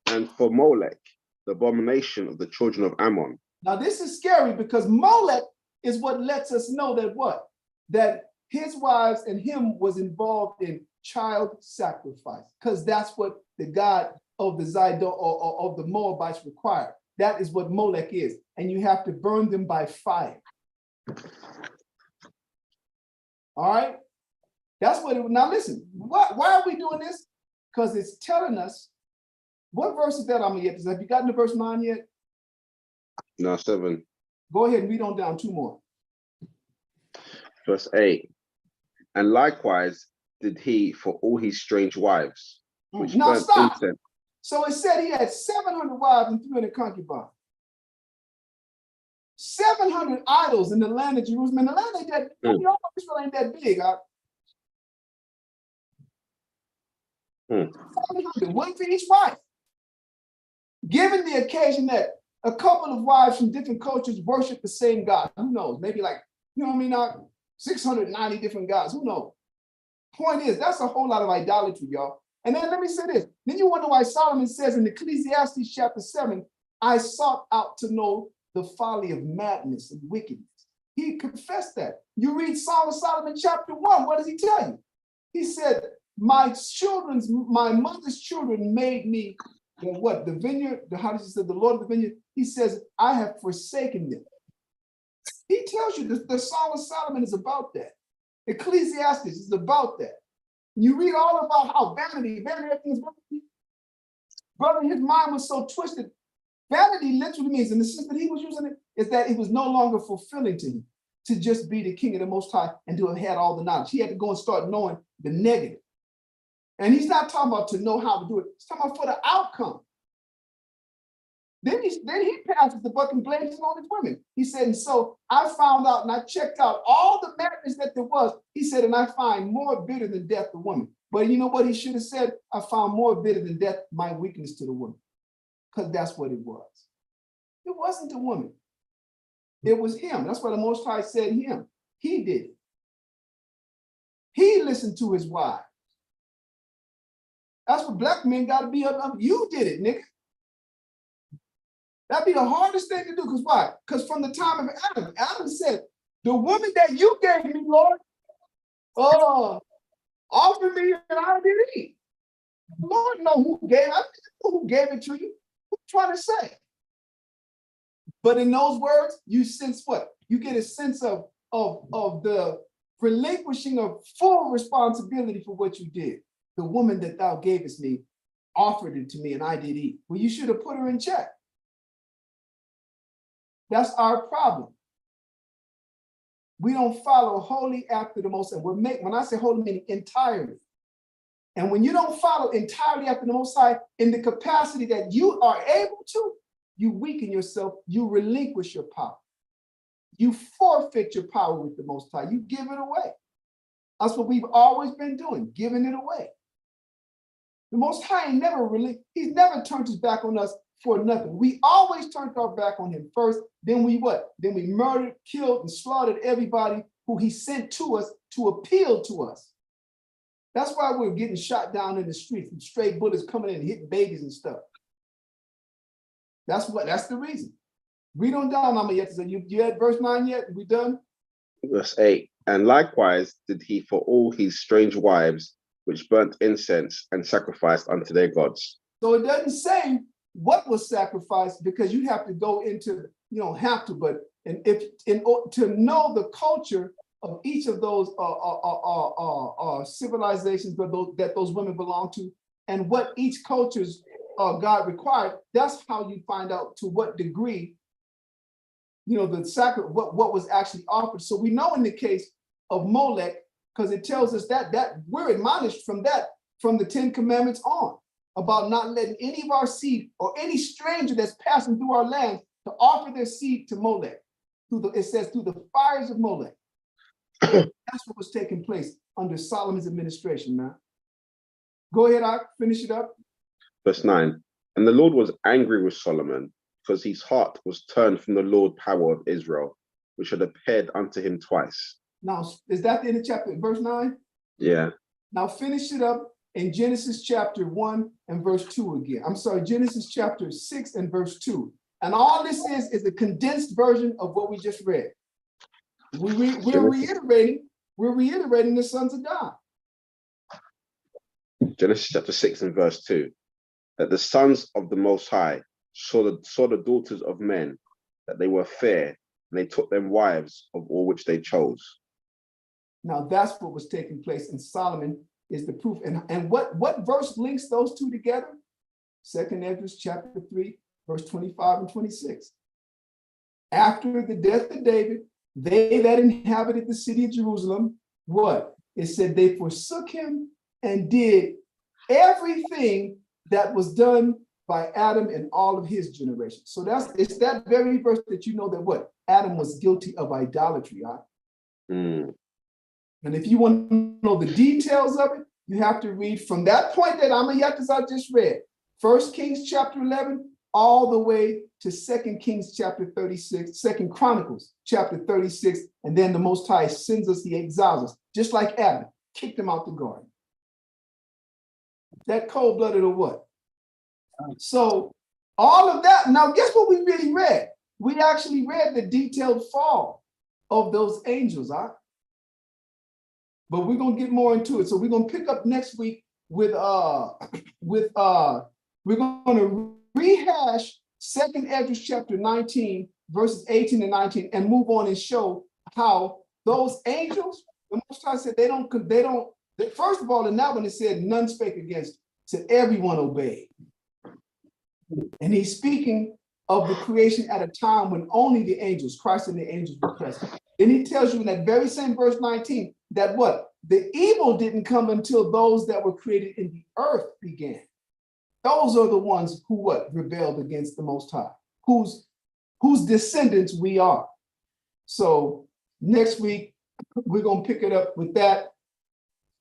And for Molech, the abomination of the children of Ammon. Now this is scary because Molech is what lets us know that what? That his wives and him was involved in child sacrifice, because that's what the god of the Zidon or of the Moabites required. That is what Molech is, and you have to burn them by fire. All right, that's what it. Now listen, why are we doing this? Because it's telling us. What verse is that? Have you gotten to verse 9 yet? No, 7. Go ahead and read on down 2 more. Verse 8. And likewise did he for all his strange wives, which Now burnt stop. incense. So it said he had 700 wives and 300 concubines. 700 idols in the land of Jerusalem. And the land ain't that, Israel ain't that big. 700, one for each wife. Given the occasion that a couple of wives from different cultures worship the same God, who knows? Maybe like, 690 different gods, who knows? Point is, that's a whole lot of idolatry, y'all. And then let me say this. Then you wonder why Solomon says in Ecclesiastes chapter 7, I sought out to know the folly of madness and wickedness. He confessed that. You read Song of Solomon chapter 1, what does he tell you? He said, my mother's children made me the vineyard, how does he say, the Lord of the vineyard? He says, I have forsaken them. He tells you the Song of Solomon is about that. Ecclesiastes is about that. You read all about how vanity, everything is vanity. Brother, his mind was so twisted. Vanity literally means, in the sense that he was using it, is that it was no longer fulfilling to him to just be the king of the Most High and to have had all the knowledge. He had to go and start knowing the negative. And he's not talking about to know how to do it. He's talking about for the outcome. Then he passes the buck and blames it on his women. He said, and so I found out and I checked out all the madness that there was. He said, and I find more bitter than death the woman. But you know what he should have said? I found more bitter than death my weakness to the woman. Because that's what it was. It wasn't the woman. It was him. That's why the Most High said him. He did it. He listened to his wife. That's what black men got to be up. You did it, nigga. That'd be the hardest thing to do. Because why? Because from the time of Adam, Adam said, the woman that you gave me, Lord, offer me and I did eat. The Lord know who gave it to you. What you trying to say? But in those words, you sense what? You get a sense of the relinquishing of full responsibility for what you did. The woman that thou gavest me offered it to me and I did eat. Well, you should have put her in check. That's our problem. We don't follow wholly after the Most High. When I say wholly, meaning entirely. And when you don't follow entirely after the Most High in the capacity that you are able to, you weaken yourself, you relinquish your power. You forfeit your power with the Most High. You give it away. That's what we've always been doing, giving it away. The Most High he's never turned his back on us for nothing. We always turned our back on him first. Then we what? Then we murdered, killed, and slaughtered everybody who he sent to us to appeal to us. That's why we're getting shot down in the streets and stray bullets coming in and hitting babies and stuff. That's the reason. Read on down, Mama. You had verse 9 yet? We done? Verse 8. And likewise did he for all his strange wives, which burnt incense and sacrificed unto their gods. So it doesn't say what was sacrificed, because you have to go into, you don't have to, but to know the culture of each of those civilizations that those women belong to, and what each culture's God required, that's how you find out to what degree, the what was actually offered. So we know in the case of Molech, because it tells us that we're admonished from the 10 Commandments on, about not letting any of our seed or any stranger that's passing through our land to offer their seed to Molech. it says through the fires of Molech. That's what was taking place under Solomon's administration, man. Go ahead, I finish it up. Verse 9. And the Lord was angry with Solomon, because his heart was turned from the Lord power of Israel, which had appeared unto him twice. Now, is that the end of chapter, verse 9? Yeah. Now finish it up in Genesis chapter 1 and verse 2 again. I'm sorry, Genesis chapter 6 and verse 2. And all this is a condensed version of what we just read. We're reiterating the sons of God. Genesis chapter 6 and verse 2. That the sons of the Most High saw the daughters of men, that they were fair, and they took them wives of all which they chose. Now that's what was taking place, and Solomon is the proof. And what verse links those two together? 2nd Ezra chapter 3, verse 25 and 26. After the death of David, they that inhabited the city of Jerusalem, what? It said they forsook him and did everything that was done by Adam and all of his generation. So it's that very verse that you know that what? Adam was guilty of idolatry. Huh? Mm. And if you want to know the details of it, you have to read from that point that I just read, 1 Kings chapter 11, all the way to 2 Kings chapter 36, 2 Chronicles chapter 36, and then the Most High sends us, he exiles us, just like Adam, kicked him out the garden. That cold-blooded or what? So all of that, now guess what we really read? We actually read the detailed fall of those angels, huh? But we're gonna get more into it. So we're gonna pick up next week with we're gonna rehash 2nd Ezra chapter 19, verses 18 and 19, and move on and show how those angels, the Most High said they don't, first of all, in that one it said none spake against, said everyone obeyed. And he's speaking of the creation at a time when only the angels, Christ and the angels were present. Then he tells you in that very same verse 19 that what? The evil didn't come until those that were created in the earth began. Those are the ones who what? Rebelled against the Most High, whose descendants we are. So next week, we're going to pick it up with that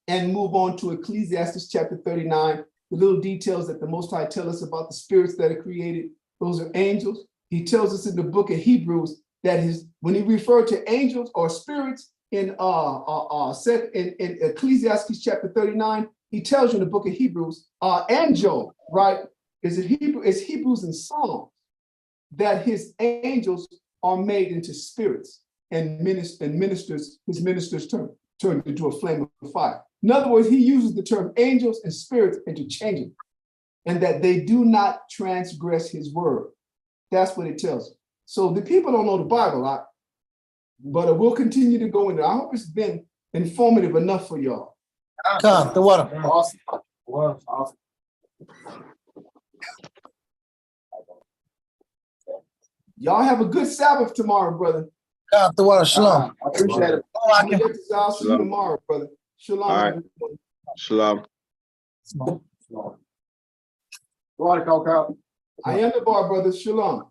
and move on to Ecclesiastes chapter 39, the little details that the Most High tell us about the spirits that are created. Those are angels. He tells us in the book of Hebrews that when he referred to angels or spirits in Ecclesiastes chapter 39, he tells you in the book of Hebrews and Job, right? It's Hebrews and Psalms that his angels are made into spirits and his ministers turned into a flame of fire. In other words, he uses the term angels and spirits interchangeably, and that they do not transgress his word. That's what it tells us. So the people don't know the Bible a lot, but we'll continue to go into it. I hope it's been informative enough for y'all. Come, the water. Awesome. Awesome. Y'all have a good Sabbath tomorrow, brother. Come, the water. Shalom. I appreciate it. I'll see you tomorrow, brother. Shalom. All right. Shalom. Go on, Coco. I am the bar, brother. Shalom.